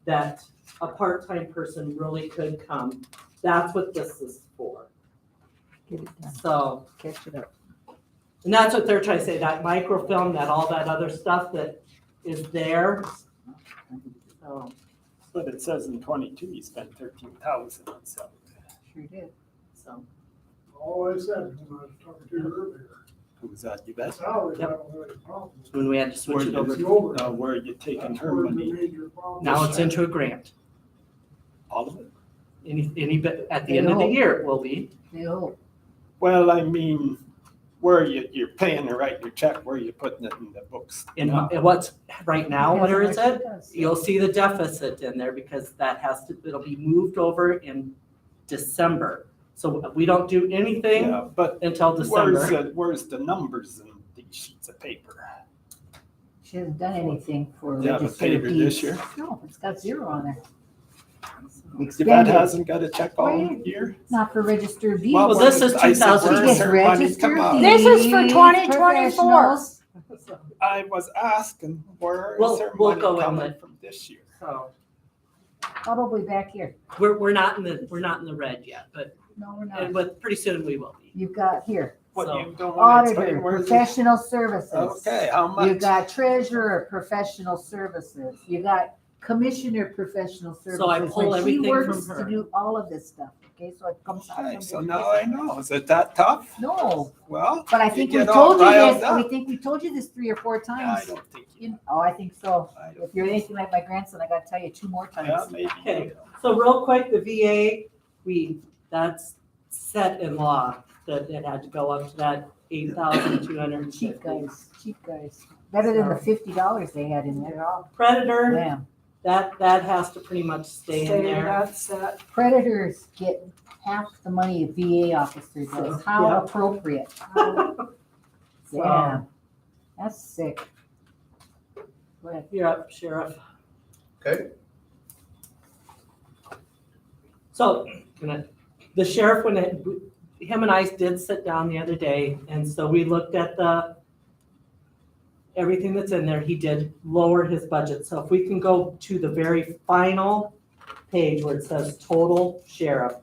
[SPEAKER 4] that a part-time person really could come. That's what this is for.
[SPEAKER 3] Get it done,
[SPEAKER 4] So,
[SPEAKER 3] catch it up.
[SPEAKER 4] and that's what they're trying to say, that microfilm, that all that other stuff that is there. So,
[SPEAKER 2] But it says in 22, you spent 13,000 on something.
[SPEAKER 3] Sure did.
[SPEAKER 4] so,
[SPEAKER 8] All I said when I was talking to you earlier,
[SPEAKER 2] Who was that, you bet?
[SPEAKER 8] salaries, I
[SPEAKER 4] Yep.
[SPEAKER 8] don't have any problem.
[SPEAKER 4] when we had to switch it
[SPEAKER 2] Where
[SPEAKER 4] over,
[SPEAKER 8] It's the overtime.
[SPEAKER 2] Where are you taking
[SPEAKER 8] That's
[SPEAKER 2] her
[SPEAKER 8] where the
[SPEAKER 2] money?
[SPEAKER 8] major problem
[SPEAKER 4] now
[SPEAKER 8] is.
[SPEAKER 4] it's into a grant.
[SPEAKER 2] All of it?
[SPEAKER 4] Any bit, at the end of the year, it will be.
[SPEAKER 3] They hope.
[SPEAKER 2] Well, I mean, where you're paying to write your check, where are you putting it in the books?
[SPEAKER 4] In what's, right now, where is
[SPEAKER 3] Because
[SPEAKER 4] it?
[SPEAKER 3] how much does.
[SPEAKER 4] You'll see the deficit in there because that has to, it'll be moved over in December. So we don't do anything
[SPEAKER 2] Yeah, but
[SPEAKER 4] until December.
[SPEAKER 2] where's the numbers in these sheets of paper?
[SPEAKER 3] She hasn't done anything for
[SPEAKER 2] You haven't
[SPEAKER 3] register
[SPEAKER 2] paid
[SPEAKER 3] of
[SPEAKER 2] her
[SPEAKER 3] deeds.
[SPEAKER 2] this year?
[SPEAKER 3] No, it's got 0 on there.
[SPEAKER 2] Yvette
[SPEAKER 3] Expended,
[SPEAKER 2] hasn't got a check all
[SPEAKER 3] Right.
[SPEAKER 2] year?
[SPEAKER 3] not for register of deeds.
[SPEAKER 2] Well,
[SPEAKER 4] Well, this is
[SPEAKER 2] I said, where's
[SPEAKER 4] 2000.
[SPEAKER 3] Yes,
[SPEAKER 2] her money
[SPEAKER 3] register
[SPEAKER 2] come
[SPEAKER 3] of
[SPEAKER 2] out?
[SPEAKER 3] deeds.
[SPEAKER 1] This is for 2024.
[SPEAKER 3] professionals.
[SPEAKER 2] I was asking, where
[SPEAKER 4] We'll-
[SPEAKER 2] is her
[SPEAKER 4] we'll
[SPEAKER 2] money
[SPEAKER 4] go in
[SPEAKER 2] coming
[SPEAKER 4] with-
[SPEAKER 2] from this year?
[SPEAKER 4] So
[SPEAKER 3] Probably back here.
[SPEAKER 4] we're not in the red yet, but
[SPEAKER 3] No, we're
[SPEAKER 4] and
[SPEAKER 3] not.
[SPEAKER 4] but pretty soon we will be.
[SPEAKER 3] You've got here,
[SPEAKER 2] What,
[SPEAKER 4] So-
[SPEAKER 2] you don't want to explain
[SPEAKER 3] auditor,
[SPEAKER 2] where the-
[SPEAKER 3] professional services.
[SPEAKER 2] Okay, how
[SPEAKER 3] You
[SPEAKER 2] much?
[SPEAKER 3] got treasurer, professional services. You got commissioner, professional services.
[SPEAKER 4] So I pull
[SPEAKER 3] Like,
[SPEAKER 4] everything
[SPEAKER 3] She works
[SPEAKER 4] from
[SPEAKER 3] to
[SPEAKER 4] her.
[SPEAKER 3] do all of this stuff, okay? So it comes out.
[SPEAKER 2] Okay,
[SPEAKER 3] from
[SPEAKER 2] so
[SPEAKER 3] different
[SPEAKER 2] now I
[SPEAKER 3] places.
[SPEAKER 2] know. Is it that tough?
[SPEAKER 3] No,
[SPEAKER 2] Well,
[SPEAKER 3] but I
[SPEAKER 2] You
[SPEAKER 3] think we
[SPEAKER 2] get all
[SPEAKER 3] told you
[SPEAKER 2] riled
[SPEAKER 3] this,
[SPEAKER 2] up.
[SPEAKER 3] we think we told you this 3 or 4
[SPEAKER 2] I
[SPEAKER 3] times.
[SPEAKER 2] don't think you.
[SPEAKER 3] Oh, I think so.
[SPEAKER 2] I don't-
[SPEAKER 3] If you're anything like my grandson, I gotta tell you 2 more
[SPEAKER 2] Yeah,
[SPEAKER 3] times.
[SPEAKER 2] maybe.
[SPEAKER 4] Okay. So real quick, the VA, that's set in law that it had to go up to that 8,250.
[SPEAKER 3] Cheap guys. Better than the $50 they had in there.
[SPEAKER 4] Predator,
[SPEAKER 3] Damn.
[SPEAKER 4] that has to pretty much stay in there.
[SPEAKER 1] That's that.
[SPEAKER 3] Predators get half the money a VA officer does. How
[SPEAKER 4] Yeah.
[SPEAKER 3] appropriate.
[SPEAKER 4] So-
[SPEAKER 3] Damn. That's sick. Go ahead.
[SPEAKER 4] You're up, Sheriff.
[SPEAKER 7] Okay.
[SPEAKER 4] So, the sheriff, him and I did sit down the other day, and so we looked at everything that's in there. He did lower his budget. So if we can go to the very final page where it says total sheriff.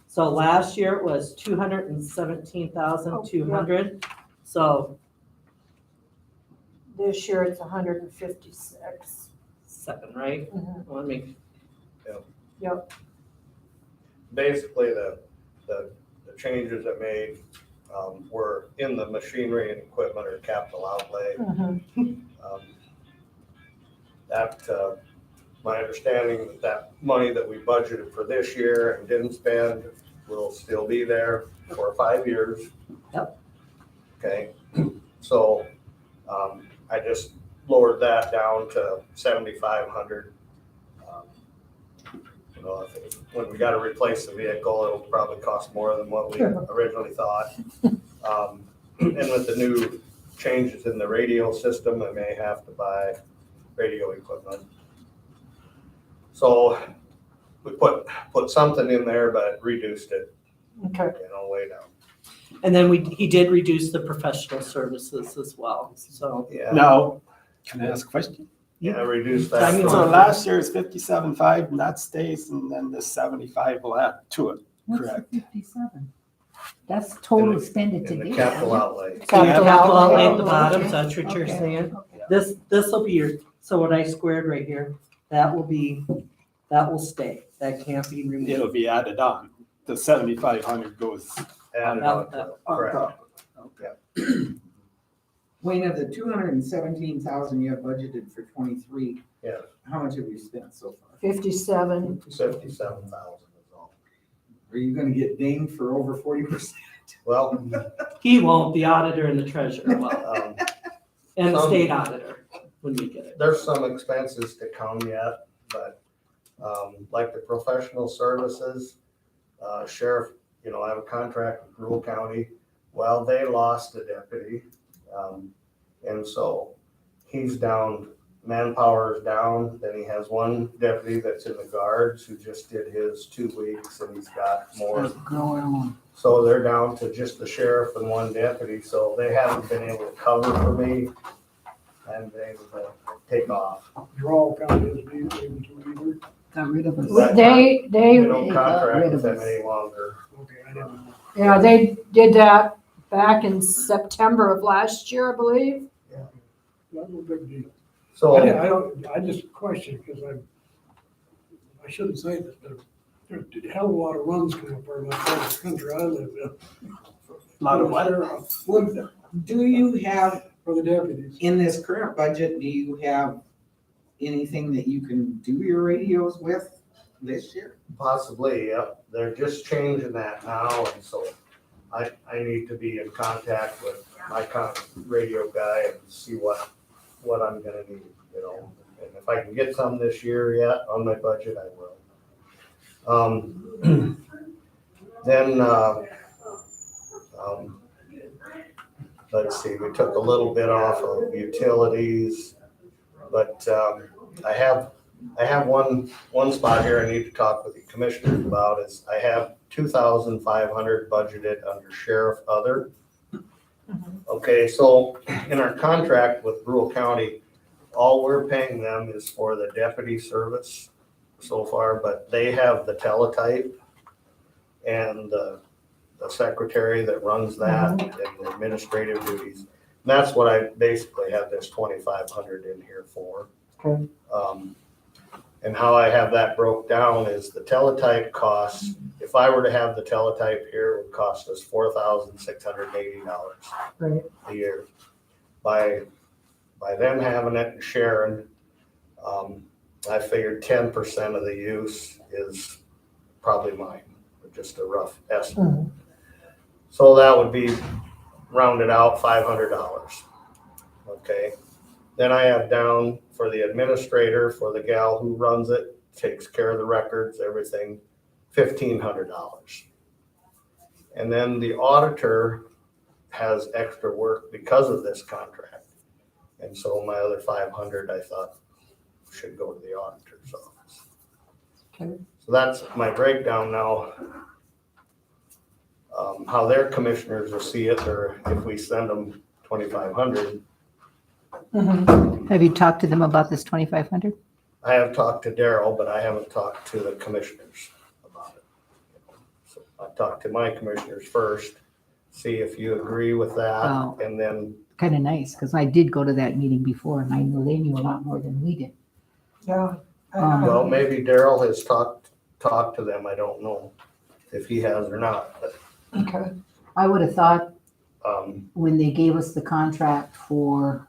[SPEAKER 4] So last year it was 217,200. So
[SPEAKER 12] This year it's 156.
[SPEAKER 4] seven, right? Let me,
[SPEAKER 6] Basically, the changes that made, were in the machinery and equipment or capital outlay. My understanding that money that we budgeted for this year and didn't spend will still be there for 5 years.
[SPEAKER 4] Yep.
[SPEAKER 6] Okay, so, I just lowered that down to 7,500. You know, when we gotta replace the vehicle, it'll probably cost more than what we originally thought. And with the new changes in the radio system, I may have to buy radio equipment. So we put something in there, but reduced it,
[SPEAKER 1] Okay.
[SPEAKER 6] way down.
[SPEAKER 4] and then he did reduce the professional services as well, so.
[SPEAKER 6] Yeah,
[SPEAKER 2] Now, can I ask a question?
[SPEAKER 6] yeah, reduced
[SPEAKER 4] I mean,
[SPEAKER 6] that.
[SPEAKER 2] So
[SPEAKER 6] from-
[SPEAKER 2] last year's 57.5 and that stays, and then the 75 will add to it,
[SPEAKER 3] What's the
[SPEAKER 2] correct?
[SPEAKER 3] 57? That's total
[SPEAKER 6] In
[SPEAKER 3] expended
[SPEAKER 6] In
[SPEAKER 3] today.
[SPEAKER 6] the capital outlay.
[SPEAKER 1] Capital
[SPEAKER 4] Capital outlay at
[SPEAKER 1] outlay.
[SPEAKER 4] the bottom,
[SPEAKER 3] Okay.
[SPEAKER 4] so that's what you're
[SPEAKER 3] Okay.
[SPEAKER 4] saying.
[SPEAKER 3] Okay.
[SPEAKER 4] This will be your, so what I squared right here, that will stay. That can't be removed.
[SPEAKER 2] It'll be added on. The 7,500 goes.
[SPEAKER 6] Added on to it, correct.
[SPEAKER 10] Wayne, of the 217,000 you have budgeted for 23,
[SPEAKER 6] Yes.
[SPEAKER 10] how much have you spent so far?
[SPEAKER 12] 57.
[SPEAKER 6] 57,000 is all.
[SPEAKER 10] Are you gonna get dinged for over 40%?
[SPEAKER 6] Well,
[SPEAKER 4] He won't, the auditor and the treasurer will,
[SPEAKER 6] um,
[SPEAKER 4] and the state auditor, when we get it.
[SPEAKER 6] there's some expenses to come yet, but, like the professional services, sheriff, I have a contract with Rural County. Well, they lost a deputy. And so he's down, manpower is down. Then he has one deputy that's in the guards who just did his 2 weeks and he's got more.
[SPEAKER 3] What's going on?
[SPEAKER 6] So they're down to just the sheriff and one deputy, so they haven't been able to cover for me and they take off.
[SPEAKER 8] Draw County isn't able to either.
[SPEAKER 3] Got rid of us.
[SPEAKER 6] Right.
[SPEAKER 1] They
[SPEAKER 6] We don't
[SPEAKER 3] They got
[SPEAKER 6] contract
[SPEAKER 3] rid
[SPEAKER 6] with
[SPEAKER 3] of
[SPEAKER 6] them
[SPEAKER 3] us.
[SPEAKER 6] any longer.
[SPEAKER 8] Okay, I didn't know.
[SPEAKER 1] yeah, they did that back in September of last year, I believe.
[SPEAKER 8] Not no big deal.
[SPEAKER 6] So,
[SPEAKER 8] I just question, because I shouldn't say this, but there's a hell of a lot of runs come up there in that part of the country I live in.
[SPEAKER 2] A lot of what?
[SPEAKER 8] Would,
[SPEAKER 10] Do you have,
[SPEAKER 8] for the deputies.
[SPEAKER 10] in this current budget, do you have anything that you can do your radios with this year?
[SPEAKER 6] possibly, yep, they're just changing that now, and so I need to be in contact with my radio guy and see what I'm gonna need, and if I can get some this year yet on my budget, I will. Then, let's see, we took a little bit off of utilities, but, I have one spot here I need to talk with the commissioners about is I have 2,500 budgeted under sheriff other. Okay, so in our contract with Rural County, all we're paying them is for the deputy service so far, but they have the teletype and the secretary that runs that and the administrative duties. And that's what I basically have this 2,500 in here for.
[SPEAKER 1] Okay.
[SPEAKER 6] And how I have that broke down is the teletype costs, if I were to have the teletype here, it would cost us $4,680
[SPEAKER 1] Right.
[SPEAKER 6] a year. By them having it and sharing, I figured 10% of the use is probably mine, just a rough estimate. So that would be rounded out $500. Okay. Then I have down for the administrator, for the gal who runs it, takes care of the records, everything, $1,500. And then the auditor has extra work because of this contract. And so my other 500, I thought should go to the auditor's office.
[SPEAKER 1] Okay.
[SPEAKER 6] So that's my breakdown now. How their commissioners will see it, or if we send them 2,500,
[SPEAKER 3] Have you talked to them about this 2,500?
[SPEAKER 6] I have talked to Daryl, but I haven't talked to the commissioners about it. So I talked to my commissioners first, see if you agree with that,
[SPEAKER 3] Wow.
[SPEAKER 6] and then,
[SPEAKER 3] Kind of nice, because I did go to that meeting before and I know they knew a lot more than we did.
[SPEAKER 1] Yeah.
[SPEAKER 6] well, maybe Daryl has talked to them, I don't know if he has or not, but,
[SPEAKER 1] Okay.
[SPEAKER 3] I would have thought
[SPEAKER 6] um,
[SPEAKER 3] when they gave us the contract for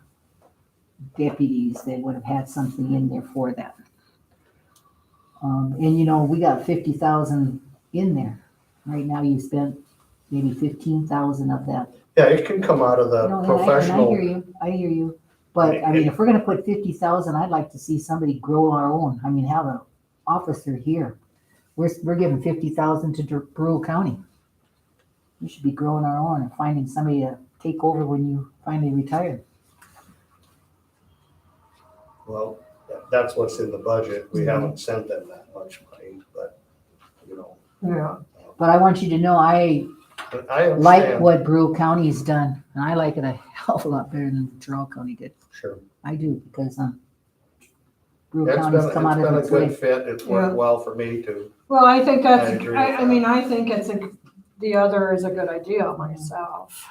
[SPEAKER 3] deputies, they would have had something in there for that. And you know, we got 50,000 in there. Right now you spent maybe 15,000 of that.
[SPEAKER 6] yeah, it can come out of the
[SPEAKER 3] No, and I
[SPEAKER 6] professional.
[SPEAKER 3] I hear you. But I mean, if we're gonna put 50,000, I'd like to see somebody grow our own. I mean, have an officer here. We're giving 50,000 to Brule County. We should be growing our own and finding somebody to take over when you finally retire.
[SPEAKER 6] Well, that's what's in the budget. We
[SPEAKER 3] Mhm.
[SPEAKER 6] haven't sent them that much money, but, you know,
[SPEAKER 1] Yeah.
[SPEAKER 3] But I want you to know, I
[SPEAKER 6] but I
[SPEAKER 3] like
[SPEAKER 6] understand.
[SPEAKER 3] what Brule County's done, and I like it a hell of a lot better than Terrell County did.
[SPEAKER 6] Sure.
[SPEAKER 3] I do, because Brule
[SPEAKER 6] It's
[SPEAKER 3] County's come out
[SPEAKER 6] been
[SPEAKER 3] of
[SPEAKER 6] a
[SPEAKER 3] its
[SPEAKER 6] good
[SPEAKER 3] way.
[SPEAKER 6] fit. It's worked well for me too.
[SPEAKER 1] Well, I think
[SPEAKER 6] I
[SPEAKER 1] that's,
[SPEAKER 6] agree
[SPEAKER 1] I
[SPEAKER 6] with
[SPEAKER 1] mean,
[SPEAKER 6] that.
[SPEAKER 1] I think the other is a good idea myself.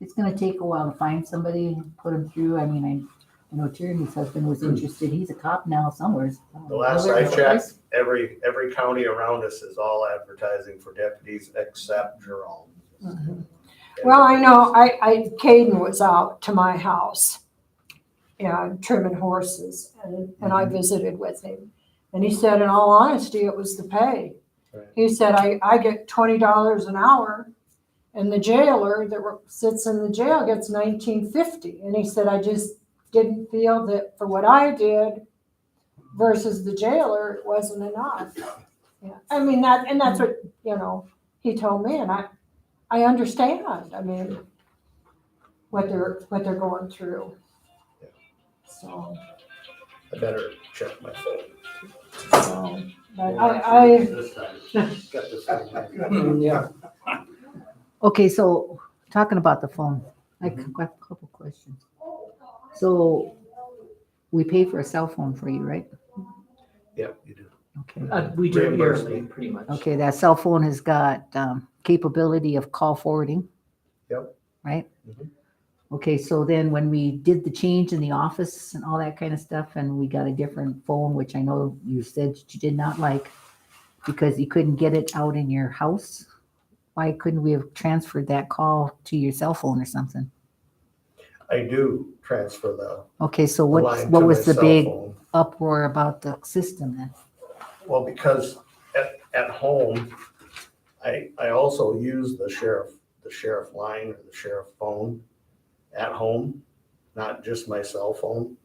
[SPEAKER 3] It's gonna take a while to find somebody, put them through. I mean, I know Tierney's husband was interested. He's a cop now somewhere.
[SPEAKER 6] The last I checked, every county around us is all advertising for deputies except Jerome.
[SPEAKER 1] Well, I know, Caden was out to my house and trimming horses and I visited with him. And he said, in all honesty, it was the pay.
[SPEAKER 6] Right.
[SPEAKER 1] He said, I get $20 an hour and the jailer that sits in the jail gets $19.50. And he said, I just didn't feel that for what I did versus the jailer, it wasn't enough. Yeah, I mean, that's what, you know, he told me, and I understand, I mean, what they're going through. So,
[SPEAKER 6] I better check my phone.
[SPEAKER 1] but I
[SPEAKER 6] Got this thing.
[SPEAKER 9] Yeah.
[SPEAKER 3] Okay, so talking about the phone, I got a couple questions. So we pay for a cell phone for you, right?
[SPEAKER 6] Yeah, you do.
[SPEAKER 3] Okay.
[SPEAKER 4] We do
[SPEAKER 6] Reimburse
[SPEAKER 4] yearly,
[SPEAKER 6] me.
[SPEAKER 4] pretty much.
[SPEAKER 3] Okay, that cell phone has got capability of call forwarding.
[SPEAKER 6] Yep.
[SPEAKER 3] Right?
[SPEAKER 6] Mhm.
[SPEAKER 3] Okay, so then when we did the change in the office and all that kind of stuff, and we got a different phone, which I know you said you did not like because you couldn't get it out in your house, why couldn't we have transferred that call to your cell phone or something?
[SPEAKER 6] I do transfer the
[SPEAKER 3] Okay, so
[SPEAKER 6] line
[SPEAKER 3] what
[SPEAKER 6] to my
[SPEAKER 3] was the
[SPEAKER 6] cell
[SPEAKER 3] big
[SPEAKER 6] phone.
[SPEAKER 3] uproar about the system then?
[SPEAKER 6] Well, because at home, I also use the sheriff line or the sheriff phone at home, not just my cell phone.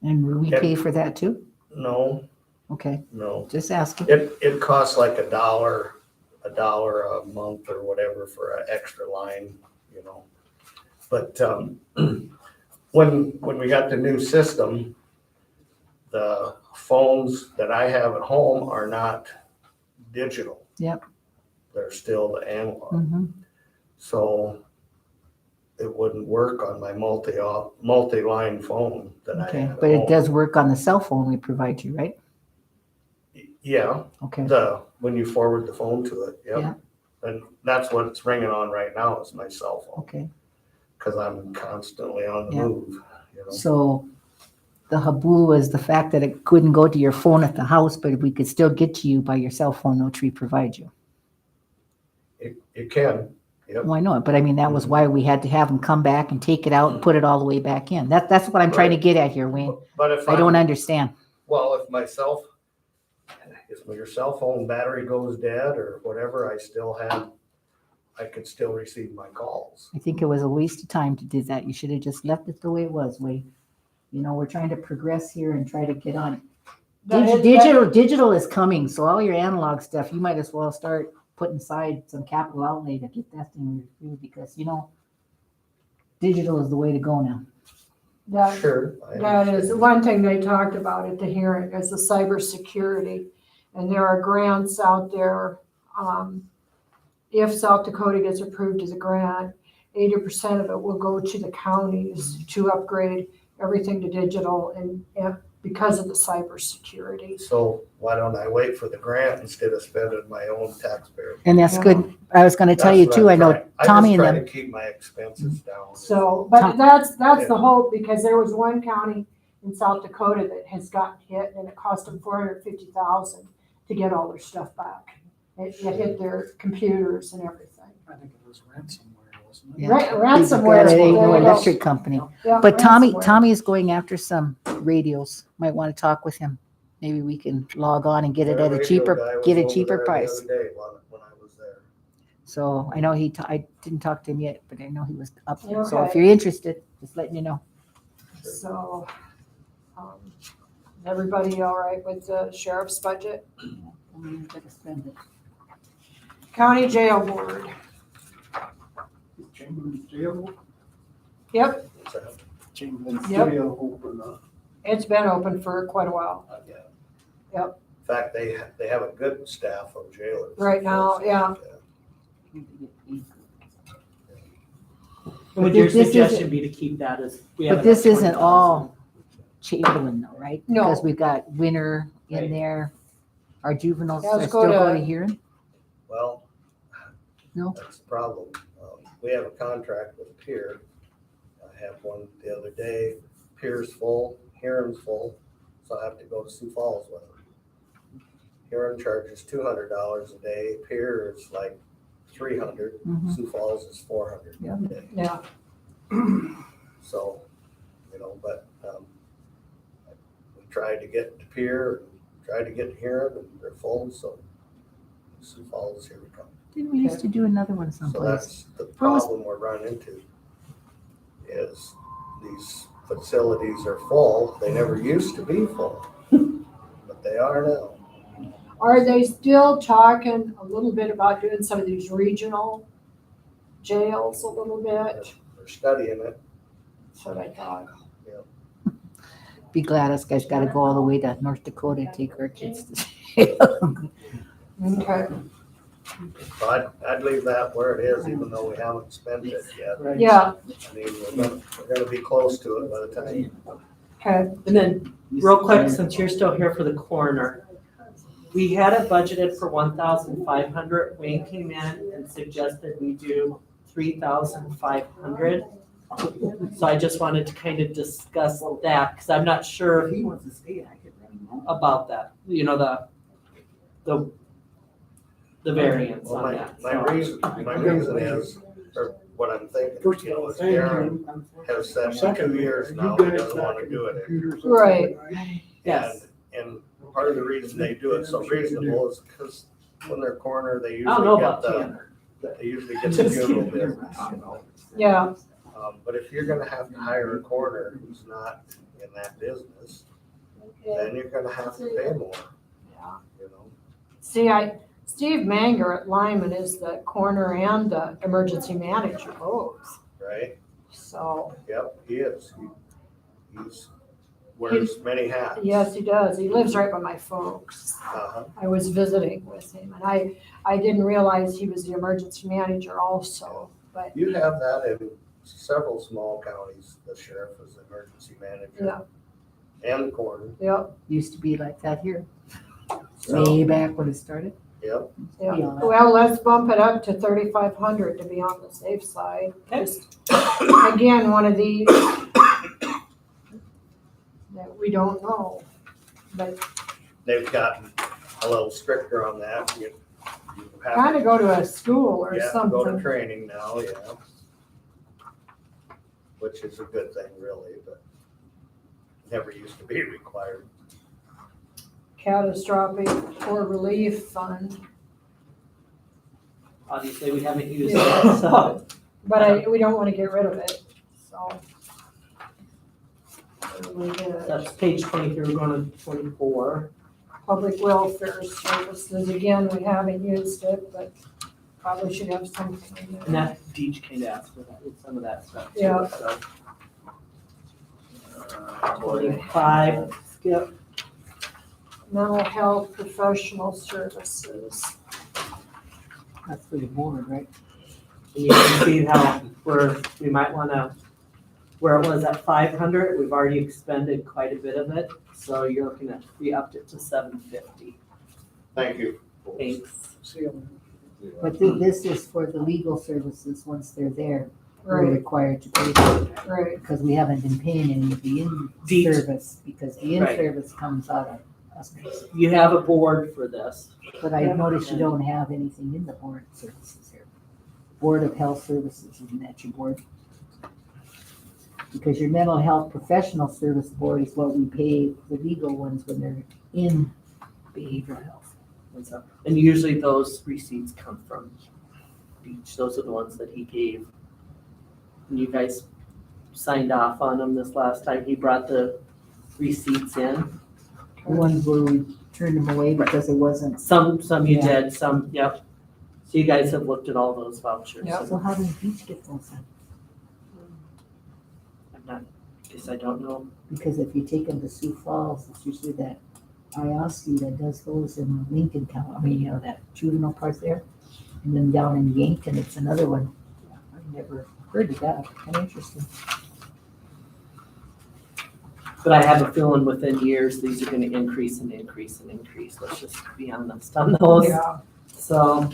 [SPEAKER 3] And we
[SPEAKER 6] Yep.
[SPEAKER 3] pay for that too?
[SPEAKER 6] No,
[SPEAKER 3] Okay,
[SPEAKER 6] no.
[SPEAKER 3] just asking.
[SPEAKER 6] It costs like $1 a month or whatever for an extra line, you know. But when we got the new system, the phones that I have at home are not digital.
[SPEAKER 3] Yep.
[SPEAKER 6] They're still the analog.
[SPEAKER 3] Mhm.
[SPEAKER 6] So it wouldn't work on my multi-line phone that I
[SPEAKER 3] Okay,
[SPEAKER 6] have at
[SPEAKER 3] but it
[SPEAKER 6] home.
[SPEAKER 3] does work on the cell phone we provide you, right?
[SPEAKER 6] Yeah,
[SPEAKER 3] Okay,
[SPEAKER 6] when you forward the phone to it,
[SPEAKER 3] Yeah.
[SPEAKER 6] yep. And that's what it's ringing on right now is my cell phone,
[SPEAKER 3] okay.
[SPEAKER 6] because I'm constantly on the
[SPEAKER 3] Yeah.
[SPEAKER 6] move, you know.
[SPEAKER 3] So the haboo was the fact that it couldn't go to your phone at the house, but we could still get to you by your cell phone, which we provide you.
[SPEAKER 6] It can, yep.
[SPEAKER 3] Well, I know it, but I mean, that was why we had to have them come back and take it out and put it all the way back in. That's what I'm trying to get at here, Wayne.
[SPEAKER 6] But if
[SPEAKER 3] I don't understand.
[SPEAKER 6] well, if your cell phone battery goes dead or whatever, I could still receive my calls.
[SPEAKER 3] I think it was a waste of time to do that. You should have just left it the way it was, Wayne. You know, we're trying to progress here and try to get on. Digital is coming, so all your analog stuff, you might as well start putting aside some capital outlay to get that thing reviewed because, you know, digital is the way to go now.
[SPEAKER 1] that
[SPEAKER 6] Sure.
[SPEAKER 1] that is one thing they talked about at the hearing is the cybersecurity. And there are grants out there. If South Dakota gets approved as a grant, 80% of it will go to the counties to upgrade everything to digital and because of the cybersecurity.
[SPEAKER 6] So why don't I wait for the grant instead of spending my own taxpayer?
[SPEAKER 3] And that's good. I was gonna tell
[SPEAKER 6] That's
[SPEAKER 3] you
[SPEAKER 6] what
[SPEAKER 3] too,
[SPEAKER 6] I'm
[SPEAKER 3] I know
[SPEAKER 6] trying-
[SPEAKER 3] Tommy
[SPEAKER 6] I
[SPEAKER 3] and
[SPEAKER 6] just
[SPEAKER 3] them,
[SPEAKER 6] try to keep my expenses down.
[SPEAKER 1] So, but that's the hope, because there was one county in South Dakota that has gotten hit, and it cost them $450,000 to get all their stuff back. It hit their computers and everything.
[SPEAKER 9] I think it was ransomware, wasn't it?
[SPEAKER 3] Yeah.
[SPEAKER 1] Ransomware.
[SPEAKER 3] Got it,
[SPEAKER 1] there
[SPEAKER 3] ain't no
[SPEAKER 1] you go.
[SPEAKER 3] electric company.
[SPEAKER 1] Yeah,
[SPEAKER 3] But
[SPEAKER 1] ransomware.
[SPEAKER 3] Tommy is going after some radios. Might want to talk with him. Maybe we can log on and get it
[SPEAKER 6] Their
[SPEAKER 3] at a
[SPEAKER 6] radio
[SPEAKER 3] cheaper,
[SPEAKER 6] guy was
[SPEAKER 3] get a
[SPEAKER 6] over
[SPEAKER 3] cheaper
[SPEAKER 6] there the
[SPEAKER 3] price.
[SPEAKER 6] other day when I was there.
[SPEAKER 3] So I know I didn't talk to him yet, but I know he was up there. So if
[SPEAKER 1] Okay.
[SPEAKER 3] you're interested, just letting you know.
[SPEAKER 1] So, everybody all right with the sheriff's budget? County Jail Board.
[SPEAKER 7] Chamberlain Jail,
[SPEAKER 1] Yep,
[SPEAKER 6] So,
[SPEAKER 2] Chamberlain
[SPEAKER 1] Yep.
[SPEAKER 2] Jail open up.
[SPEAKER 1] it's been open for quite a while.
[SPEAKER 6] yeah.
[SPEAKER 1] Yep.
[SPEAKER 6] In fact, they have a good staff of jailers.
[SPEAKER 1] Right now, yeah.
[SPEAKER 4] Would your
[SPEAKER 3] this isn't-
[SPEAKER 4] suggestion be to keep that as? we have
[SPEAKER 3] But
[SPEAKER 4] it
[SPEAKER 3] this
[SPEAKER 4] at
[SPEAKER 3] isn't
[SPEAKER 4] 20,000?
[SPEAKER 3] all Chamberlain though, right?
[SPEAKER 1] No.
[SPEAKER 3] Because we've got Winter in
[SPEAKER 6] Right.
[SPEAKER 3] there. Our juveniles
[SPEAKER 1] Yeah,
[SPEAKER 3] are
[SPEAKER 1] let's
[SPEAKER 3] still
[SPEAKER 1] go to-
[SPEAKER 3] going to hearing.
[SPEAKER 6] Well,
[SPEAKER 3] No?
[SPEAKER 6] that's the problem. We have a contract with Pier. I have one the other day. Pier's full, Huron's full, so I have to go to Sioux Falls with them. Huron charges $200 a day. Pier is like 300.
[SPEAKER 3] Mhm.
[SPEAKER 6] Sioux Falls is 400
[SPEAKER 3] Yeah.
[SPEAKER 6] a day.
[SPEAKER 1] Yeah,
[SPEAKER 6] So, but we tried to get to Pier, and tried to get to Huron, and they're full, so Sioux Falls, here we come.
[SPEAKER 3] Didn't we used to do another one
[SPEAKER 6] So
[SPEAKER 3] someplace?
[SPEAKER 6] that's the
[SPEAKER 3] Where was-
[SPEAKER 6] problem we're running into, is these facilities are full. They never used to be full, but they are now.
[SPEAKER 1] are they still talking a little bit about doing some of these regional jails a little bit?
[SPEAKER 6] They're studying it.
[SPEAKER 1] That's what I thought.
[SPEAKER 3] Be glad us guys got to go all the way to North Dakota to take our kids to jail.
[SPEAKER 1] Okay,
[SPEAKER 6] So I'd leave that where it is, even though we haven't spent it yet.
[SPEAKER 1] yeah,
[SPEAKER 6] I mean, we're gonna be close to it by the time.
[SPEAKER 1] okay,
[SPEAKER 4] And then, real quick, since you're still here for the coroner, we had it budgeted for 1,500. Wayne came in and suggested we do 3,500. So I just wanted to kind of discuss that, because I'm not sure about that, the variance
[SPEAKER 6] Well,
[SPEAKER 4] on that.
[SPEAKER 6] my
[SPEAKER 4] so.
[SPEAKER 6] reason is, or what I'm thinking,
[SPEAKER 8] First of all,
[SPEAKER 6] is
[SPEAKER 8] thank
[SPEAKER 6] Darren
[SPEAKER 8] you.
[SPEAKER 6] has said for
[SPEAKER 8] Second,
[SPEAKER 6] 2 years
[SPEAKER 8] you
[SPEAKER 6] now, he
[SPEAKER 8] guys
[SPEAKER 6] doesn't wanna
[SPEAKER 8] back
[SPEAKER 6] do
[SPEAKER 8] in
[SPEAKER 6] it.
[SPEAKER 8] computers.
[SPEAKER 1] Right.
[SPEAKER 4] Yes.
[SPEAKER 6] And part of the reason they do it so reasonable is because when they're coroner, they
[SPEAKER 4] I don't know
[SPEAKER 6] usually get
[SPEAKER 4] about
[SPEAKER 6] the,
[SPEAKER 4] Tanner.
[SPEAKER 6] they usually get the
[SPEAKER 4] Just
[SPEAKER 6] funeral
[SPEAKER 4] kidding.
[SPEAKER 6] business, you know?
[SPEAKER 1] yeah,
[SPEAKER 6] But if you're gonna have to hire a coroner who's not in that business, then you're gonna have to pay more,
[SPEAKER 1] yeah.
[SPEAKER 6] you know?
[SPEAKER 1] See, Steve Manger at Lyman is the coroner and the emergency manager both,
[SPEAKER 6] Right?
[SPEAKER 1] so,
[SPEAKER 6] Yep, he is. He's wears many hats.
[SPEAKER 1] yes, he does. He lives right by my folks.
[SPEAKER 6] Uh-huh.
[SPEAKER 1] I was visiting with him, and I didn't realize he was the emergency manager also, but,
[SPEAKER 6] You have that in several small counties, the sheriff is the emergency manager. And the coroner,
[SPEAKER 1] yep,
[SPEAKER 3] Used to be like that here,
[SPEAKER 6] so,
[SPEAKER 3] way back when it started.
[SPEAKER 6] yep.
[SPEAKER 1] yep.
[SPEAKER 3] Yeah.
[SPEAKER 1] Well, let's bump it up to 3,500 to be on the safe side.
[SPEAKER 4] Okay.
[SPEAKER 1] Just, again, one of these that we don't know, but
[SPEAKER 6] They've gotten a little stricter on that. You have
[SPEAKER 1] kind of go to a school or
[SPEAKER 6] You have to go to
[SPEAKER 1] something.
[SPEAKER 6] training now, yeah. Which is a good thing, really, but never used to be required.
[SPEAKER 1] Catastrophic or relief fund,
[SPEAKER 4] Obviously, we haven't used it, so.
[SPEAKER 1] but we don't want to get rid of it, so. We did
[SPEAKER 4] That's page 23, we're going to 24.
[SPEAKER 1] Public welfare services, again, we haven't used it, but probably should have something in
[SPEAKER 4] And
[SPEAKER 1] there.
[SPEAKER 4] that Deej kind of asked for that, with some of that stuff too,
[SPEAKER 1] Yeah.
[SPEAKER 4] so. 25, skip.
[SPEAKER 1] Mental health professional services.
[SPEAKER 3] That's for the board, right?
[SPEAKER 4] And you can see how we might want to where it was at 500, we've already expended quite a bit of it, so you're looking at, we upped it to 750.
[SPEAKER 6] Thank you.
[SPEAKER 4] Thanks.
[SPEAKER 9] See you.
[SPEAKER 3] But this is for the legal services, once they're there, we're
[SPEAKER 1] Right,
[SPEAKER 3] required to pay for it,
[SPEAKER 1] right.
[SPEAKER 3] because we haven't been paying any of the
[SPEAKER 4] Deep.
[SPEAKER 3] in-service, because the
[SPEAKER 4] Right.
[SPEAKER 3] in-service comes out of us.
[SPEAKER 4] You have a board for this.
[SPEAKER 3] But I noticed you don't have anything in the board services here. Board of Health Services, isn't that your board? Because your mental health professional service board is what we pay the legal ones when they're in behavioral health.
[SPEAKER 4] And so, and usually those receipts come from Beach. Those are the ones that he gave. And you guys signed off on them this last time. He brought the receipts in.
[SPEAKER 3] The ones where we turned them away because it wasn't.
[SPEAKER 4] Some you
[SPEAKER 3] Yeah.
[SPEAKER 4] did, some, yep. So you guys have looked at all those vouchers.
[SPEAKER 1] Yep.
[SPEAKER 3] So how does Beach get those then?
[SPEAKER 4] I'm not, guess I don't know.
[SPEAKER 3] Because if you take them to Sioux Falls, it's usually that IOSC that does those in Lincoln County, I mean, that juvenile part there. And then down in Yankton, it's another one. I've never heard of that, kind of interesting.
[SPEAKER 4] But I have a feeling within years, these are gonna increase and increase and increase. Let's just be honest on those.
[SPEAKER 1] Yeah,
[SPEAKER 4] So,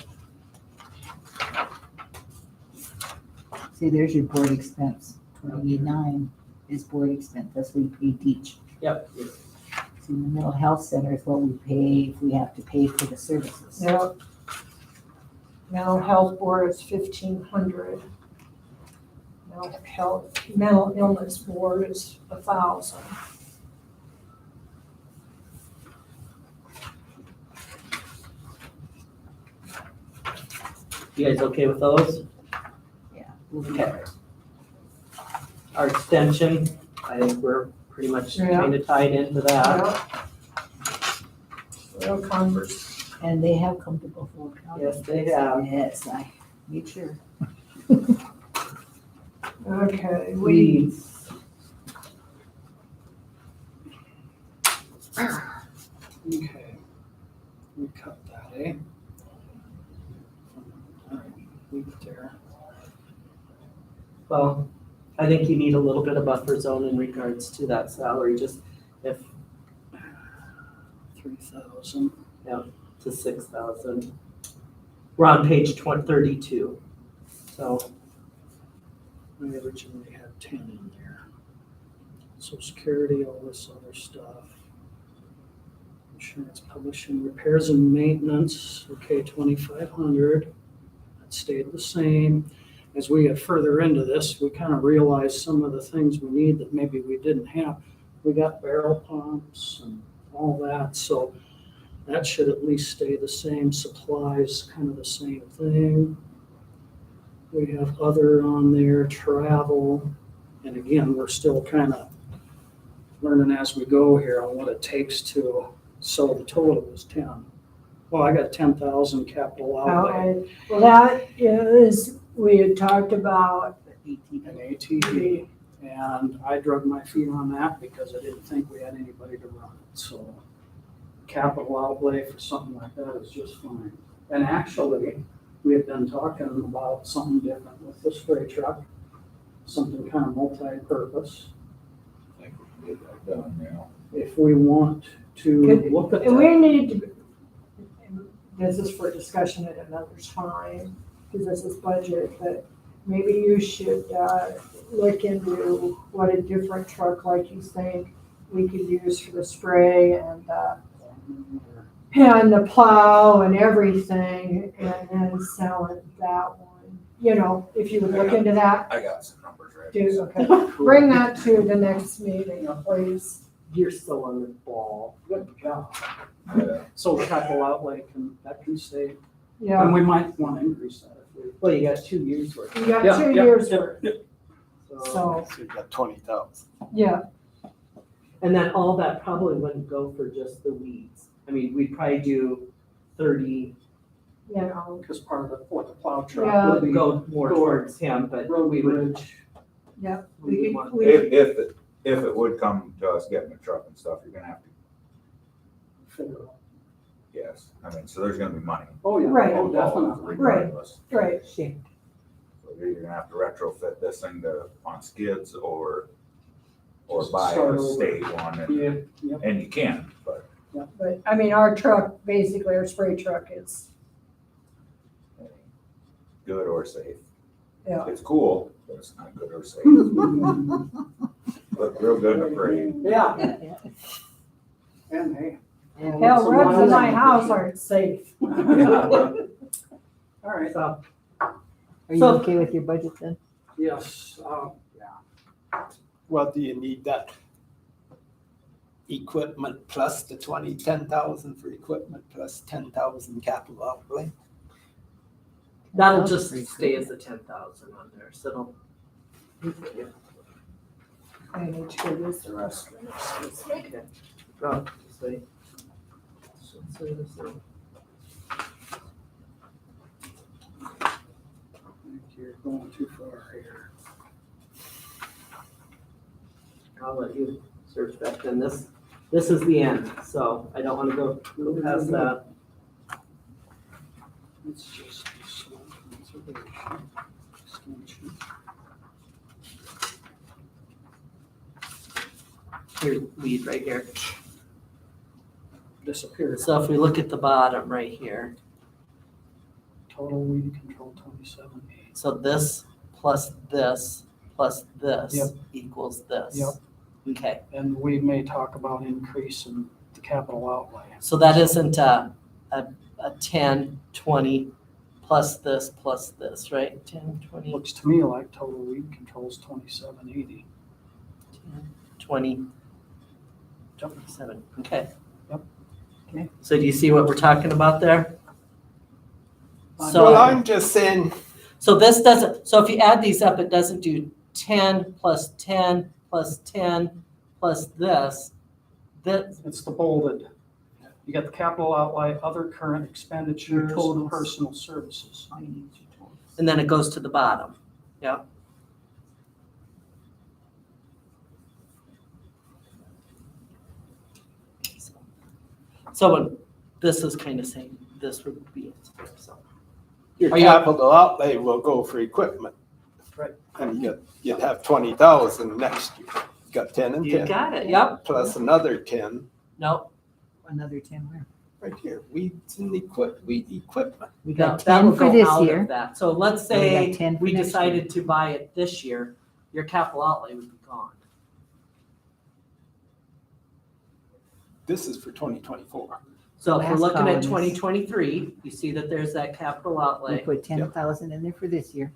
[SPEAKER 3] See, there's your board expense. 29 is board expense, that's what we pay each.
[SPEAKER 4] yep.
[SPEAKER 3] See, the mental health center is what we pay if we have to pay for the services.
[SPEAKER 1] yeah. Mental health board is 1,500. Mental illness board is 1,000.
[SPEAKER 4] You guys okay with those? Okay. Our extension, I think we're pretty much
[SPEAKER 1] Yeah.
[SPEAKER 4] kind of tied into that.
[SPEAKER 1] Yeah. Real converse.
[SPEAKER 3] And they have come to Buffalo County.
[SPEAKER 4] Yes, they have.
[SPEAKER 3] Yes, I made sure.
[SPEAKER 1] Okay,
[SPEAKER 4] Weeds.
[SPEAKER 9] Okay. We cut that, eh? All right, leave it there.
[SPEAKER 4] Well, I think you need a little bit of buffer zone in regards to that salary, just if
[SPEAKER 9] 3,000.
[SPEAKER 4] to 6,000. We're on page 32. So,
[SPEAKER 9] We originally had 10 in there. Social Security, all this other stuff. Insurance, publishing, repairs and maintenance, okay, 2,500. That stayed the same. As we get further into this, we kind of realize some of the things we need that maybe we didn't have. We got barrel pumps and all that, so that should at least stay the same. Supplies, kind of the same thing. We have other on there, travel, and again, we're still kind of learning as we go here on what it takes to, so the total is 10. Well, I got 10,000 capital outlay
[SPEAKER 1] Well, that is, we had talked about
[SPEAKER 9] and ATV, and I drug my feet on that because I didn't think we had anybody to run it, so capital outlay for something like that is just fine. And actually, we had been talking about something different with the spray truck, something kind of multi-purpose.
[SPEAKER 5] I think we can get that done now.
[SPEAKER 9] If we want to
[SPEAKER 1] Could-
[SPEAKER 9] look at
[SPEAKER 1] and
[SPEAKER 9] that,
[SPEAKER 1] we need to, this is for discussion at another time, because this is budget, but maybe you should, look into what a different truck like you think we could use for the spray and the plow and everything, and then sell it that one. You know, if you would look into that,
[SPEAKER 5] I got some numbers ready.
[SPEAKER 1] do, okay. Bring that to the next meeting, please.
[SPEAKER 4] you're still on the ball.
[SPEAKER 9] good job.
[SPEAKER 5] Yeah.
[SPEAKER 9] So the capital outlay that can stay,
[SPEAKER 1] Yeah,
[SPEAKER 9] and we might want to increase that if we.
[SPEAKER 4] Well, you got 2 years worth.
[SPEAKER 1] you got
[SPEAKER 9] Yeah,
[SPEAKER 1] 2
[SPEAKER 9] yeah,
[SPEAKER 1] years
[SPEAKER 9] yeah,
[SPEAKER 1] worth,
[SPEAKER 9] yeah.
[SPEAKER 4] So,
[SPEAKER 1] so,
[SPEAKER 2] So you got 20,000.
[SPEAKER 1] yeah,
[SPEAKER 4] and then all that probably wouldn't go for just the weeds. I mean, we'd probably do 30,
[SPEAKER 1] you know,
[SPEAKER 9] Because part of the plow
[SPEAKER 1] Yeah.
[SPEAKER 9] truck would be
[SPEAKER 4] go more towards him, but
[SPEAKER 9] road
[SPEAKER 4] we would.
[SPEAKER 9] bridge.
[SPEAKER 1] yeah.
[SPEAKER 4] We
[SPEAKER 1] We,
[SPEAKER 4] want-
[SPEAKER 1] we,
[SPEAKER 5] If it would come to us getting a truck and stuff, you're gonna have to,
[SPEAKER 9] Figure out.
[SPEAKER 5] yes. I mean, so there's gonna be money.
[SPEAKER 9] Oh, yeah.
[SPEAKER 1] Right.
[SPEAKER 9] Oh, definitely.
[SPEAKER 1] Right.
[SPEAKER 5] regardless.
[SPEAKER 1] right,
[SPEAKER 4] Shame.
[SPEAKER 5] So You're either gonna have to retrofit this thing on skids or buy
[SPEAKER 9] Start
[SPEAKER 5] a
[SPEAKER 9] over.
[SPEAKER 5] state one,
[SPEAKER 9] Yeah, yep.
[SPEAKER 5] and you can, but
[SPEAKER 1] But, I mean, our truck, basically, our spray truck is,
[SPEAKER 5] good or safe.
[SPEAKER 1] yeah.
[SPEAKER 5] It's cool, but it's not good or safe. Look real good in a parade.
[SPEAKER 9] Yeah. And hey.
[SPEAKER 1] Hell, rubs in my house aren't safe.
[SPEAKER 9] All right,
[SPEAKER 4] So,
[SPEAKER 3] Are you
[SPEAKER 4] So-
[SPEAKER 3] okay with your budget then?
[SPEAKER 9] yes,
[SPEAKER 2] Well, do you need that equipment plus the 10,000 for equipment plus 10,000 capital outlay?
[SPEAKER 4] that'll just stay as the 10,000 on there, so it'll.
[SPEAKER 1] I need to go use the restroom. Excuse me.
[SPEAKER 4] Okay. Go, this way. So this way.
[SPEAKER 9] you're going too far here.
[SPEAKER 4] I'll let you search back then. This is the end, so I don't wanna go past that.
[SPEAKER 9] It's just a slow conservation extension.
[SPEAKER 4] Here, lead right here.
[SPEAKER 9] Disappeared.
[SPEAKER 4] So if we look at the bottom right here,
[SPEAKER 9] Total weed control 27.8.
[SPEAKER 4] so this plus this
[SPEAKER 9] Yep.
[SPEAKER 4] equals this.
[SPEAKER 9] Yep.
[SPEAKER 4] Okay,
[SPEAKER 9] And we may talk about increasing the capital outlay.
[SPEAKER 4] so that isn't a 10, 20 plus this, right? 10, 20,
[SPEAKER 9] Looks to me like total weed control's 27.80.
[SPEAKER 4] 10, 20, 27, okay.
[SPEAKER 9] Yep.
[SPEAKER 4] Okay, so do you see what we're talking about there?
[SPEAKER 2] Well,
[SPEAKER 4] So,
[SPEAKER 2] I'm just saying,
[SPEAKER 4] so this doesn't, so if you add these up, it doesn't do 10 plus 10 plus 10 plus this. That,
[SPEAKER 9] It's the bolded. You got the capital outlay, other current expenditures,
[SPEAKER 3] totals.
[SPEAKER 9] personal services.
[SPEAKER 4] and then it goes to the bottom. So when this is kind of saying this would be it. So
[SPEAKER 2] your
[SPEAKER 4] Are you-
[SPEAKER 2] capital outlay will go for equipment.
[SPEAKER 9] Right.
[SPEAKER 2] And you'd have 20,000 next year. You got 10 and
[SPEAKER 4] you
[SPEAKER 2] 10,
[SPEAKER 4] got it. Yep.
[SPEAKER 2] plus another 10
[SPEAKER 4] No,
[SPEAKER 3] Another 10 where?
[SPEAKER 2] right here. Weeds and equipment.
[SPEAKER 3] We
[SPEAKER 4] no,
[SPEAKER 3] got
[SPEAKER 4] that
[SPEAKER 3] 10
[SPEAKER 4] will
[SPEAKER 3] for
[SPEAKER 4] go
[SPEAKER 3] this
[SPEAKER 4] out
[SPEAKER 3] year.
[SPEAKER 4] of that. So let's
[SPEAKER 3] And we got
[SPEAKER 4] say
[SPEAKER 3] 10 for
[SPEAKER 4] we
[SPEAKER 3] next
[SPEAKER 4] decided to buy it this year, your capital outlay would be gone.
[SPEAKER 2] This is for 2024.
[SPEAKER 4] So if we're
[SPEAKER 3] Last
[SPEAKER 4] looking
[SPEAKER 3] column
[SPEAKER 4] at
[SPEAKER 3] is-
[SPEAKER 4] 2023, you see that there's that capital
[SPEAKER 3] We
[SPEAKER 4] outlay.
[SPEAKER 3] put 10,000 in there for this year.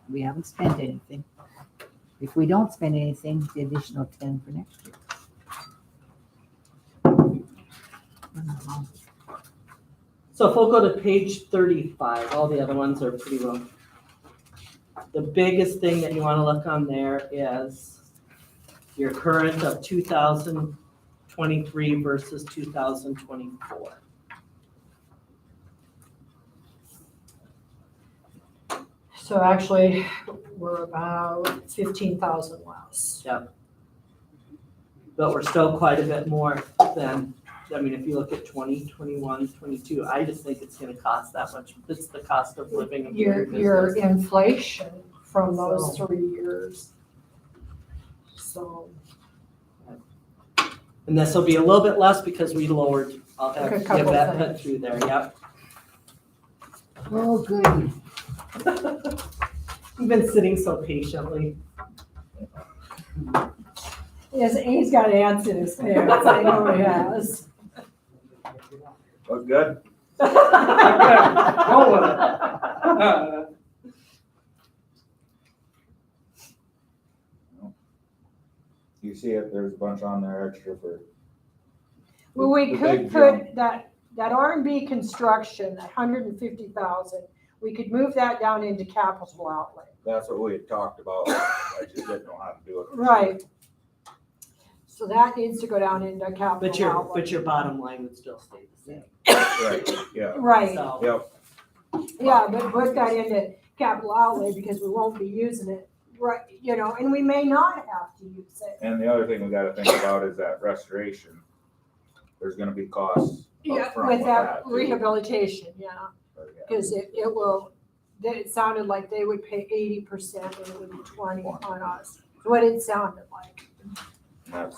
[SPEAKER 3] We haven't spent anything. If we don't spend anything, the additional 10 for next year.
[SPEAKER 4] So if we'll go to page 35, all the other ones are pretty well. The biggest thing that you want to look on there is your current of 2023 versus 2024.
[SPEAKER 1] So actually, we're about 15,000 less.
[SPEAKER 4] But we're still quite a bit more than, I mean, if you look at 20, 21, 22, I just think it's gonna cost that much. It's the cost of living of doing
[SPEAKER 1] Your
[SPEAKER 4] business.
[SPEAKER 1] inflation from those 3 years. So,
[SPEAKER 4] And this will be a little bit less because we lowered, I'll have
[SPEAKER 1] A
[SPEAKER 4] give
[SPEAKER 1] couple
[SPEAKER 4] that put
[SPEAKER 1] things.
[SPEAKER 4] through there, yep.
[SPEAKER 3] Oh, good.
[SPEAKER 4] You've been sitting so patiently.
[SPEAKER 1] yes, he's got ants in his pants, I know he has.
[SPEAKER 5] Look good?
[SPEAKER 9] Go with it.
[SPEAKER 5] You see it, there's a bunch on there extra for,
[SPEAKER 1] Well, we
[SPEAKER 5] The
[SPEAKER 1] could
[SPEAKER 5] big
[SPEAKER 1] put that R&B construction, that 150,000, we could move that down into capital outlay.
[SPEAKER 5] that's what we had talked about. I just didn't know how to do it.
[SPEAKER 1] Right. So that needs to go down into capital outlay.
[SPEAKER 4] But your bottom line would still stay the same.
[SPEAKER 5] Right, yeah,
[SPEAKER 1] Right,
[SPEAKER 4] So,
[SPEAKER 5] yep.
[SPEAKER 1] yeah, but put that into capital outlay because we won't be using it, right, you know, and we may not have to use it.
[SPEAKER 5] And the other thing we gotta think about is that restoration. There's gonna be costs
[SPEAKER 1] Yeah,
[SPEAKER 5] upfront
[SPEAKER 1] with that
[SPEAKER 5] too.
[SPEAKER 1] rehabilitation, yeah,
[SPEAKER 5] But yeah.
[SPEAKER 1] because it will, it sounded like they would pay 80% and it would be 20 on us. What it sounded like.
[SPEAKER 5] And that's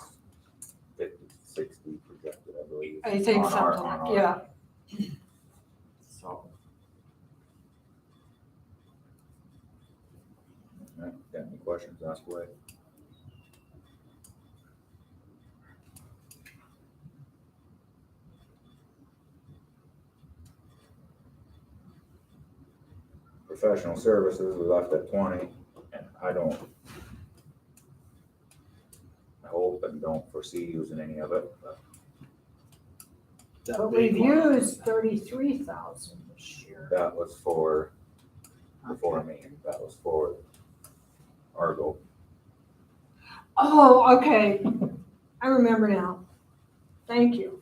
[SPEAKER 5] 50, 60 projected, I believe.
[SPEAKER 1] I think
[SPEAKER 5] on our-
[SPEAKER 1] something
[SPEAKER 5] on
[SPEAKER 1] like,
[SPEAKER 5] our-
[SPEAKER 1] yeah. So,
[SPEAKER 5] Yeah, got any questions, ask away. Professional services, we left at 20, and I hope and don't foresee using any of it, but
[SPEAKER 2] That
[SPEAKER 1] but
[SPEAKER 2] big
[SPEAKER 1] we've
[SPEAKER 2] one.
[SPEAKER 1] used 33,000 this year.
[SPEAKER 5] that was for, before me, that was for Argo.
[SPEAKER 1] Oh, okay. I remember now. Thank you.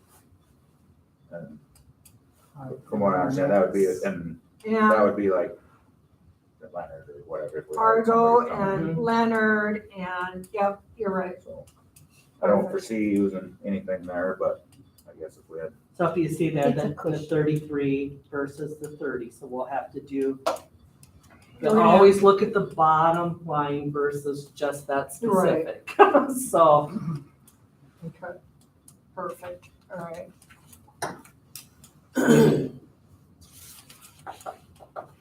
[SPEAKER 5] And from what I understand, that would be, and
[SPEAKER 1] Yeah,
[SPEAKER 5] that would be like Leonard or whatever. if we hired
[SPEAKER 1] Argo
[SPEAKER 5] somebody to come.
[SPEAKER 1] and Leonard and, yep, you're right.
[SPEAKER 5] So I don't foresee using anything there, but I guess if we had,
[SPEAKER 4] So if you see there,
[SPEAKER 3] It's a
[SPEAKER 4] the
[SPEAKER 3] cushion.
[SPEAKER 4] 33 versus the 30, so we'll have to do,
[SPEAKER 1] Oh,
[SPEAKER 4] you'll
[SPEAKER 1] yeah.
[SPEAKER 4] always look at the bottom line versus just that
[SPEAKER 1] Right.
[SPEAKER 4] specific. So,
[SPEAKER 1] Okay, perfect, all right.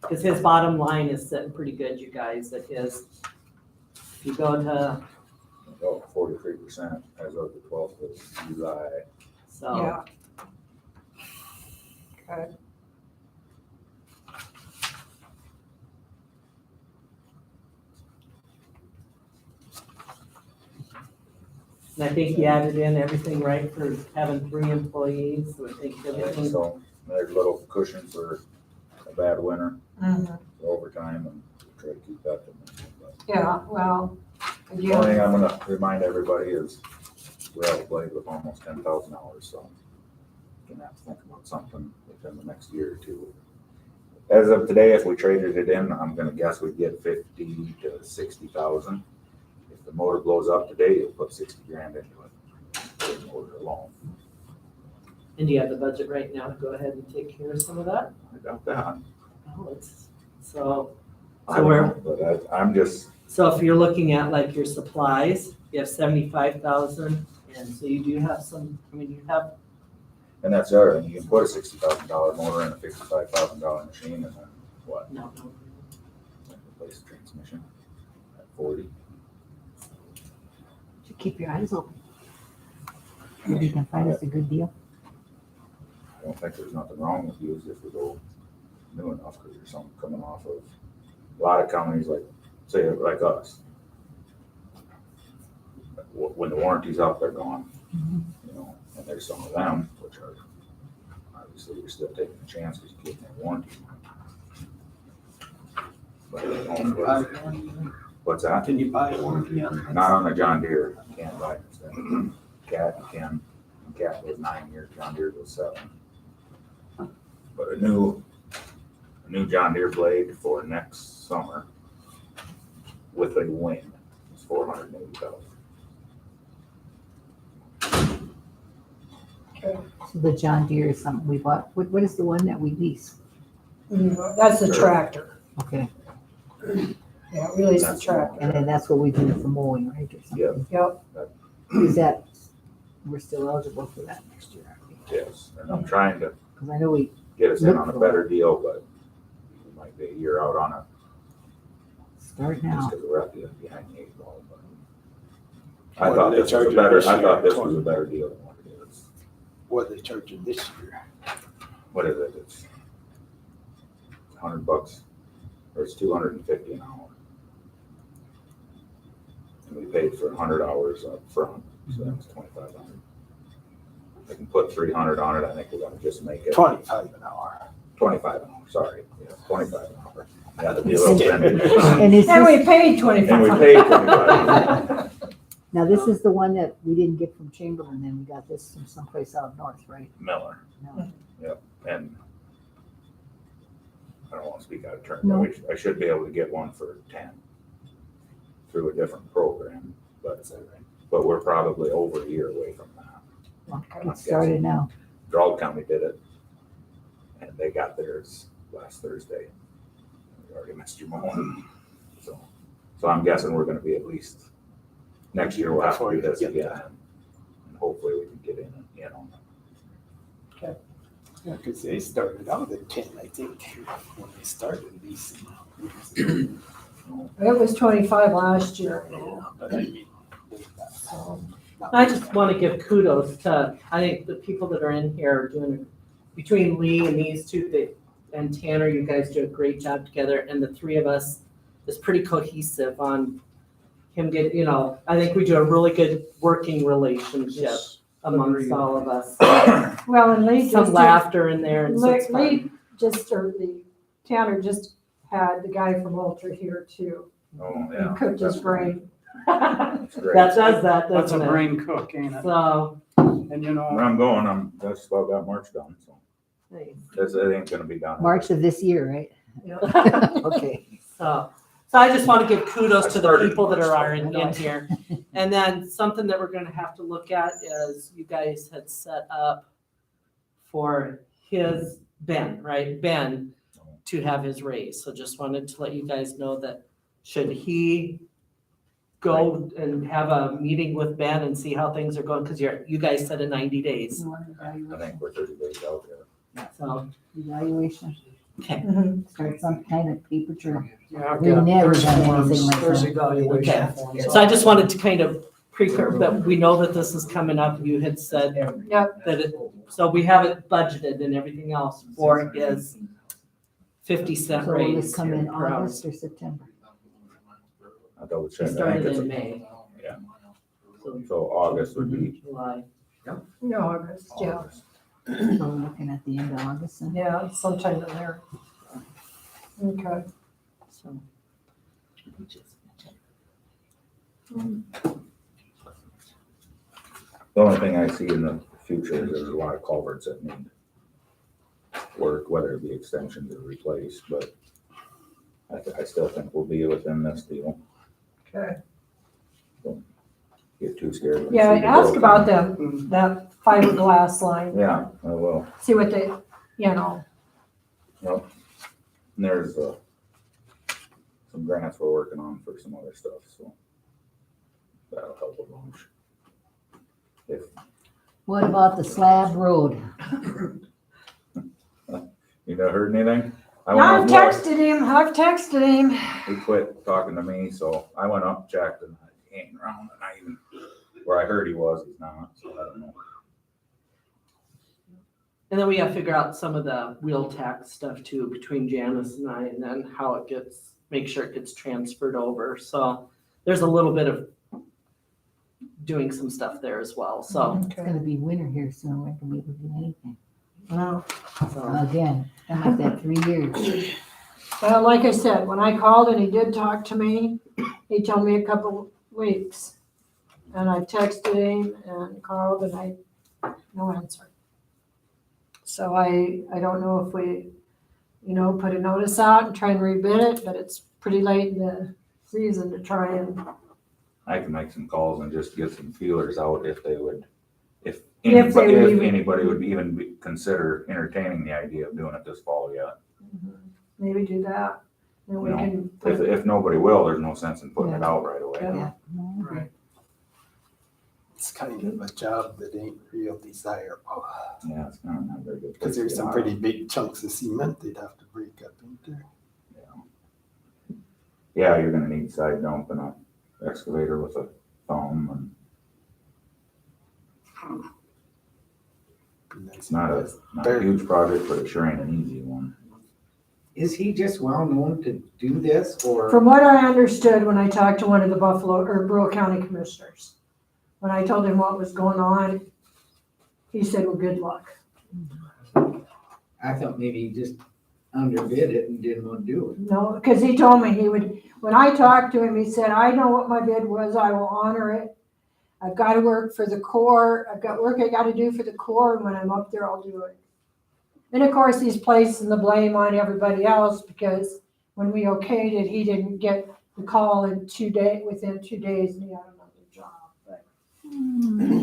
[SPEAKER 4] because his bottom line is sitting pretty good, you guys, at his, if you go to,
[SPEAKER 5] about 43% as of the 12th of July.
[SPEAKER 4] so.
[SPEAKER 1] Yeah. Okay.
[SPEAKER 4] And I think he added in everything right for having 3 employees, so I think everything,
[SPEAKER 5] So there's a little cushion for a bad winter,
[SPEAKER 1] Mhm.
[SPEAKER 5] for overtime, and try to keep that.
[SPEAKER 1] Yeah, well,
[SPEAKER 5] The only thing
[SPEAKER 1] again,
[SPEAKER 5] I'm gonna remind everybody is we have a blade with almost $10,000, so we're gonna have to think about something within the next year or two. As of today, if we traded it in, I'm gonna guess we'd get 50 to 60,000. If the motor blows up today, you'll put 60 grand into it, for the motor alone.
[SPEAKER 4] and do you have the budget right now to go ahead and take care of some of that?
[SPEAKER 5] I doubt that.
[SPEAKER 4] Oh, it's, so,
[SPEAKER 5] I don't know, but I'm just,
[SPEAKER 4] so if you're looking at like your supplies, you have 75,000, and so you do have some, I mean, you have,
[SPEAKER 5] and that's the other thing, you can put a $60,000 motor in a $55,000 machine and then what?
[SPEAKER 4] no,
[SPEAKER 5] Replace the transmission at 40.
[SPEAKER 3] Should keep your eyes open. Maybe you can find us a good deal.
[SPEAKER 5] I don't think there's nothing wrong with used if we go new enough, because there's something coming off of, a lot of companies like, say, like us. When the warranty's up, they're gone, you know, and there's some of them, which are, obviously, you're still taking a chance because you keep that warranty. But, what's that?
[SPEAKER 2] Can you buy a warranty on that?
[SPEAKER 5] Not on the John Deere, you can't buy it. Cat, you can, Cat goes 9 years, John Deere goes 7. But a new John Deere blade for next summer with a wing is $480,000.
[SPEAKER 3] So the John Deere is something we bought. What is the one that we lease?
[SPEAKER 1] that's the tractor.
[SPEAKER 3] Okay,
[SPEAKER 1] Yeah, really is the tractor.
[SPEAKER 3] and then that's what we do for mowing, right, or something?
[SPEAKER 1] Yep,
[SPEAKER 3] Is that, we're still eligible for that next year, aren't we?
[SPEAKER 5] Yes, and I'm trying to
[SPEAKER 3] Because I know we,
[SPEAKER 5] get us in on a better deal, but we might be a year out on it
[SPEAKER 3] start
[SPEAKER 5] just
[SPEAKER 3] now.
[SPEAKER 5] because we're at the behind the 8 ball. But
[SPEAKER 2] What
[SPEAKER 5] I thought
[SPEAKER 2] do they
[SPEAKER 5] this was
[SPEAKER 2] charge
[SPEAKER 5] a
[SPEAKER 2] you
[SPEAKER 5] better,
[SPEAKER 2] this
[SPEAKER 5] I thought
[SPEAKER 2] year?
[SPEAKER 5] this was a better deal than what it is.
[SPEAKER 2] What are they charging this year?
[SPEAKER 5] What is it? It's $100, or it's $250 an hour. And we paid for 100 hours up front, so that's 2,500. I can put 300 on it. I think we're gonna just make it
[SPEAKER 2] 25 an hour.
[SPEAKER 5] 25 an hour. Sorry, yeah, 25 an hour. Yeah, to be a little bendy.
[SPEAKER 3] And is
[SPEAKER 1] and
[SPEAKER 3] this,
[SPEAKER 1] we paid
[SPEAKER 5] And we
[SPEAKER 1] 2,500.
[SPEAKER 5] paid 25.
[SPEAKER 3] now this is the one that we didn't get from Chamberlain, then we got this from someplace out north, right?
[SPEAKER 5] Miller.
[SPEAKER 3] No.
[SPEAKER 5] Yep, and I don't want to speak out of turn,
[SPEAKER 3] No.
[SPEAKER 5] but I should be able to get one for 10 through a different program, but we're probably over a year away from that.
[SPEAKER 3] Well, get started now.
[SPEAKER 5] Drawle County did it, and they got theirs last Thursday. already Mr. Mahoney. So I'm guessing we're gonna be at least, next year we'll have to do this again. And hopefully we can get in on that.
[SPEAKER 2] Yeah, because they started out at 10, I think, when they started leasing.
[SPEAKER 1] It was 25 last year.
[SPEAKER 2] But I mean,
[SPEAKER 4] I just want to give kudos to, I think the people that are in here are doing, between Lee and these two, and Tanner, you guys do a great job together, and the three of us is pretty cohesive on him I think we do a really good working relationship amongst all of us.
[SPEAKER 1] Well, and Lee
[SPEAKER 4] Some
[SPEAKER 1] just,
[SPEAKER 4] laughter in there, and so it's fun.
[SPEAKER 1] Lee just, or the Tanner just had the guy from Ultra here too.
[SPEAKER 5] Oh,
[SPEAKER 1] He
[SPEAKER 5] yeah.
[SPEAKER 1] cooked his brain.
[SPEAKER 5] That's great.
[SPEAKER 4] That does that,
[SPEAKER 9] That's a
[SPEAKER 4] doesn't it?
[SPEAKER 9] brain cook, ain't it?
[SPEAKER 4] So,
[SPEAKER 9] And you
[SPEAKER 5] Where
[SPEAKER 9] know,
[SPEAKER 5] I'm going, that's about got March done, so it ain't gonna be done.
[SPEAKER 3] March of this year, right? Okay.
[SPEAKER 4] So I just want to give kudos
[SPEAKER 5] I
[SPEAKER 4] to the
[SPEAKER 5] started
[SPEAKER 4] people that are
[SPEAKER 3] March.
[SPEAKER 4] in here. And then something that we're gonna have to look at is you guys had set up for Ben, right? Ben to have his raise. So just wanted to let you guys know that should he go and have a meeting with Ben and see how things are going, because you guys said in 90 days.
[SPEAKER 5] I think we're 30 days out there.
[SPEAKER 4] So,
[SPEAKER 3] Evaluation,
[SPEAKER 4] okay.
[SPEAKER 3] start some kind of paper trail.
[SPEAKER 9] yeah, I've
[SPEAKER 3] We
[SPEAKER 9] got,
[SPEAKER 3] never
[SPEAKER 9] there's
[SPEAKER 3] done
[SPEAKER 9] forms,
[SPEAKER 3] anything like
[SPEAKER 9] there's
[SPEAKER 3] that.
[SPEAKER 9] evaluation
[SPEAKER 4] Okay.
[SPEAKER 9] forms.
[SPEAKER 4] So I just wanted to kind of that we know that this is coming up. You had said
[SPEAKER 1] Yep.
[SPEAKER 4] that so we have it budgeted and everything else for his 50-cent
[SPEAKER 3] So will
[SPEAKER 4] raise.
[SPEAKER 3] this come in
[SPEAKER 4] per hour.
[SPEAKER 3] August or September?
[SPEAKER 5] I double
[SPEAKER 4] He
[SPEAKER 5] check. I
[SPEAKER 4] started
[SPEAKER 5] think it's
[SPEAKER 4] in May.
[SPEAKER 5] so August would be.
[SPEAKER 4] July.
[SPEAKER 1] No, August, yeah.
[SPEAKER 3] So we're looking at the end of August then?
[SPEAKER 1] Yeah, sometime in there. Okay.
[SPEAKER 4] So.
[SPEAKER 5] The only thing I see in the future is there's a lot of culverts that need work, whether it be extensions or replaced, but I still think we'll be within this deal.
[SPEAKER 1] Okay.
[SPEAKER 5] Get too scared. when you
[SPEAKER 1] Yeah,
[SPEAKER 5] see the
[SPEAKER 1] ask
[SPEAKER 5] bill
[SPEAKER 1] about
[SPEAKER 5] coming.
[SPEAKER 1] that fiberglass line.
[SPEAKER 5] Yeah, I will.
[SPEAKER 1] See what they, you know,
[SPEAKER 5] And there's some grants we're working on for some other stuff, so that'll help a bunch. If
[SPEAKER 3] What about the slab road?
[SPEAKER 5] you never heard anything? I
[SPEAKER 1] I've
[SPEAKER 5] went up
[SPEAKER 1] texted him.
[SPEAKER 5] north, he quit talking to me, so I went up, checked, and he ain't around, and I even, where I heard he was, he's not, so I don't know.
[SPEAKER 4] And then we have to figure out some of the wheel tax stuff too, between Janice and I, and then how it gets, make sure it gets transferred over. So there's a little bit of doing some stuff there as well, so.
[SPEAKER 3] It's gonna be winter here soon, we're gonna be able to do anything.
[SPEAKER 1] Well,
[SPEAKER 3] Again, I'm like that 3 years.
[SPEAKER 1] Well, like I said, when I called and he did talk to me, he told me a couple weeks. And I texted him and called and no answer. So I don't know if we, put a notice out and try and rebid it, but it's pretty late in the season to try and.
[SPEAKER 5] I can make some calls and just get some feelers out if they would, if
[SPEAKER 1] If they would
[SPEAKER 5] if
[SPEAKER 1] even-
[SPEAKER 5] anybody would even consider entertaining the idea of doing it this fall yet.
[SPEAKER 1] Maybe do that. Then we
[SPEAKER 5] No.
[SPEAKER 1] can.
[SPEAKER 5] If nobody will, there's no sense in putting it out right away.
[SPEAKER 1] Yeah.
[SPEAKER 9] Right.
[SPEAKER 2] it's kind of a job that ain't real desirable.
[SPEAKER 5] Yeah, it's not very good.
[SPEAKER 2] Because there's some pretty big chunks of cement they'd have to break up into.
[SPEAKER 5] Yeah, you're gonna need side dump and a excavator with a thumb, and it's not a huge project, but it sure ain't an easy one.
[SPEAKER 10] Is he just well known to do this or?
[SPEAKER 1] From what I understood when I talked to one of the Brule County commissioners, when I told him what was going on, he said, well, good luck.
[SPEAKER 10] I thought maybe he just underbid it and didn't want to do it.
[SPEAKER 1] No, because he told me he would, when I talked to him, he said, I know what my bid was, I will honor it. I've got to work for the Corps, I've got work I got to do for the Corps, and when I'm up there, I'll do it. And of course, he's placing the blame on everybody else, because when we okayed it, he didn't get the call within 2 days, and he had another job. But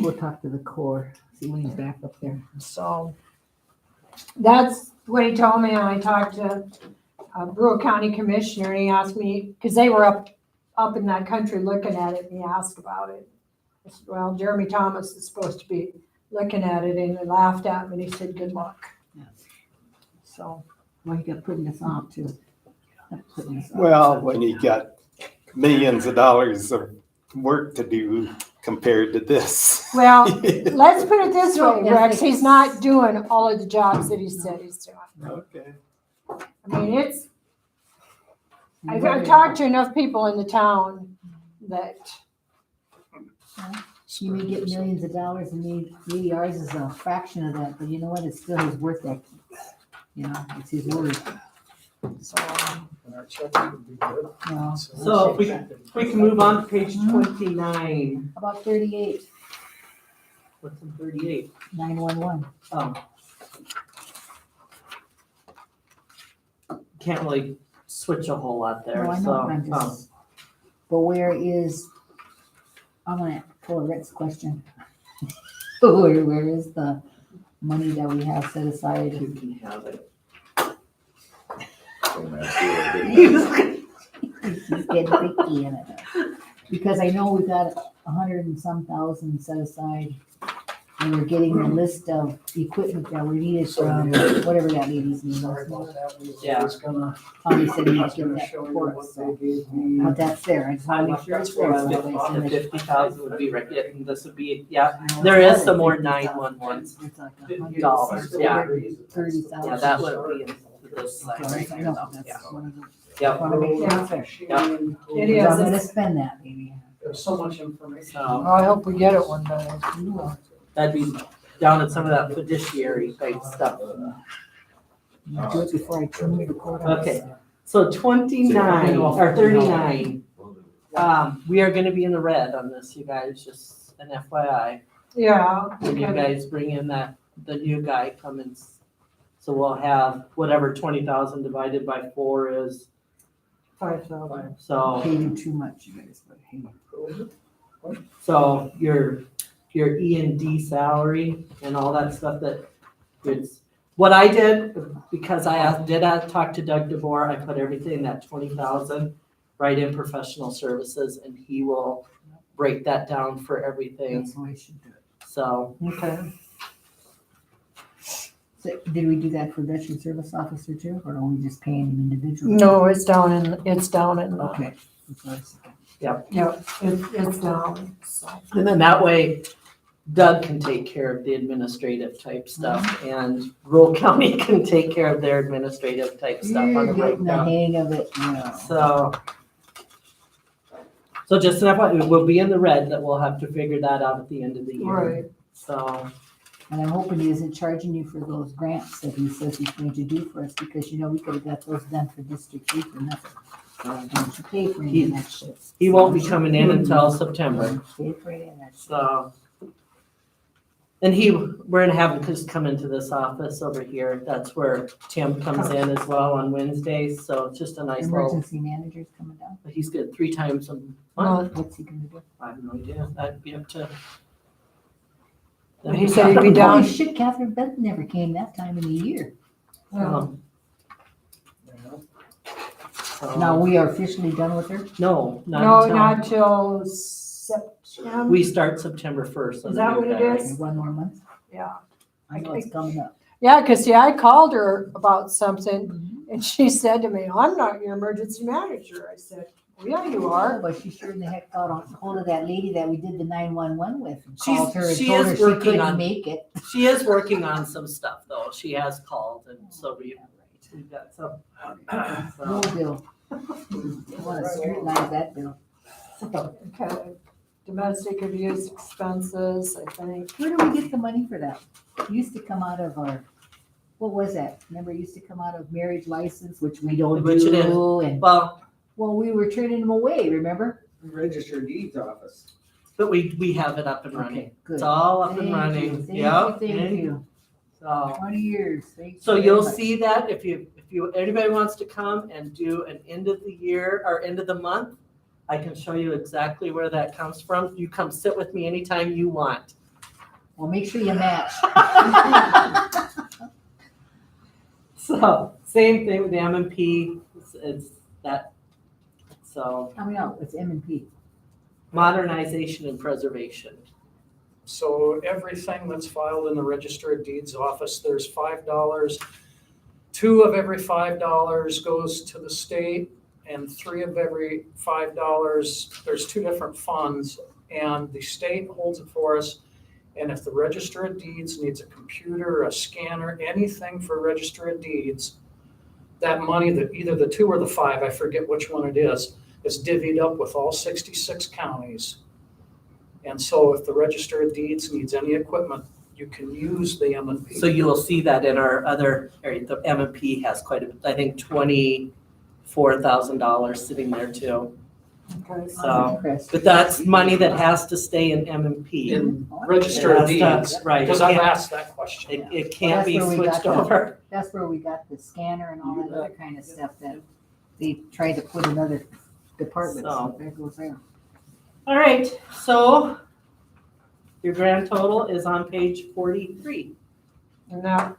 [SPEAKER 3] We'll talk to the Corps, see when he's back up there.
[SPEAKER 1] so that's what he told me, and I talked to a Brule County Commissioner, and he asked me, because they were up in that country looking at it, and he asked about it. I said, well, Jeremy Thomas is supposed to be looking at it, and he laughed at me, and he said, good luck.
[SPEAKER 3] Yeah.
[SPEAKER 1] So,
[SPEAKER 3] Well, you got putting this off too. Putting this off.
[SPEAKER 2] Well, when you got millions of dollars of work to do compared to this.
[SPEAKER 1] well, let's put it this way,
[SPEAKER 3] Yeah.
[SPEAKER 1] Rex, he's not doing all of the jobs that he said he's doing.
[SPEAKER 2] Okay.
[SPEAKER 1] I mean, it's, I've talked to enough people in the town that,
[SPEAKER 3] You may get millions of dollars and maybe ours is a fraction of that, but you know what? It's still his worth that, you know, it's his word.
[SPEAKER 1] so,
[SPEAKER 9] And our check would be good.
[SPEAKER 3] You know.
[SPEAKER 4] So if we can move on to page 29.
[SPEAKER 3] About 38,
[SPEAKER 4] What's in 38?
[SPEAKER 3] 911.
[SPEAKER 4] Oh. Can't really switch a whole lot there,
[SPEAKER 3] No, I know,
[SPEAKER 4] so.
[SPEAKER 3] I'm just, but where is, I'm gonna pull a Rick's question. Where is the money that we have set aside?
[SPEAKER 4] You can have it.
[SPEAKER 3] He's getting picky in it. Because I know we've got 100 and some thousand set aside. And we're getting a list of equipment that we needed from whatever that lady's name
[SPEAKER 9] Sorry
[SPEAKER 3] was.
[SPEAKER 9] about that. We were
[SPEAKER 4] Yeah.
[SPEAKER 9] just gonna,
[SPEAKER 3] Tommy said he
[SPEAKER 9] I
[SPEAKER 3] was
[SPEAKER 9] was
[SPEAKER 3] giving
[SPEAKER 9] gonna
[SPEAKER 3] that
[SPEAKER 9] show you
[SPEAKER 3] report,
[SPEAKER 9] what
[SPEAKER 3] so.
[SPEAKER 9] they gave me.
[SPEAKER 3] But that's there, I just wanna make sure it's there. so that way it's in
[SPEAKER 4] The
[SPEAKER 3] the-
[SPEAKER 4] 50,000 would be right, yeah, and this would be, yeah, there is some more 911.
[SPEAKER 3] It's like $100.
[SPEAKER 4] Dollars, yeah.
[SPEAKER 3] 30,000.
[SPEAKER 4] Yeah, that would be in this side
[SPEAKER 3] Okay,
[SPEAKER 4] right
[SPEAKER 3] I
[SPEAKER 4] here,
[SPEAKER 3] know,
[SPEAKER 4] though,
[SPEAKER 3] that's
[SPEAKER 4] yeah.
[SPEAKER 3] one of the,
[SPEAKER 4] Yep,
[SPEAKER 3] wanna make sure it's there.
[SPEAKER 1] It is.
[SPEAKER 3] I'm gonna spend that, maybe.
[SPEAKER 9] There's so much information.
[SPEAKER 4] so
[SPEAKER 1] I hope we get it one day.
[SPEAKER 4] that'd be down at some of that fiduciary type stuff.
[SPEAKER 3] I'll do it before I turn the court.
[SPEAKER 4] Okay, so 29 or 39, we are gonna be in the red on this, you guys, just an FYI.
[SPEAKER 1] Yeah.
[SPEAKER 4] When you guys bring in the new guy coming, so we'll have whatever 20,000 divided by 4 is,
[SPEAKER 1] 5,000.
[SPEAKER 4] so.
[SPEAKER 3] Paid you too much, you guys, but hey.
[SPEAKER 4] So your E and D salary and all that stuff that it's, what I did, because I did talk to Doug DeBoer, I put everything, that 20,000 right in professional services, and he will break that down for everything,
[SPEAKER 3] That's the way you should do it.
[SPEAKER 4] so.
[SPEAKER 1] Okay.
[SPEAKER 3] So did we do that for veteran service officer too, or are we just paying him individually?
[SPEAKER 1] No, it's down in,
[SPEAKER 3] Okay. That's what I was thinking.
[SPEAKER 1] yeah, it's down, so.
[SPEAKER 4] And then that way Doug can take care of the administrative type stuff, and Rural County can take care of their administrative type stuff on
[SPEAKER 3] You're
[SPEAKER 4] the
[SPEAKER 3] getting the
[SPEAKER 4] breakdown.
[SPEAKER 3] hang of it now.
[SPEAKER 4] So just an FYI, we'll be in the red, that we'll have to figure that out at the end of the year.
[SPEAKER 1] Right.
[SPEAKER 4] So,
[SPEAKER 3] And I'm hoping he isn't charging you for those grants that he says he's going to do for us, because you know, we could have got those done for District 3 for nothing. So don't you pay for any of that shit.
[SPEAKER 4] he won't be coming in until September,
[SPEAKER 3] Pay for any of that shit.
[SPEAKER 4] so. And we're gonna have him just come into this office over here, that's where Tim comes in as well on Wednesdays, so it's just a nice little,
[SPEAKER 3] Emergency manager's coming down.
[SPEAKER 4] he's good 3 times a month.
[SPEAKER 3] What's he gonna do?
[SPEAKER 4] I have no idea, that'd be up to.
[SPEAKER 1] He said he'd be down.
[SPEAKER 3] Holy shit, Catherine Beth never came that time in the year.
[SPEAKER 4] So,
[SPEAKER 3] Now, we are officially done with her?
[SPEAKER 4] No,
[SPEAKER 1] No,
[SPEAKER 4] not until,
[SPEAKER 1] not till September.
[SPEAKER 4] we start September 1st.
[SPEAKER 1] Is that what it is?
[SPEAKER 3] One more month?
[SPEAKER 1] Yeah.
[SPEAKER 3] I know it's coming up.
[SPEAKER 1] Yeah, because see, I called her about something and she said to me, I'm not your emergency manager. I said, well, yeah, you
[SPEAKER 3] Oh,
[SPEAKER 1] are.
[SPEAKER 3] but she sure in the heck got on hold of that lady that we did the 911 with and
[SPEAKER 4] She's-
[SPEAKER 3] called her and
[SPEAKER 4] she
[SPEAKER 3] told her
[SPEAKER 4] is
[SPEAKER 3] she
[SPEAKER 4] working
[SPEAKER 3] couldn't
[SPEAKER 4] on-
[SPEAKER 3] make it.
[SPEAKER 4] She is working on some stuff though. She has called, and so we've got some.
[SPEAKER 3] No
[SPEAKER 4] So,
[SPEAKER 3] bill. I want to scrutinize that bill.
[SPEAKER 1] Okay. Domestic abuse expenses, I think.
[SPEAKER 3] Where do we get the money for that? It used to come out of our, what was that? Remember, it used to come out of marriage license, which we don't
[SPEAKER 4] Which it is.
[SPEAKER 3] do, and,
[SPEAKER 4] well,
[SPEAKER 3] well, we were turning them away, remember?
[SPEAKER 10] Registered deeds office.
[SPEAKER 4] but we have it up and running.
[SPEAKER 3] Okay, good.
[SPEAKER 4] It's all up and
[SPEAKER 3] Thank you,
[SPEAKER 4] running.
[SPEAKER 3] thank
[SPEAKER 4] Yep.
[SPEAKER 3] you, thank you.
[SPEAKER 4] So,
[SPEAKER 3] 20 years. Thank you
[SPEAKER 4] so
[SPEAKER 3] very
[SPEAKER 4] you'll
[SPEAKER 3] much.
[SPEAKER 4] see that if anybody wants to come and do an end of the year or end of the month, I can show you exactly where that comes from. You come sit with me anytime you want.
[SPEAKER 3] Well, make sure you match.
[SPEAKER 4] So, same thing with the M&P, it's that, so
[SPEAKER 3] I mean, no, it's M&P.
[SPEAKER 4] modernization and preservation.
[SPEAKER 9] So everything that's filed in the Register of Deeds office, there's $5. 2 of every $5 goes to the state, and 3 of every $5, there's 2 different funds, and the state holds it for us. And if the Register of Deeds needs a computer, a scanner, anything for Register of Deeds, that money, that either the 2 or the 5, I forget which one it is divvied up with all 66 counties. And so if the Register of Deeds needs any equipment, you can use the M&P.
[SPEAKER 4] So you'll see that in our other area, the M&P has quite a bit, I think $24,000 sitting there too.
[SPEAKER 1] Okay.
[SPEAKER 4] So,
[SPEAKER 3] Impressed.
[SPEAKER 4] but that's money that has to stay in M&P.
[SPEAKER 9] In Register of Deeds,
[SPEAKER 4] Right,
[SPEAKER 9] because I've asked that question.
[SPEAKER 4] it can't be
[SPEAKER 3] Well, that's where we
[SPEAKER 4] switched
[SPEAKER 3] got
[SPEAKER 4] over.
[SPEAKER 3] That's where we got the scanner and all that other kind of stuff that they tried to put in other departments.
[SPEAKER 4] So.
[SPEAKER 3] So there goes there.
[SPEAKER 4] All right, so your grand total is on page 43.
[SPEAKER 1] And that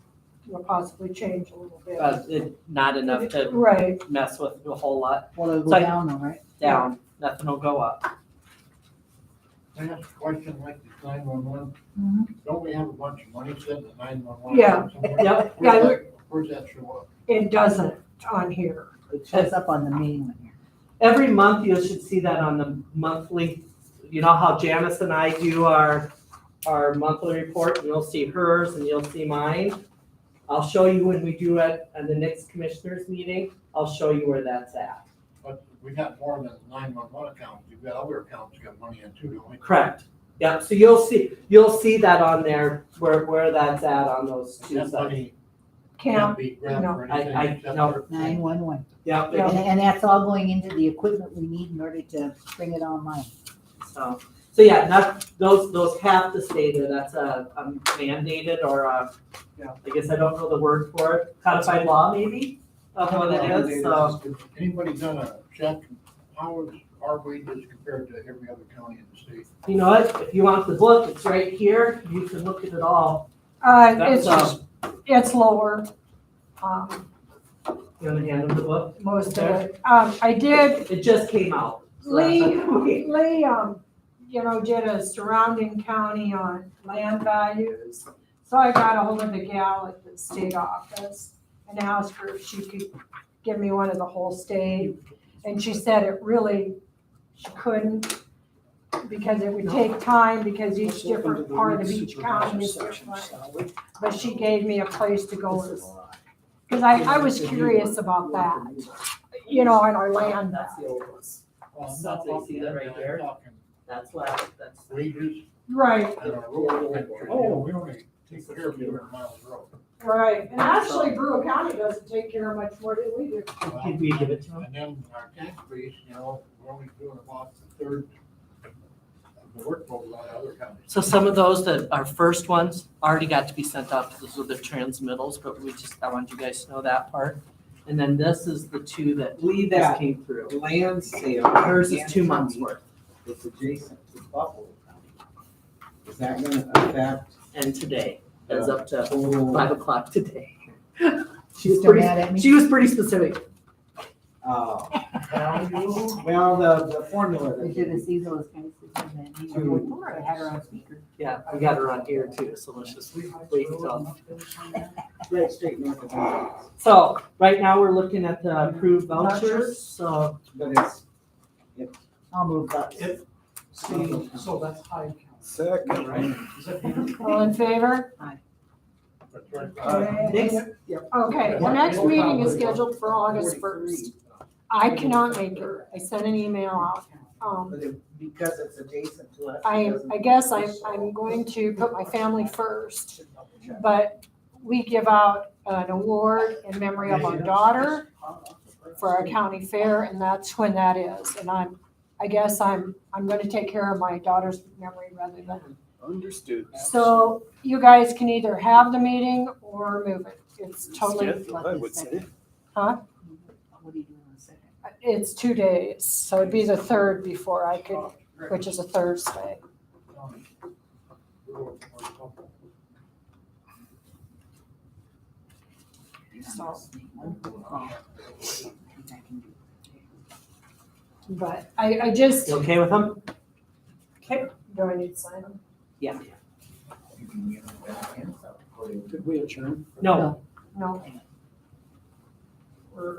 [SPEAKER 1] will possibly change a little bit.
[SPEAKER 4] Not enough to
[SPEAKER 1] Right,
[SPEAKER 4] mess with a whole lot
[SPEAKER 3] Well, it'll
[SPEAKER 4] So I-
[SPEAKER 3] go down though, right?
[SPEAKER 4] down, nothing will go up.
[SPEAKER 7] I have a question like the 911.
[SPEAKER 3] Mhm.
[SPEAKER 7] Don't we have a bunch of money sitting in 911?
[SPEAKER 1] Yeah.
[SPEAKER 7] somewhere?
[SPEAKER 4] Yep.
[SPEAKER 7] Where's that show up?
[SPEAKER 1] it doesn't on here.
[SPEAKER 3] It shows up on the main one here.
[SPEAKER 4] Every month you should see that on the monthly, you know how Janice and I do our monthly report, and you'll see hers and you'll see mine. I'll show you when we do it at the next commissioners meeting, I'll show you where that's at.
[SPEAKER 7] But we got more than 911 accounts. You've got other accounts you got money in too, don't we?
[SPEAKER 4] Correct. Yep, so you'll see that on there, where that's at on those two
[SPEAKER 7] That
[SPEAKER 4] sides.
[SPEAKER 7] money
[SPEAKER 1] Can't,
[SPEAKER 7] can't be grabbed for anything.
[SPEAKER 4] I-
[SPEAKER 7] except
[SPEAKER 4] no.
[SPEAKER 7] for-
[SPEAKER 3] 911.
[SPEAKER 4] Yep,
[SPEAKER 1] Yeah.
[SPEAKER 3] And that's all going into the equipment we need in order to bring it online.
[SPEAKER 4] so yeah, those have to stay there, that's a mandated or I guess I don't know the word for it, codified law maybe, of what it is, so.
[SPEAKER 7] Has anybody done a check? How is our wages compared to every other county in the state?
[SPEAKER 4] You know what, if you want the book, it's right here, you can look at it all.
[SPEAKER 1] it's,
[SPEAKER 4] That's,
[SPEAKER 1] it's lower.
[SPEAKER 4] You wanna hand them the book?
[SPEAKER 1] Most of it. I did,
[SPEAKER 4] It just came out. so
[SPEAKER 1] Lee,
[SPEAKER 4] that's okay.
[SPEAKER 1] did a surrounding county on land values. So I got a hold of the gal at the state office and asked her if she could give me one of the whole state. And she said she couldn't, because it would take time, because each different part of each county is different. But she gave me a place to go, because I was curious about that, in our land
[SPEAKER 4] That's the old one.
[SPEAKER 7] Well, I'm
[SPEAKER 4] So
[SPEAKER 7] not
[SPEAKER 4] they see that
[SPEAKER 7] talking-
[SPEAKER 4] right here?
[SPEAKER 7] I'm talking
[SPEAKER 4] That's last, that's.
[SPEAKER 7] wages
[SPEAKER 1] Right,
[SPEAKER 7] and our road. Oh, we only take care of 200 miles of road.
[SPEAKER 1] right. And actually, Brewer County doesn't take care of much more than we do.
[SPEAKER 4] Did we give it to them?
[SPEAKER 7] And then our tax base, we're only doing about the third of the workload of a lot of other counties.
[SPEAKER 4] So some of those that are first ones already got to be sent out, those are the transmittals, but I wanted you guys to know that part. And then this is the two that
[SPEAKER 10] Believe
[SPEAKER 4] just
[SPEAKER 10] that
[SPEAKER 4] came through.
[SPEAKER 10] land sale.
[SPEAKER 4] Hers is 2 months worth,
[SPEAKER 10] It's adjacent to Buffalo County. Is that gonna affect
[SPEAKER 4] and today, as up to
[SPEAKER 10] total?
[SPEAKER 4] 5 o'clock today. She
[SPEAKER 3] You
[SPEAKER 4] was
[SPEAKER 3] still
[SPEAKER 4] pretty,
[SPEAKER 3] mad at me?
[SPEAKER 4] she was pretty specific.
[SPEAKER 10] Oh. Well, the formula.
[SPEAKER 3] We should have seen those guys. I had her on speaker.
[SPEAKER 4] Yeah, we got her on here too, so let's just wait until.
[SPEAKER 10] Right straight north of that.
[SPEAKER 4] So, right now, we're looking at the approved vouchers, so
[SPEAKER 10] But it's,
[SPEAKER 3] I'll move that.
[SPEAKER 9] So that's high.
[SPEAKER 2] Second, right?
[SPEAKER 1] All in favor?
[SPEAKER 7] That's right.
[SPEAKER 1] Okay, Okay, the next meeting is scheduled for August 1st. I cannot make it. I sent an email out.
[SPEAKER 10] but because it's adjacent to us. it
[SPEAKER 1] I
[SPEAKER 10] doesn't-
[SPEAKER 1] guess I'm going to put my family first, but we give out an award in memory of our daughter for our county fair, and that's when that is. And I guess I'm gonna take care of my daughter's memory rather than.
[SPEAKER 2] Understood.
[SPEAKER 1] So you guys can either have the meeting or move it. It's totally,
[SPEAKER 2] Schedule, I would say.
[SPEAKER 1] huh?
[SPEAKER 3] What are you doing on the second?
[SPEAKER 1] It's 2 days, so it'd be the 3rd before I could, which is a Thursday. So, but I just,
[SPEAKER 4] You okay with them?
[SPEAKER 1] do I need to sign them?
[SPEAKER 4] Yeah.
[SPEAKER 7] Did we adjourn?
[SPEAKER 4] No,
[SPEAKER 1] No. We're,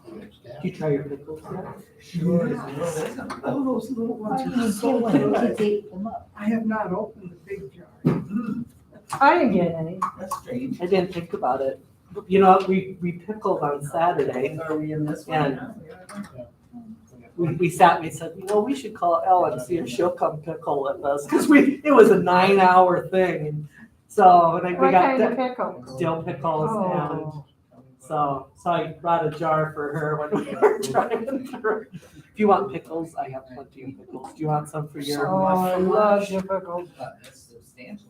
[SPEAKER 4] did you try your pickles yet?
[SPEAKER 10] Oh, those little ones
[SPEAKER 3] Why
[SPEAKER 10] are
[SPEAKER 3] do you
[SPEAKER 10] so
[SPEAKER 3] get one?
[SPEAKER 10] good.
[SPEAKER 3] Kids ate them up.
[SPEAKER 10] I have not opened the big jar.
[SPEAKER 1] I didn't get any.
[SPEAKER 10] That's strange.
[SPEAKER 4] I didn't think about it. You know, we pickled on Saturday.
[SPEAKER 10] Are we in this one?
[SPEAKER 4] And we sat and we said, you know, we should call Ellen and see if she'll come pickle with us, because it was a 9-hour thing. And so, and
[SPEAKER 1] What
[SPEAKER 4] we got
[SPEAKER 1] kind of pickle?
[SPEAKER 4] dill pickles and
[SPEAKER 1] Oh,
[SPEAKER 4] so I brought a jar for her when we were driving through. If you want pickles, I have plenty of pickles. Do you want some for your?
[SPEAKER 1] oh, I love your pickles.
[SPEAKER 10] That's substantial.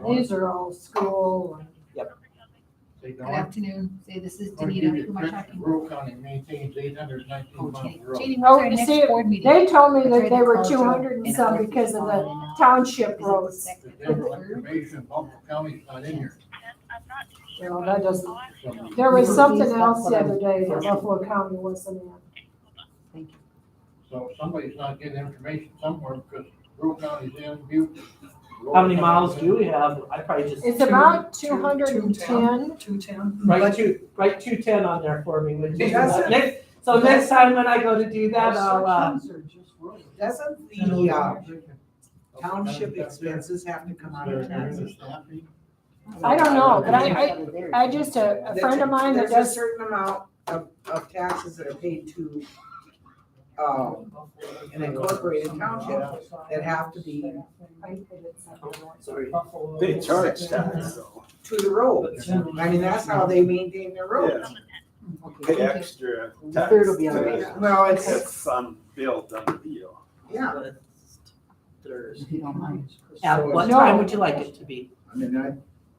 [SPEAKER 1] These are all school.
[SPEAKER 7] Say,
[SPEAKER 13] Good
[SPEAKER 7] Dawn,
[SPEAKER 13] afternoon. Say, this is
[SPEAKER 7] I'll give
[SPEAKER 13] Danita.
[SPEAKER 7] you
[SPEAKER 13] Who am I
[SPEAKER 7] credit.
[SPEAKER 13] talking to?
[SPEAKER 7] Rural County maintains 819
[SPEAKER 13] Oh,
[SPEAKER 7] miles
[SPEAKER 13] Janie.
[SPEAKER 7] of road.
[SPEAKER 13] Janie,
[SPEAKER 1] Oh,
[SPEAKER 13] when's our
[SPEAKER 1] you see,
[SPEAKER 13] next board meeting?
[SPEAKER 1] They told me
[SPEAKER 13] I
[SPEAKER 1] that
[SPEAKER 13] tried
[SPEAKER 1] they
[SPEAKER 13] to
[SPEAKER 1] were
[SPEAKER 13] call
[SPEAKER 1] 200 and
[SPEAKER 13] Joe,
[SPEAKER 1] some
[SPEAKER 13] and I
[SPEAKER 1] because of
[SPEAKER 13] thought
[SPEAKER 1] the
[SPEAKER 13] it was
[SPEAKER 1] township
[SPEAKER 13] the
[SPEAKER 1] roads.
[SPEAKER 7] The
[SPEAKER 13] second.
[SPEAKER 7] general information, Buffalo County's not in here.
[SPEAKER 1] Well, that doesn't,
[SPEAKER 7] So,
[SPEAKER 1] there was something else the other day that Buffalo County wasn't in.
[SPEAKER 7] so somebody's not getting information somewhere because rural county's in, Butte.
[SPEAKER 4] How many miles do we have? I probably just.
[SPEAKER 1] It's about 210.
[SPEAKER 10] 210.
[SPEAKER 4] Write 210 on there for me, would you?
[SPEAKER 10] Doesn't-
[SPEAKER 4] So next time when I go to do that, I'll,
[SPEAKER 10] Doesn't the township expenses have to come out of taxes?
[SPEAKER 1] I don't know, but I just, a friend of mine that
[SPEAKER 10] There's a
[SPEAKER 1] does,
[SPEAKER 10] certain amount of taxes that are paid to, an incorporated township that have to be
[SPEAKER 4] sorry.
[SPEAKER 2] They charge tax, so
[SPEAKER 10] to the roads. I mean, that's how they maintain their roads.
[SPEAKER 2] pay extra tax.
[SPEAKER 3] Third will be all right.
[SPEAKER 2] to
[SPEAKER 10] Well,
[SPEAKER 2] Get
[SPEAKER 10] it's,
[SPEAKER 2] some built on the deal.
[SPEAKER 10] yeah.
[SPEAKER 3] If you don't mind.
[SPEAKER 4] At what
[SPEAKER 1] No.
[SPEAKER 4] time would you like it to be?
[SPEAKER 10] I mean, I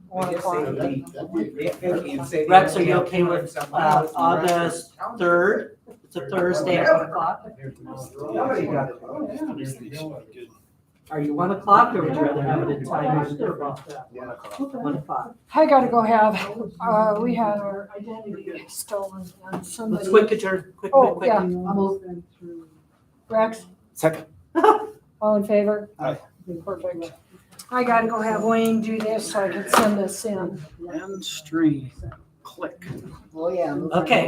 [SPEAKER 1] 1
[SPEAKER 10] guess
[SPEAKER 1] o'clock.
[SPEAKER 10] they would be nitpicky and say. they
[SPEAKER 4] Rex, are
[SPEAKER 10] only
[SPEAKER 4] you
[SPEAKER 10] have
[SPEAKER 4] okay with,
[SPEAKER 10] 200 miles to run for
[SPEAKER 4] August
[SPEAKER 10] township.
[SPEAKER 4] 3rd? It's a Thursday at 1 o'clock.
[SPEAKER 10] Nobody got it.
[SPEAKER 4] Are you 1 o'clock or would you rather have it in time after about that?
[SPEAKER 2] 1 o'clock.
[SPEAKER 4] 1 o'clock.
[SPEAKER 1] I gotta go have, we had our identity stolen on
[SPEAKER 4] Let's
[SPEAKER 1] somebody.
[SPEAKER 4] quick adjourn, quick.
[SPEAKER 1] Oh, yeah, Rex,
[SPEAKER 2] Second.
[SPEAKER 1] all in favor?
[SPEAKER 2] Aye.
[SPEAKER 1] Perfect. I gotta go have Wayne do this so I can send this in.
[SPEAKER 7] And stream, click.
[SPEAKER 3] Oh, yeah.
[SPEAKER 4] Okay.